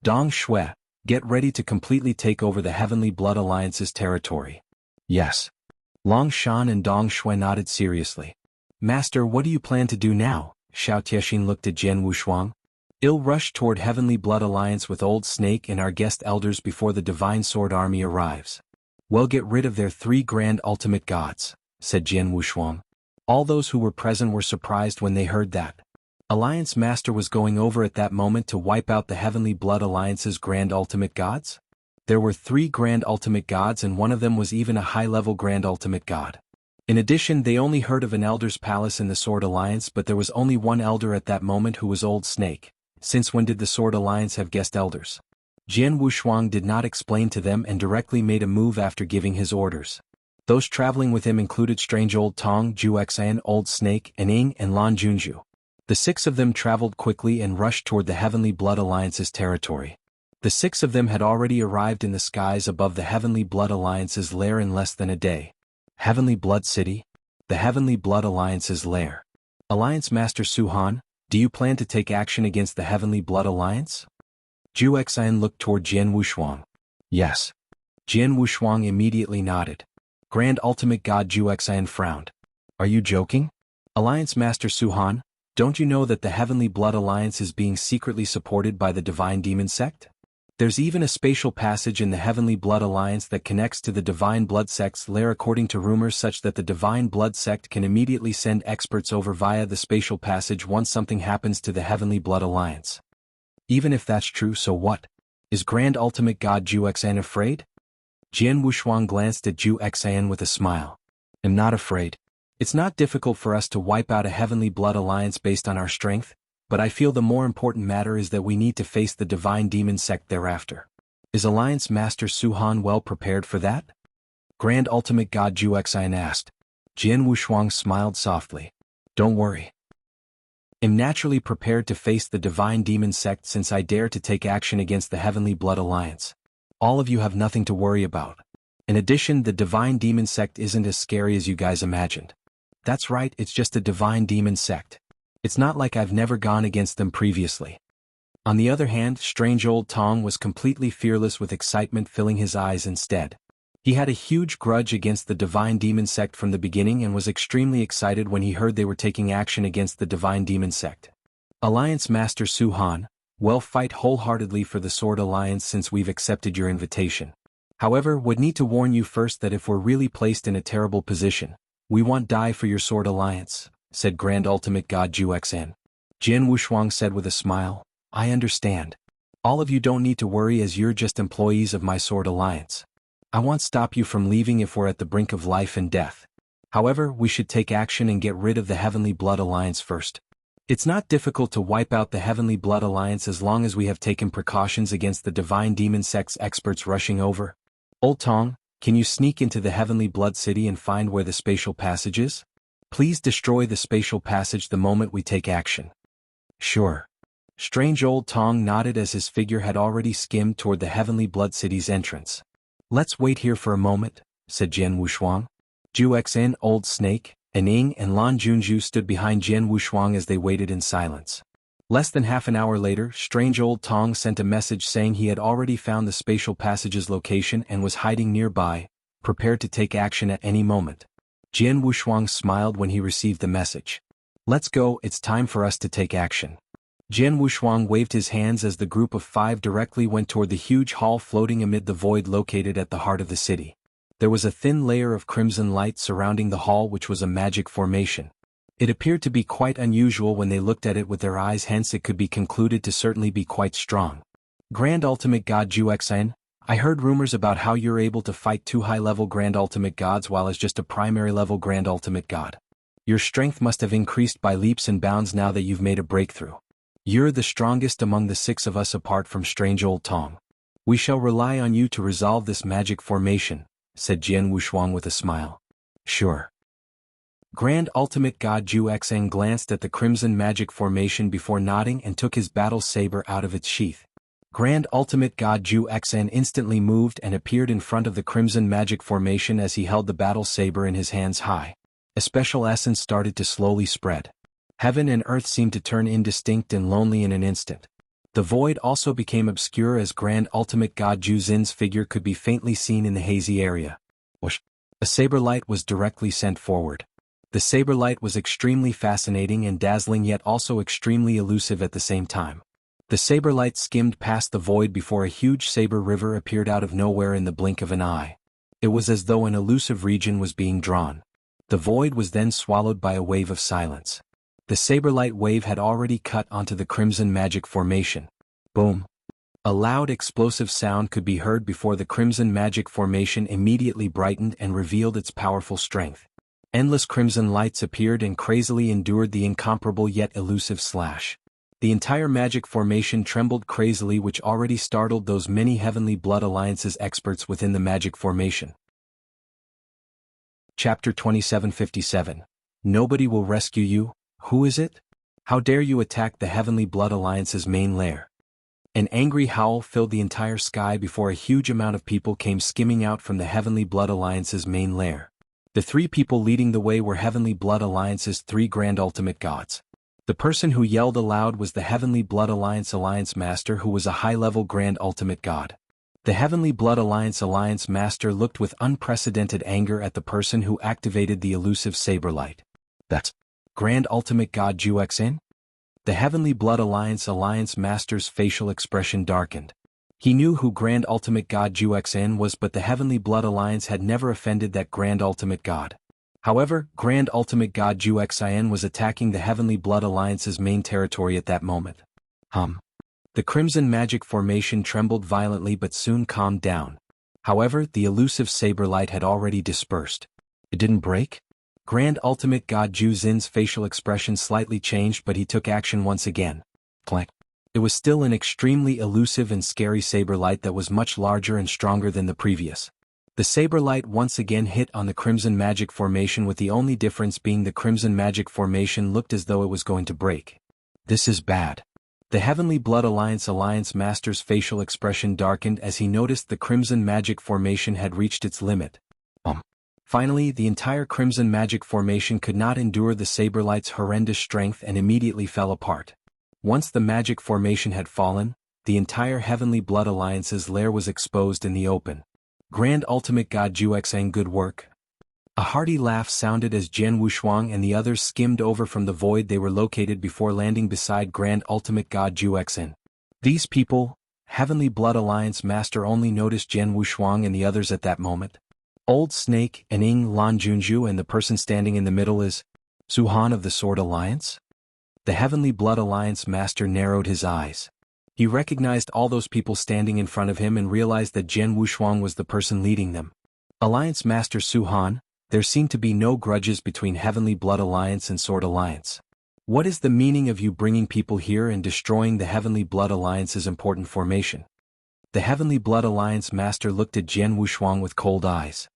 Dong Shui, get ready to completely take over the Heavenly Blood Alliance's territory. Yes. Long Shan and Dong Shui nodded seriously. Master, what do you plan to do now? Xiao Tiexin looked at Jian Wushuang. I'll rush toward Heavenly Blood Alliance with Old Snake and our guest elders before the Divine Sword Army arrives. We'll get rid of their 3 Grand Ultimate Gods, said Jian Wushuang. All those who were present were surprised when they heard that. Alliance Master was going over at that moment to wipe out the Heavenly Blood Alliance's Grand Ultimate Gods? There were 3 Grand Ultimate Gods, and one of them was even a high-level Grand Ultimate God. In addition, they only heard of an Elder's Palace in the Sword Alliance, but there was only one Elder at that moment, who was Old Snake. Since when did the Sword Alliance have guest elders? Jian Wushuang did not explain to them and directly made a move after giving his orders. Those traveling with him included Strange Old Tong, Juexan, Old Snake, and Ing and Lan Junju. The 6 of them traveled quickly and rushed toward the Heavenly Blood Alliance's territory. The 6 of them had already arrived in the skies above the Heavenly Blood Alliance's lair in less than a day. Heavenly Blood City? The Heavenly Blood Alliance's lair. Alliance Master Su Han, do you plan to take action against the Heavenly Blood Alliance? Juexan looked toward Jian Wushuang. Yes. Jian Wushuang immediately nodded. Grand Ultimate God Juexan frowned. Are you joking? Alliance Master Su Han, don't you know that the Heavenly Blood Alliance is being secretly supported by the Divine Demon Sect? There's even a spatial passage in the Heavenly Blood Alliance that connects to the Divine Blood Sect's lair, according to rumors, such that the Divine Blood Sect can immediately send experts over via the spatial passage once something happens to the Heavenly Blood Alliance. Even if that's true, so what? Is Grand Ultimate God Juexan afraid? Jian Wushuang glanced at Juexan with a smile. I'm not afraid. It's not difficult for us to wipe out a Heavenly Blood Alliance based on our strength, but I feel the more important matter is that we need to face the Divine Demon Sect thereafter. Is Alliance Master Su Han well prepared for that? Grand Ultimate God Juexan asked. Jian Wushuang smiled softly. Don't worry. I'm naturally prepared to face the Divine Demon Sect, since I dare to take action against the Heavenly Blood Alliance. All of you have nothing to worry about. In addition, the Divine Demon Sect isn't as scary as you guys imagined. That's right, it's just a Divine Demon Sect. It's not like I've never gone against them previously. On the other hand, Strange Old Tong was completely fearless, with excitement filling his eyes instead. He had a huge grudge against the Divine Demon Sect from the beginning and was extremely excited when he heard they were taking action against the Divine Demon Sect. Alliance Master Su Han, we'll fight wholeheartedly for the Sword Alliance since we've accepted your invitation. However, would need to warn you first that if we're really placed in a terrible position, we won't die for your Sword Alliance, said Grand Ultimate God Juexan. Jian Wushuang said with a smile, I understand. All of you don't need to worry as you're just employees of my Sword Alliance. I won't stop you from leaving if we're at the brink of life and death. However, we should take action and get rid of the Heavenly Blood Alliance first. It's not difficult to wipe out the Heavenly Blood Alliance as long as we have taken precautions against the Divine Demon Sect's experts rushing over. Old Tong, can you sneak into the Heavenly Blood City and find where the spatial passage is? Please destroy the spatial passage the moment we take action. Sure. Strange Old Tong nodded as his figure had already skimmed toward the Heavenly Blood City's entrance. Let's wait here for a moment, said Jian Wushuang. Ju Xn, Old Snake, Ning and Lan Junju stood behind Jian Wushuang as they waited in silence. Less than half an hour later, Strange Old Tong sent a message saying he had already found the spatial passage's location and was hiding nearby, prepared to take action at any moment. Jian Wushuang smiled when he received the message. Let's go, it's time for us to take action. Jian Wushuang waved his hands as the group of 5 directly went toward the huge hall floating amid the void located at the heart of the city. There was a thin layer of crimson light surrounding the hall which was a magic formation. It appeared to be quite unusual when they looked at it with their eyes, hence it could be concluded to certainly be quite strong. Grand Ultimate God Ju Xn, I heard rumors about how you're able to fight 2 high-level Grand Ultimate Gods while as just a primary-level Grand Ultimate God. Your strength must have increased by leaps and bounds now that you've made a breakthrough. You're the strongest among the 6 of us apart from Strange Old Tong. We shall rely on you to resolve this magic formation, said Jian Wushuang with a smile. Sure. Grand Ultimate God Ju Xn glanced at the crimson magic formation before nodding and took his battle saber out of its sheath. Grand Ultimate God Ju Xn instantly moved and appeared in front of the crimson magic formation as he held the battle saber in his hands high. A special essence started to slowly spread. Heaven and earth seemed to turn indistinct and lonely in an instant. The void also became obscure as Grand Ultimate God Ju Xin's figure could be faintly seen in the hazy area. Whoosh! A saber light was directly sent forward. The saber light was extremely fascinating and dazzling yet also extremely elusive at the same time. The saber light skimmed past the void before a huge saber river appeared out of nowhere in the blink of an eye. It was as though an elusive region was being drawn. The void was then swallowed by a wave of silence. The saberlight wave had already cut onto the crimson magic formation. Boom! A loud explosive sound could be heard before the crimson magic formation immediately brightened and revealed its powerful strength. Endless crimson lights appeared and crazily endured the incomparable yet elusive slash. The entire magic formation trembled crazily, which already startled those many Heavenly Blood Alliance's experts within the magic formation. Chapter 2757. Nobody will rescue you. Who is it? How dare you attack the Heavenly Blood Alliance's main lair? An angry howl filled the entire sky before a huge amount of people came skimming out from the Heavenly Blood Alliance's main lair. The 3 people leading the way were Heavenly Blood Alliance's 3 Grand Ultimate Gods. The person who yelled aloud was the Heavenly Blood Alliance Master, who was a high-level Grand Ultimate God. The Heavenly Blood Alliance Master looked with unprecedented anger at the person who activated the elusive saber light. That's Grand Ultimate God Ju Xn? The Heavenly Blood Alliance Master's facial expression darkened. He knew who Grand Ultimate God Ju Xn was, but the Heavenly Blood Alliance had never offended that Grand Ultimate God. However, Grand Ultimate God Ju Xn was attacking the Heavenly Blood Alliance's main territory at that moment. The crimson magic formation trembled violently but soon calmed down. However, the elusive saber light had already dispersed. It didn't break? Grand Ultimate God Ju Xin's facial expression slightly changed, but he took action once again. Clank. It was still an extremely elusive and scary saber light that was much larger and stronger than the previous. The saber light once again hit on the crimson magic formation, with the only difference being the crimson magic formation looked as though it was going to break. This is bad. The Heavenly Blood Alliance Master's facial expression darkened as he noticed the crimson magic formation had reached its limit. Finally, the entire crimson magic formation could not endure the saberlight's horrendous strength and immediately fell apart. Once the magic formation had fallen, the entire Heavenly Blood Alliance's lair was exposed in the open. Grand Ultimate God Ju Xn, good work. A hearty laugh sounded as Jian Wushuang and the others skimmed over from the void they were located before landing beside Grand Ultimate God Ju Xn. These people, Heavenly Blood Alliance Master only noticed Jian Wushuang and the others at that moment. Old Snake, Ning, Lan Junju, and the person standing in the middle is Zuhan of the Sword Alliance? The Heavenly Blood Alliance Master narrowed his eyes. He recognized all those people standing in front of him and realized that Jian Wushuang was the person leading them. Alliance Master Su Han, there seemed to be no grudges between Heavenly Blood Alliance and Sword Alliance. What is the meaning of you bringing people here and destroying the Heavenly Blood Alliance's important formation? The Heavenly Blood Alliance Master looked at Jian Wushuang with cold eyes.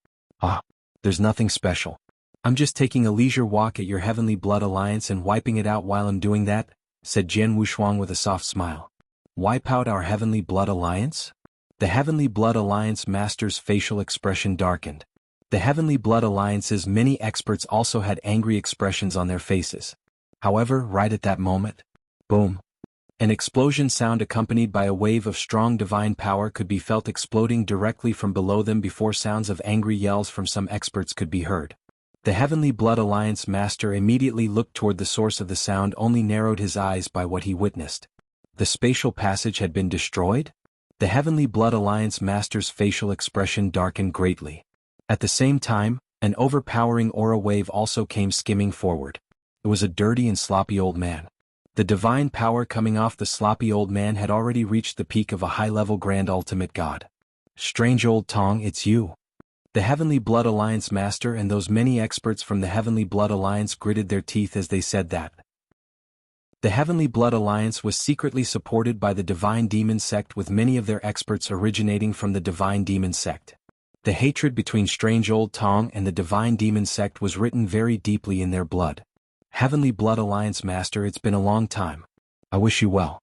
Ah, there's nothing special. I'm just taking a leisure walk at your Heavenly Blood Alliance and wiping it out while I'm doing that, said Jian Wushuang with a soft smile. Wipe out our Heavenly Blood Alliance? The Heavenly Blood Alliance Master's facial expression darkened. The Heavenly Blood Alliance's many experts also had angry expressions on their faces. However, right at that moment, boom. An explosion sound accompanied by a wave of strong divine power could be felt exploding directly from below them before sounds of angry yells from some experts could be heard. The Heavenly Blood Alliance Master immediately looked toward the source of the sound, only narrowed his eyes by what he witnessed. The spatial passage had been destroyed? The Heavenly Blood Alliance Master's facial expression darkened greatly. At the same time, an overpowering aura wave also came skimming forward. It was a dirty and sloppy old man. The divine power coming off the sloppy old man had already reached the peak of a high-level Grand Ultimate God. Strange old Tong, it's you. The Heavenly Blood Alliance Master and those many experts from the Heavenly Blood Alliance gritted their teeth as they said that. The Heavenly Blood Alliance was secretly supported by the Divine Demon Sect, with many of their experts originating from the Divine Demon Sect. The hatred between Strange Old Tong and the Divine Demon Sect was written very deeply in their blood. Heavenly Blood Alliance Master, it's been a long time. I wish you well.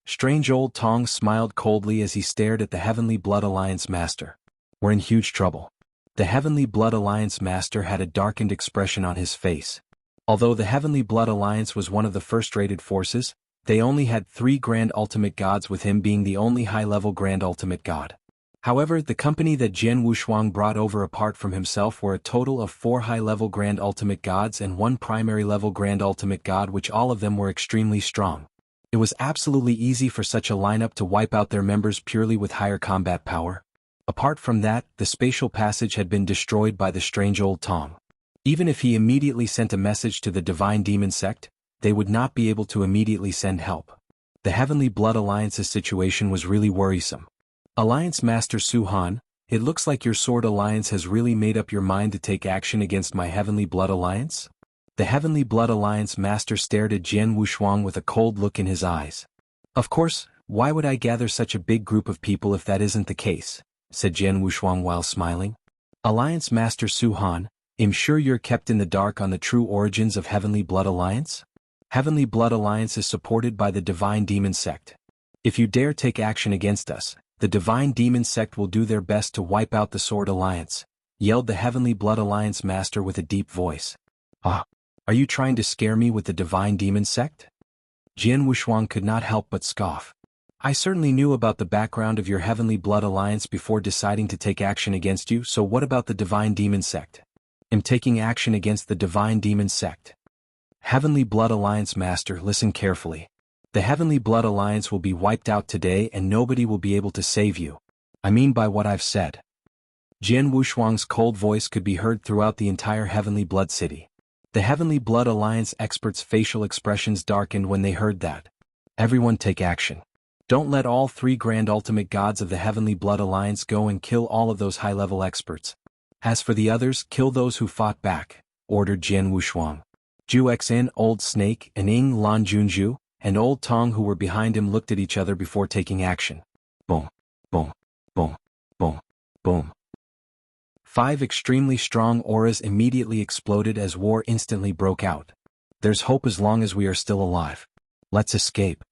Strange Old Tong smiled coldly as he stared at the Heavenly Blood Alliance Master. We're in huge trouble. The Heavenly Blood Alliance Master had a darkened expression on his face. Although the Heavenly Blood Alliance was one of the first-rated forces, they only had 3 Grand Ultimate Gods, with him being the only high-level Grand Ultimate God. However, the company that Jian Wushuang brought over apart from himself were a total of 4 high-level Grand Ultimate Gods and 1 primary-level Grand Ultimate God, which all of them were extremely strong. It was absolutely easy for such a lineup to wipe out their members purely with higher combat power. Apart from that, the spatial passage had been destroyed by the Strange Old Tong. Even if he immediately sent a message to the Divine Demon Sect, they would not be able to immediately send help. The Heavenly Blood Alliance's situation was really worrisome. Alliance Master Su Han, it looks like your Sword Alliance has really made up your mind to take action against my Heavenly Blood Alliance? The Heavenly Blood Alliance Master stared at Jian Wushuang with a cold look in his eyes. Of course, why would I gather such a big group of people if that isn't the case? Said Jian Wushuang while smiling. Alliance Master Su Han, I'm sure you're kept in the dark on the true origins of Heavenly Blood Alliance? Heavenly Blood Alliance is supported by the Divine Demon Sect. If you dare take action against us, the Divine Demon Sect will do their best to wipe out the Sword Alliance, yelled the Heavenly Blood Alliance Master with a deep voice. Ah, are you trying to scare me with the Divine Demon Sect? Jian Wushuang could not help but scoff. I certainly knew about the background of your Heavenly Blood Alliance before deciding to take action against you, so what about the Divine Demon Sect? I'm taking action against the Divine Demon Sect. Heavenly Blood Alliance Master, listen carefully. The Heavenly Blood Alliance will be wiped out today and nobody will be able to save you. I mean by what I've said. Jian Wushuang's cold voice could be heard throughout the entire Heavenly Blood City. The Heavenly Blood Alliance experts' facial expressions darkened when they heard that. Everyone take action. Don't let all 3 Grand Ultimate Gods of the Heavenly Blood Alliance go and kill all of those high-level experts. As for the others, kill those who fought back, ordered Jian Wushuang. Ju Xin, Old Snake, and Ing Lan Junju, and Old Tong who were behind him looked at each other before taking action. Boom, boom, boom, boom, boom. 5 extremely strong auras immediately exploded as war instantly broke out. There's hope as long as we are still alive. Let's escape.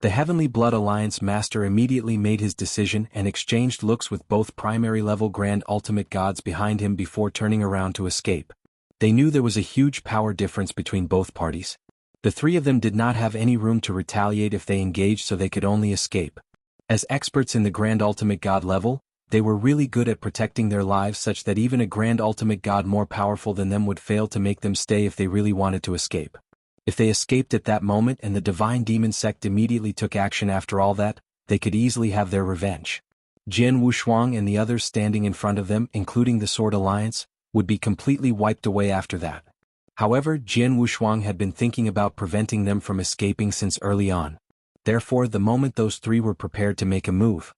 The Heavenly Blood Alliance Master immediately made his decision and exchanged looks with both primary-level Grand Ultimate Gods behind him before turning around to escape. They knew there was a huge power difference between both parties. The 3 of them did not have any room to retaliate if they engaged, so they could only escape. As experts in the Grand Ultimate God level, they were really good at protecting their lives, such that even a Grand Ultimate God more powerful than them would fail to make them stay if they really wanted to escape. If they escaped at that moment and the Divine Demon Sect immediately took action after all that, they could easily have their revenge. Jian Wushuang and the others standing in front of them, including the Sword Alliance, would be completely wiped away after that. However, Jian Wushuang had been thinking about preventing them from escaping since early on. Therefore the moment those three were prepared to make a move,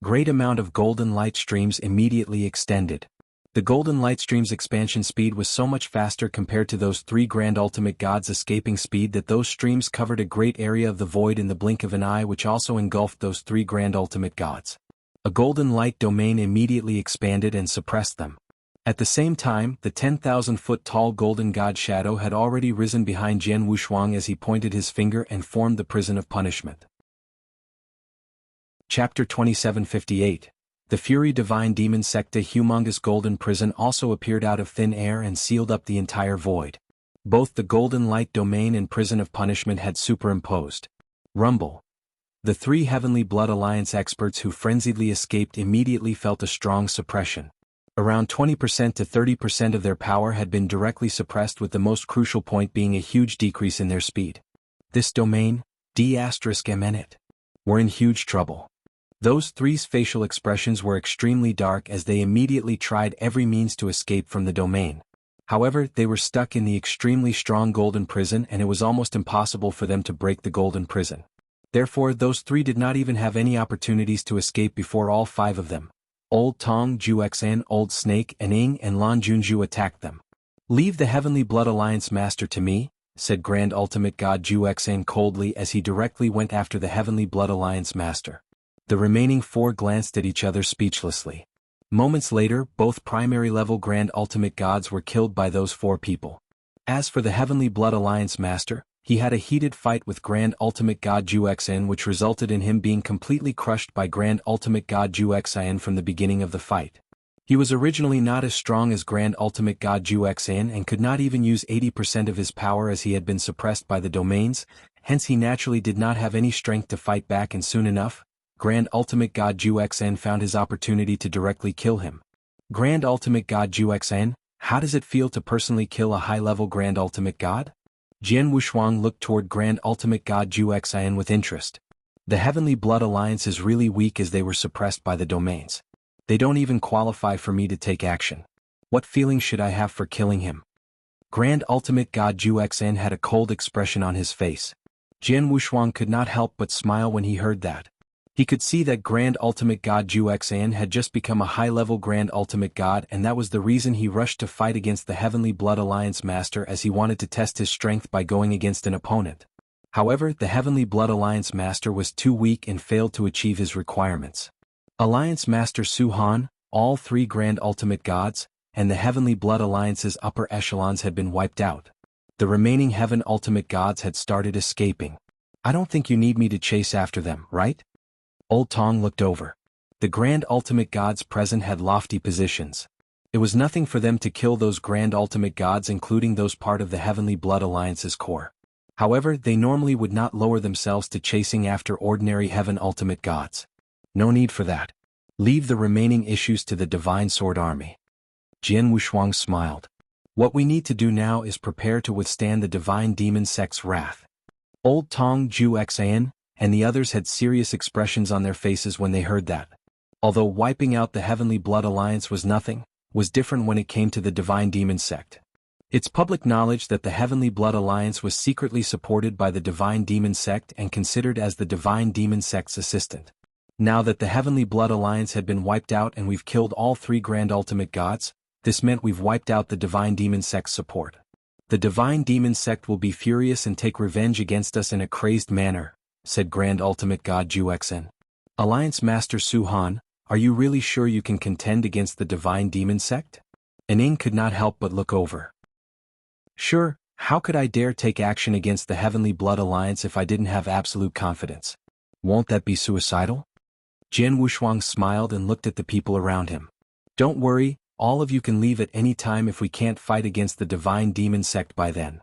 great amount of golden light streams immediately extended. The golden light stream's expansion speed was so much faster compared to those three grand ultimate gods' escaping speed that those streams covered a great area of the void in the blink of an eye, which also engulfed those three grand ultimate gods. A golden light domain immediately expanded and suppressed them. At the same time, the 10,000-foot tall golden god shadow had already risen behind Jian Wushuang as he pointed his finger and formed the prison of punishment. Chapter 2758. The Fury Divine Demon Sect. A humongous golden prison also appeared out of thin air and sealed up the entire void. Both the golden light domain and prison of punishment had superimposed. Rumble. The three Heavenly Blood Alliance experts who frenziedly escaped immediately felt a strong suppression. Around 20% to 30% of their power had been directly suppressed, with the most crucial point being a huge decrease in their speed. This domain, D*MN, were in huge trouble. Those three's facial expressions were extremely dark as they immediately tried every means to escape from the domain. However, they were stuck in the extremely strong golden prison and it was almost impossible for them to break the golden prison. Therefore those three did not even have any opportunities to escape before all five of them, Old Tong Juxan, Old Snake, and Ing and Lan Junju, attacked them. "Leave the Heavenly Blood Alliance Master to me," said Grand Ultimate God Juxan coldly as he directly went after the Heavenly Blood Alliance Master. The remaining four glanced at each other speechlessly. Moments later, both primary-level Grand Ultimate Gods were killed by those four people. As for the Heavenly Blood Alliance Master, he had a heated fight with Grand Ultimate God Juxan, which resulted in him being completely crushed by Grand Ultimate God Juxan from the beginning of the fight. He was originally not as strong as Grand Ultimate God Juxan and could not even use 80% of his power as he had been suppressed by the domains, hence he naturally did not have any strength to fight back, and soon enough, Grand Ultimate God Juxan found his opportunity to directly kill him. "Grand Ultimate God Juxan, how does it feel to personally kill a high-level Grand Ultimate God?" Jian Wushuang looked toward Grand Ultimate God Juxan with interest. The Heavenly Blood Alliance is really weak as they were suppressed by the domains. They don't even qualify for me to take action. What feeling should I have for killing him? Grand Ultimate God Juxan had a cold expression on his face. Jian Wushuang could not help but smile when he heard that. He could see that Grand Ultimate God Juxan had just become a high-level Grand Ultimate God, and that was the reason he rushed to fight against the Heavenly Blood Alliance Master, as he wanted to test his strength by going against an opponent. However, the Heavenly Blood Alliance Master was too weak and failed to achieve his requirements. Alliance Master Su Han, all three Grand Ultimate Gods, and the Heavenly Blood Alliance's upper echelons had been wiped out. The remaining Heaven Ultimate Gods had started escaping. "I don't think you need me to chase after them, right?" Old Tong looked over. The Grand Ultimate Gods present had lofty positions. It was nothing for them to kill those Grand Ultimate Gods, including those part of the Heavenly Blood Alliance's core. However, they normally would not lower themselves to chasing after ordinary Heaven Ultimate Gods. No need for that. Leave the remaining issues to the Divine Sword Army. Jian Wushuang smiled. What we need to do now is prepare to withstand the Divine Demon Sect's wrath. Old Tong Juxan and the others had serious expressions on their faces when they heard that. Although wiping out the Heavenly Blood Alliance was nothing, was different when it came to the Divine Demon Sect. It's public knowledge that the Heavenly Blood Alliance was secretly supported by the Divine Demon Sect and considered as the Divine Demon Sect's assistant. Now that the Heavenly Blood Alliance had been wiped out and we've killed all three Grand Ultimate Gods, this meant we've wiped out the Divine Demon Sect's support. The Divine Demon Sect will be furious and take revenge against us in a crazed manner, said Grand Ultimate God Juxan. "Alliance Master Su Han, are you really sure you can contend against the Divine Demon Sect?" Ning could not help but look over. "Sure, how could I dare take action against the Heavenly Blood Alliance if I didn't have absolute confidence? Won't that be suicidal?" Jian Wushuang smiled and looked at the people around him. "Don't worry, all of you can leave at any time if we can't fight against the Divine Demon Sect by then."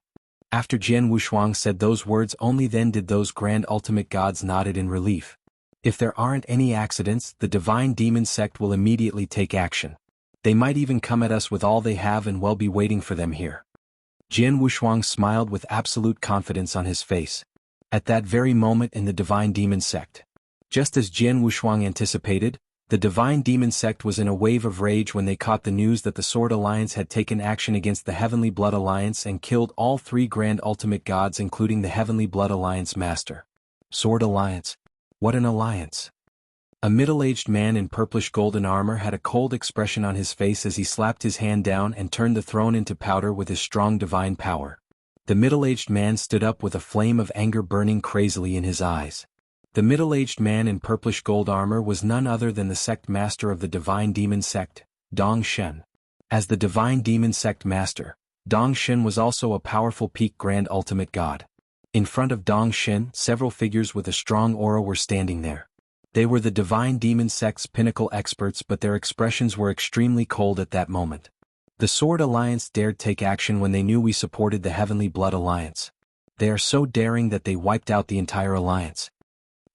After Jian Wushuang said those words, only then did those Grand Ultimate Gods nodded in relief. If there aren't any accidents, the Divine Demon Sect will immediately take action. They might even come at us with all they have and we'll be waiting for them here. Jian Wushuang smiled with absolute confidence on his face. At that very moment in the Divine Demon Sect, just as Jian Wushuang anticipated, the Divine Demon Sect was in a wave of rage when they caught the news that the Sword Alliance had taken action against the Heavenly Blood Alliance and killed all three Grand Ultimate Gods, including the Heavenly Blood Alliance Master. Sword Alliance. What an alliance. A middle-aged man in purplish golden armor had a cold expression on his face as he slapped his hand down and turned the throne into powder with his strong divine power. The middle-aged man stood up with a flame of anger burning crazily in his eyes. The middle-aged man in purplish gold armor was none other than the sect master of the Divine Demon Sect, Dong Shen. As the Divine Demon Sect master, Dong Shen was also a powerful peak grand ultimate god. In front of Dong Shen, several figures with a strong aura were standing there. They were the Divine Demon Sect's pinnacle experts, but their expressions were extremely cold at that moment. The Sword Alliance dared take action when they knew we supported the Heavenly Blood Alliance. They are so daring that they wiped out the entire alliance.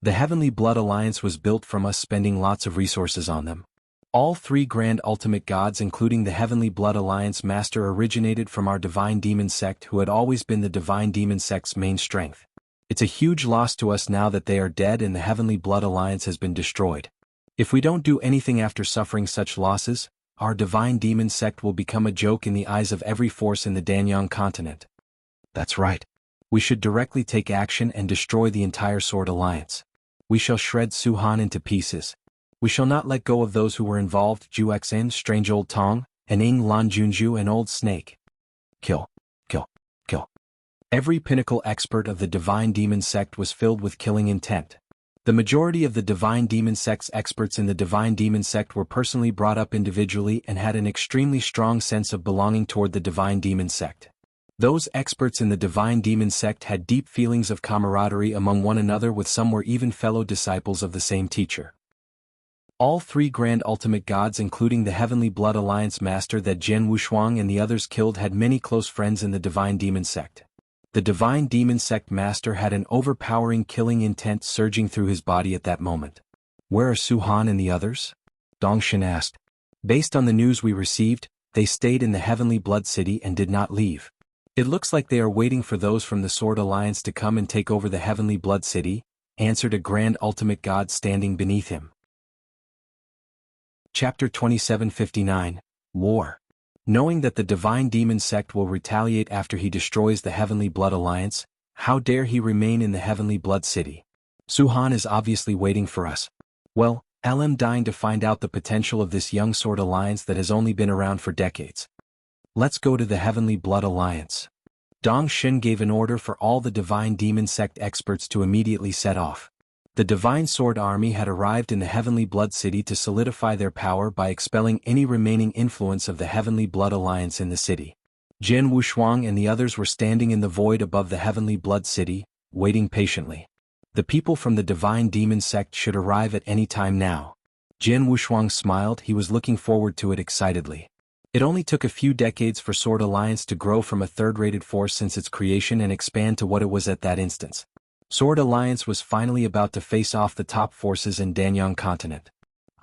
The Heavenly Blood Alliance was built from us spending lots of resources on them. All three grand ultimate gods, including the Heavenly Blood Alliance master, originated from our Divine Demon Sect, who had always been the Divine Demon Sect's main strength. It's a huge loss to us now that they are dead and the Heavenly Blood Alliance has been destroyed. If we don't do anything after suffering such losses, our Divine Demon Sect will become a joke in the eyes of every force in the Danyang continent. That's right. We should directly take action and destroy the entire Sword Alliance. We shall shred Suhan into pieces. We shall not let go of those who were involved: Juexin, Strange Old Tong, and Ing Lan Junju and Old Snake. Kill. Kill. Kill. Every pinnacle expert of the Divine Demon Sect was filled with killing intent. The majority of the Divine Demon Sect's experts in the Divine Demon Sect were personally brought up individually and had an extremely strong sense of belonging toward the Divine Demon Sect. Those experts in the Divine Demon Sect had deep feelings of camaraderie among one another, with some were even fellow disciples of the same teacher. All three grand ultimate gods, including the Heavenly Blood Alliance master that Jian Wushuang and the others killed, had many close friends in the Divine Demon Sect. The Divine Demon Sect master had an overpowering killing intent surging through his body at that moment. Where are Suhan and the others? Dongshin asked. Based on the news we received, they stayed in the Heavenly Blood City and did not leave. It looks like they are waiting for those from the Sword Alliance to come and take over the Heavenly Blood City, answered a grand ultimate god standing beneath him. Chapter 2759, War. Knowing that the Divine Demon Sect will retaliate after he destroys the Heavenly Blood Alliance, how dare he remain in the Heavenly Blood City? Suhan is obviously waiting for us. Well, I'm dying to find out the potential of this young Sword Alliance that has only been around for decades. Let's go to the Heavenly Blood Alliance. Dong Shin gave an order for all the Divine Demon Sect experts to immediately set off. The Divine Sword Army had arrived in the Heavenly Blood City to solidify their power by expelling any remaining influence of the Heavenly Blood Alliance in the city. Jian Wushuang and the others were standing in the void above the Heavenly Blood City, waiting patiently. The people from the Divine Demon Sect should arrive at any time now. Jian Wushuang smiled. He was looking forward to it excitedly. It only took a few decades for Sword Alliance to grow from a third-rated force since its creation and expand to what it was at that instance. Sword Alliance was finally about to face off the top forces in Danyang continent.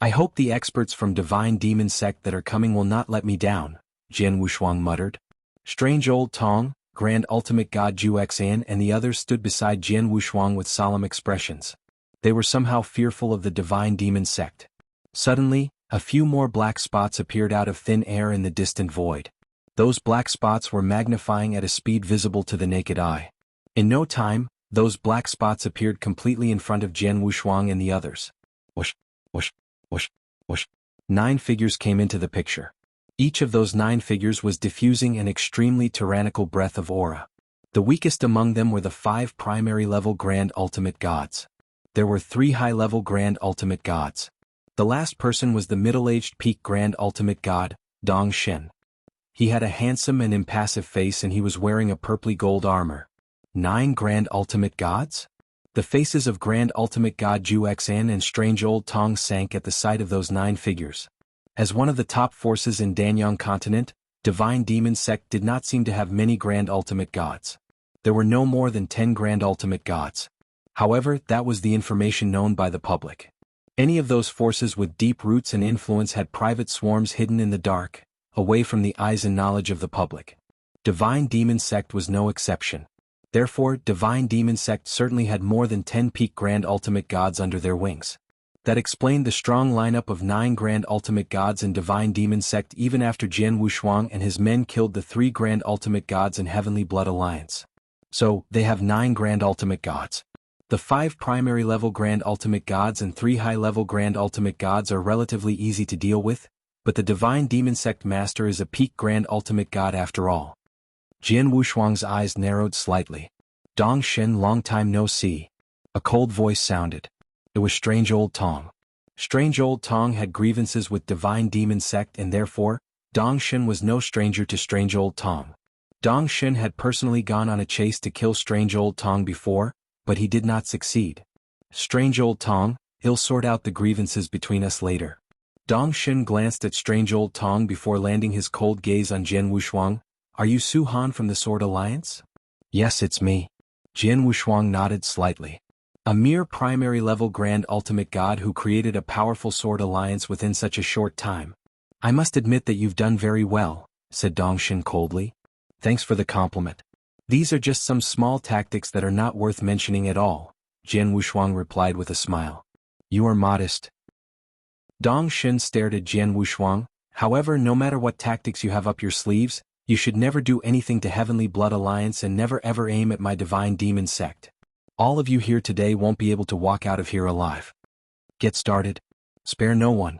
I hope the experts from Divine Demon Sect that are coming will not let me down, Jian Wushuang muttered. Strange Old Tong, Grand Ultimate God Juexan and the others stood beside Jian Wushuang with solemn expressions. They were somehow fearful of the Divine Demon Sect. Suddenly, a few more black spots appeared out of thin air in the distant void. Those black spots were magnifying at a speed visible to the naked eye. In no time, those black spots appeared completely in front of Jian Wushuang and the others. Whoosh, whoosh, whoosh, whoosh. 9 figures came into the picture. Each of those 9 figures was diffusing an extremely tyrannical breath of aura. The weakest among them were the 5 primary-level Grand Ultimate Gods. There were 3 high-level Grand Ultimate Gods. The last person was the middle-aged peak Grand Ultimate God, Dong Shen. He had a handsome and impassive face and he was wearing a purply gold armor. 9 Grand Ultimate Gods? The faces of Grand Ultimate God Juexan and Strange Old Tong sank at the sight of those 9 figures. As one of the top forces in Danyang continent, Divine Demon Sect did not seem to have many Grand Ultimate Gods. There were no more than 10 Grand Ultimate Gods. However, that was the information known by the public. Any of those forces with deep roots and influence had private swarms hidden in the dark, away from the eyes and knowledge of the public. Divine Demon Sect was no exception. Therefore, Divine Demon Sect certainly had more than 10 peak Grand Ultimate Gods under their wings. That explained the strong lineup of 9 Grand Ultimate Gods in Divine Demon Sect even after Jian Wushuang and his men killed the 3 Grand Ultimate Gods in Heavenly Blood Alliance. So, they have 9 Grand Ultimate Gods. The 5 primary level Grand Ultimate Gods and 3 high-level Grand Ultimate Gods are relatively easy to deal with, but the Divine Demon Sect Master is a peak Grand Ultimate God after all. Jian Wushuang's eyes narrowed slightly. Dong Shen, long time no see. A cold voice sounded. It was Strange Old Tong. Strange Old Tong had grievances with Divine Demon Sect and therefore, Dong Shen was no stranger to Strange Old Tong. Dong Shen had personally gone on a chase to kill Strange Old Tong before, but he did not succeed. Strange Old Tong, he'll sort out the grievances between us later. Dong Shen glanced at Strange Old Tong before landing his cold gaze on Jian Wushuang. Are you Su Han from the Sword Alliance? Yes, it's me. Jian Wushuang nodded slightly. A mere primary level Grand Ultimate God who created a powerful Sword Alliance within such a short time. I must admit that you've done very well, said Dong Shen coldly. Thanks for the compliment. These are just some small tactics that are not worth mentioning at all, Jian Wushuang replied with a smile. You are modest. Dong Shen stared at Jian Wushuang. However, no matter what tactics you have up your sleeves, you should never do anything to Heavenly Blood Alliance and never ever aim at my Divine Demon Sect. All of you here today won't be able to walk out of here alive. Get started. Spare no one.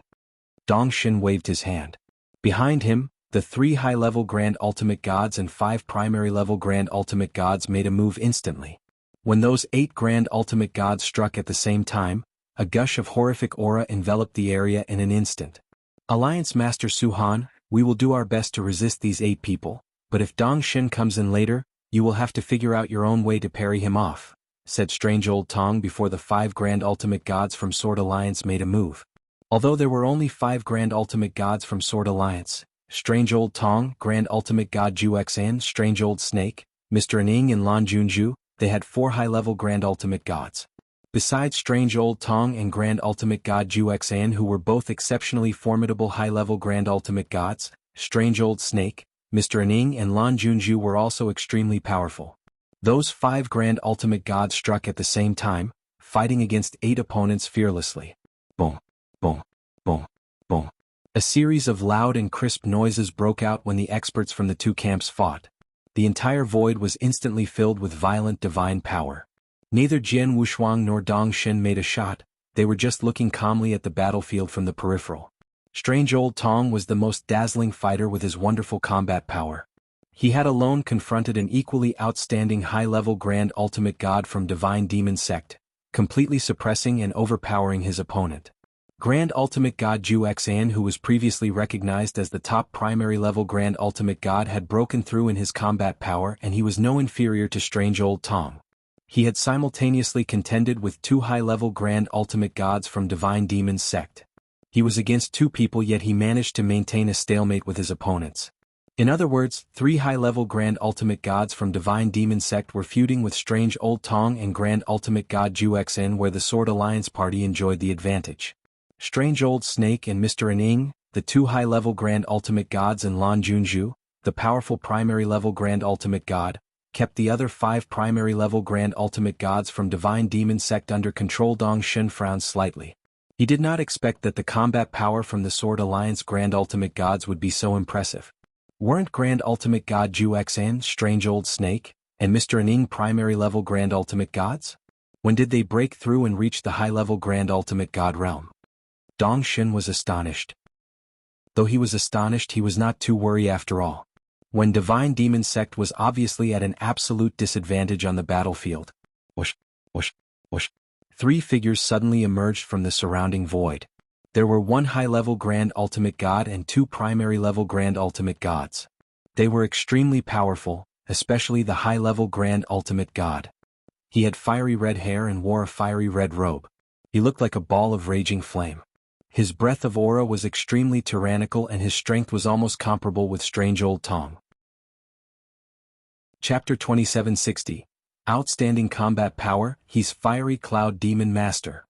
Dong Shen waved his hand. Behind him, the 3 high-level Grand Ultimate Gods and 5 primary-level Grand Ultimate Gods made a move instantly. When those 8 Grand Ultimate Gods struck at the same time, a gush of horrific aura enveloped the area in an instant. Alliance Master Su Han, we will do our best to resist these 8 people, but if Dong Shen comes in later, you will have to figure out your own way to parry him off, said Strange Old Tong before the 5 Grand Ultimate Gods from Sword Alliance made a move. Although there were only 5 Grand Ultimate Gods from Sword Alliance, Strange Old Tong, Grand Ultimate God Juxan, Strange Old Snake, Mr. Ning and Lan Junju, they had 4 high-level Grand Ultimate Gods. Besides Strange Old Tong and Grand Ultimate God Juxan, who were both exceptionally formidable high-level Grand Ultimate Gods, Strange Old Snake, Mr. Ning and Lan Junju were also extremely powerful. Those 5 Grand Ultimate Gods struck at the same time, fighting against 8 opponents fearlessly. Boom, boom, boom, boom. A series of loud and crisp noises broke out when the experts from the 2 camps fought. The entire void was instantly filled with violent divine power. Neither Jian Wushuang nor Dong Shen made a shot, they were just looking calmly at the battlefield from the peripheral. Strange Old Tong was the most dazzling fighter with his wonderful combat power. He had alone confronted an equally outstanding high-level Grand Ultimate God from Divine Demon Sect, completely suppressing and overpowering his opponent. Grand Ultimate God Juxan, who was previously recognized as the top primary-level Grand Ultimate God, had broken through in his combat power and he was no inferior to Strange Old Tong. He had simultaneously contended with 2 high-level Grand Ultimate Gods from Divine Demon Sect. He was against 2 people, yet he managed to maintain a stalemate with his opponents. In other words, 3 high-level Grand Ultimate Gods from Divine Demon Sect were feuding with Strange Old Tong and Grand Ultimate God Juxan, where the Sword Alliance party enjoyed the advantage. Strange Old Snake and Mr. Ning, the 2 high-level Grand Ultimate Gods, and Lan Junju, the powerful primary-level Grand Ultimate God, kept the other 5 primary-level Grand Ultimate Gods from Divine Demon Sect under control. Dong Shen frowned slightly. He did not expect that the combat power from the Sword Alliance Grand Ultimate Gods would be so impressive. Weren't Grand Ultimate God Juxan, Strange Old Snake, and Mr. Ning primary-level Grand Ultimate Gods? When did they break through and reach the high-level Grand Ultimate God realm? Dong Shen was astonished. Though he was astonished, he was not too worried after all. When Divine Demon Sect was obviously at an absolute disadvantage on the battlefield. Whoosh, whoosh, whoosh. 3 figures suddenly emerged from the surrounding void. There were 1 high-level Grand Ultimate God and 2 primary-level Grand Ultimate Gods. They were extremely powerful, especially the high-level Grand Ultimate God. He had fiery red hair and wore a fiery red robe. He looked like a ball of raging flame. His breath of aura was extremely tyrannical and his strength was almost comparable with Strange Old Tong. Chapter 2760. Outstanding Combat Power, he's Fiery Cloud Demon Master.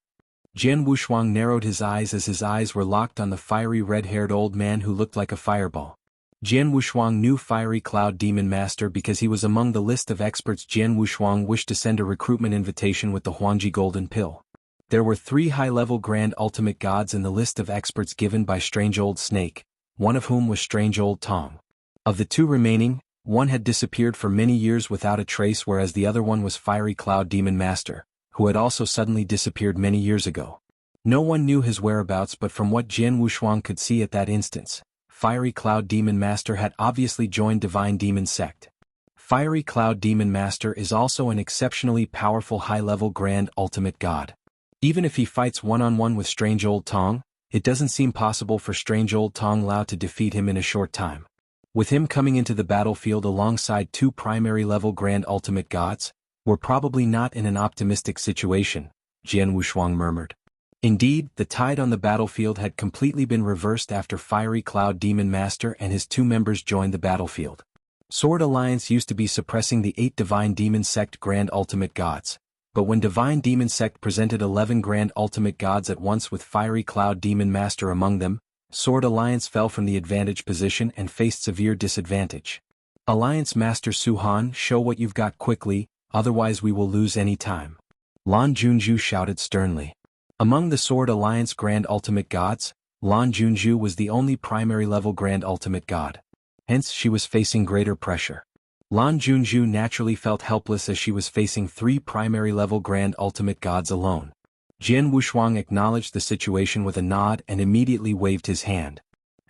Jian Wushuang narrowed his eyes as his eyes were locked on the fiery red-haired old man who looked like a fireball. Jian Wushuang knew Fiery Cloud Demon Master because he was among the list of experts. Jian Wushuang wished to send a recruitment invitation with the Huangji Golden Pill. There were 3 high-level Grand Ultimate Gods in the list of experts given by Strange Old Snake, one of whom was Strange Old Tong. Of the 2 remaining, one had disappeared for many years without a trace, whereas the other one was Fiery Cloud Demon Master, who had also suddenly disappeared many years ago. No one knew his whereabouts, but from what Jian Wushuang could see at that instance, Fiery Cloud Demon Master had obviously joined Divine Demon Sect. Fiery Cloud Demon Master is also an exceptionally powerful high-level Grand Ultimate God. Even if he fights one-on-one with Strange Old Tong, it doesn't seem possible for Strange Old Tong Lao to defeat him in a short time. With him coming into the battlefield alongside two primary-level Grand Ultimate Gods, we're probably not in an optimistic situation, Jian Wushuang murmured. Indeed, the tide on the battlefield had completely been reversed after Fiery Cloud Demon Master and his two members joined the battlefield. Sword Alliance used to be suppressing the 8 Divine Demon Sect Grand Ultimate Gods, but when Divine Demon Sect presented 11 Grand Ultimate Gods at once with Fiery Cloud Demon Master among them, Sword Alliance fell from the advantage position and faced severe disadvantage. Alliance Master Su Han, show what you've got quickly, otherwise we will lose any time. Lan Junju shouted sternly. Among the Sword Alliance Grand Ultimate Gods, Lan Junju was the only primary-level Grand Ultimate God. Hence she was facing greater pressure. Lan Junju naturally felt helpless as she was facing 3 primary-level Grand Ultimate Gods alone. Jian Wushuang acknowledged the situation with a nod and immediately waved his hand.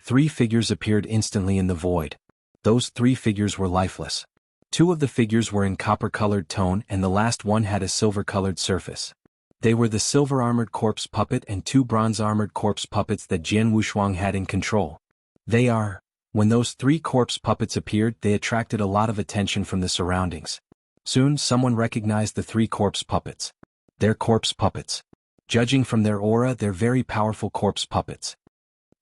3 figures appeared instantly in the void. Those 3 figures were lifeless. 2 of the figures were in copper-colored tone and the last one had a silver-colored surface. They were the silver-armored corpse puppet and 2 bronze-armored corpse puppets that Jian Wushuang had in control. When those 3 corpse puppets appeared, they attracted a lot of attention from the surroundings. Soon someone recognized the 3 corpse puppets. They're corpse puppets. Judging from their aura, they're very powerful corpse puppets.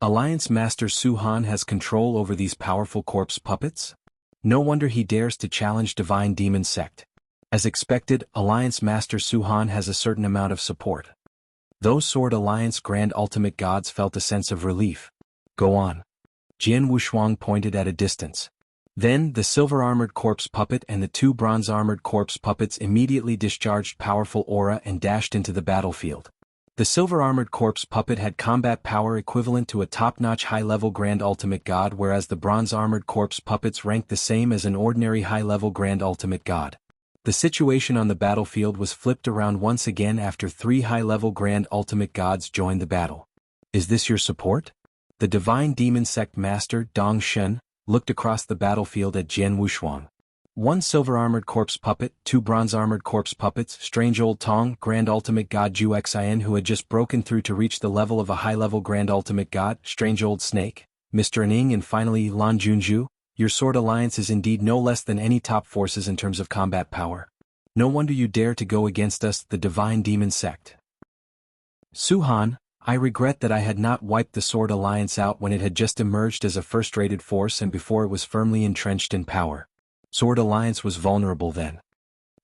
Alliance Master Su Han has control over these powerful corpse puppets? No wonder he dares to challenge Divine Demon Sect. As expected, Alliance Master Su Han has a certain amount of support. Those Sword Alliance Grand Ultimate Gods felt a sense of relief. Go on. Jian Wushuang pointed at a distance. Then, the silver-armored corpse puppet and the 2 bronze-armored corpse puppets immediately discharged powerful aura and dashed into the battlefield. The silver-armored corpse puppet had combat power equivalent to a top-notch high-level Grand Ultimate God, whereas the bronze-armored corpse puppets ranked the same as an ordinary high-level Grand Ultimate God. The situation on the battlefield was flipped around once again after 3 high-level Grand Ultimate Gods joined the battle. Is this your support? The Divine Demon Sect Master, Dong Shen, looked across the battlefield at Jian Wushuang. 1 silver-armored corpse puppet, 2 bronze-armored corpse puppets, Strange Old Tong, Grand Ultimate God Ju Xian who had just broken through to reach the level of a high-level Grand Ultimate God, Strange Old Snake, Mr. Ning and finally Lan Junju. Your Sword Alliance is indeed no less than any top forces in terms of combat power. No wonder you dare to go against us, the Divine Demon Sect. Su Han, I regret that I had not wiped the Sword Alliance out when it had just emerged as a first-rated force and before it was firmly entrenched in power. Sword Alliance was vulnerable then.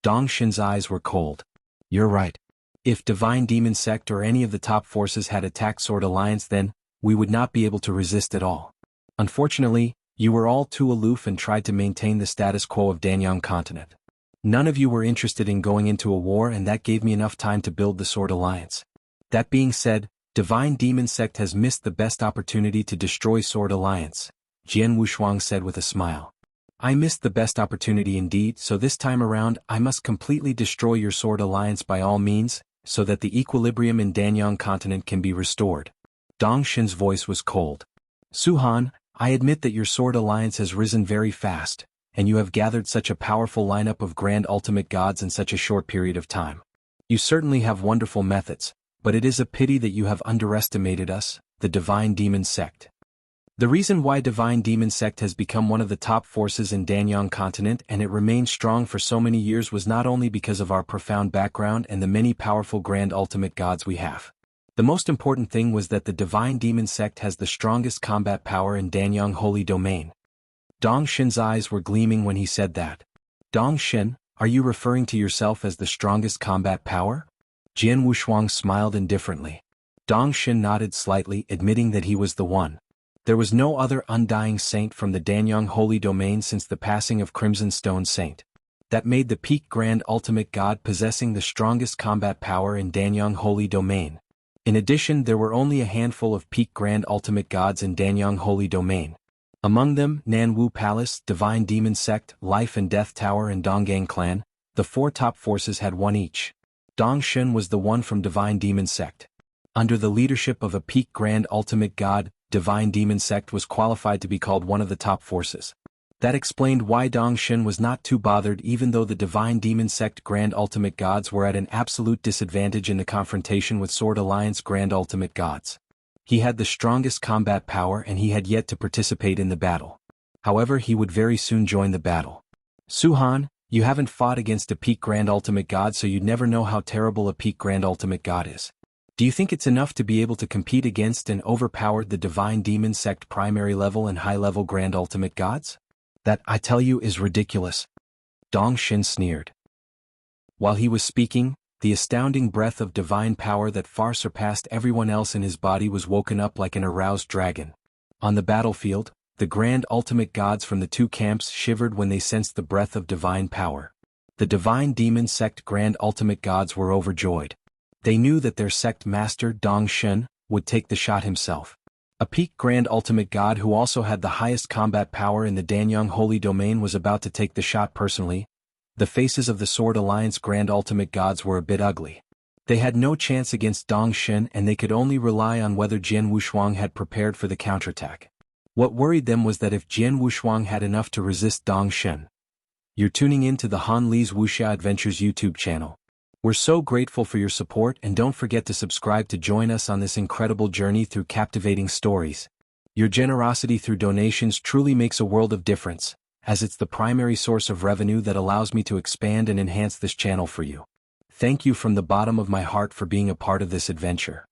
Dong Shen's eyes were cold. You're right. If Divine Demon Sect or any of the top forces had attacked Sword Alliance, then we would not be able to resist at all. Unfortunately, you were all too aloof and tried to maintain the status quo of Danyang continent. None of you were interested in going into a war, and that gave me enough time to build the Sword Alliance. That being said, Divine Demon Sect has missed the best opportunity to destroy Sword Alliance, Jian Wushuang said with a smile. I missed the best opportunity indeed, so this time around I must completely destroy your Sword Alliance by all means, so that the equilibrium in Danyang continent can be restored. Dong Shen's voice was cold. Su Han, I admit that your Sword Alliance has risen very fast, and you have gathered such a powerful lineup of Grand Ultimate Gods in such a short period of time. You certainly have wonderful methods, but it is a pity that you have underestimated us, the Divine Demon Sect. The reason why Divine Demon Sect has become one of the top forces in Danyang continent and it remained strong for so many years was not only because of our profound background and the many powerful Grand Ultimate Gods we have. The most important thing was that the Divine Demon Sect has the strongest combat power in Danyang Holy Domain. Dong Shen's eyes were gleaming when he said that. Dong Shen, are you referring to yourself as the strongest combat power? Jian Wushuang smiled indifferently. Dong Shen nodded slightly, admitting that he was the one. There was no other undying saint from the Danyang Holy Domain since the passing of Crimson Stone Saint. That made the peak Grand Ultimate God possessing the strongest combat power in Danyang Holy Domain. In addition, there were only a handful of peak Grand Ultimate Gods in Danyang Holy Domain. Among them, Nanwu Palace, Divine Demon Sect, Life and Death Tower and Donggang Clan, the 4 top forces had one each. Dong Shun was the one from Divine Demon Sect. Under the leadership of a peak Grand Ultimate God, Divine Demon Sect was qualified to be called one of the top forces. That explained why Dong Shun was not too bothered even though the Divine Demon Sect Grand Ultimate Gods were at an absolute disadvantage in the confrontation with Sword Alliance Grand Ultimate Gods. He had the strongest combat power and he had yet to participate in the battle. However, he would very soon join the battle. Suhan, you haven't fought against a peak Grand Ultimate God, so you'd never know how terrible a peak Grand Ultimate God is. Do you think it's enough to be able to compete against and overpower the Divine Demon Sect primary level and high-level Grand Ultimate Gods? That, I tell you, is ridiculous. Dong Shun sneered. While he was speaking, the astounding breath of divine power that far surpassed everyone else in his body was woken up like an aroused dragon. On the battlefield, the Grand Ultimate Gods from the two camps shivered when they sensed the breath of divine power. The Divine Demon Sect Grand Ultimate Gods were overjoyed. They knew that their sect master Dong Shun would take the shot himself. A peak Grand Ultimate God who also had the highest combat power in the Danyang Holy Domain was about to take the shot personally. The faces of the Sword Alliance Grand Ultimate Gods were a bit ugly. They had no chance against Dong Shun and they could only rely on whether Jian Wushuang had prepared for the counterattack. What worried them was that if Jian Wushuang had enough to resist Dong Shun. You're tuning in to the Han Li's Wuxia Adventures YouTube channel. We're so grateful for your support and don't forget to subscribe to join us on this incredible journey through captivating stories. Your generosity through donations truly makes a world of difference, as it's the primary source of revenue that allows me to expand and enhance this channel for you. Thank you from the bottom of my heart for being a part of this adventure.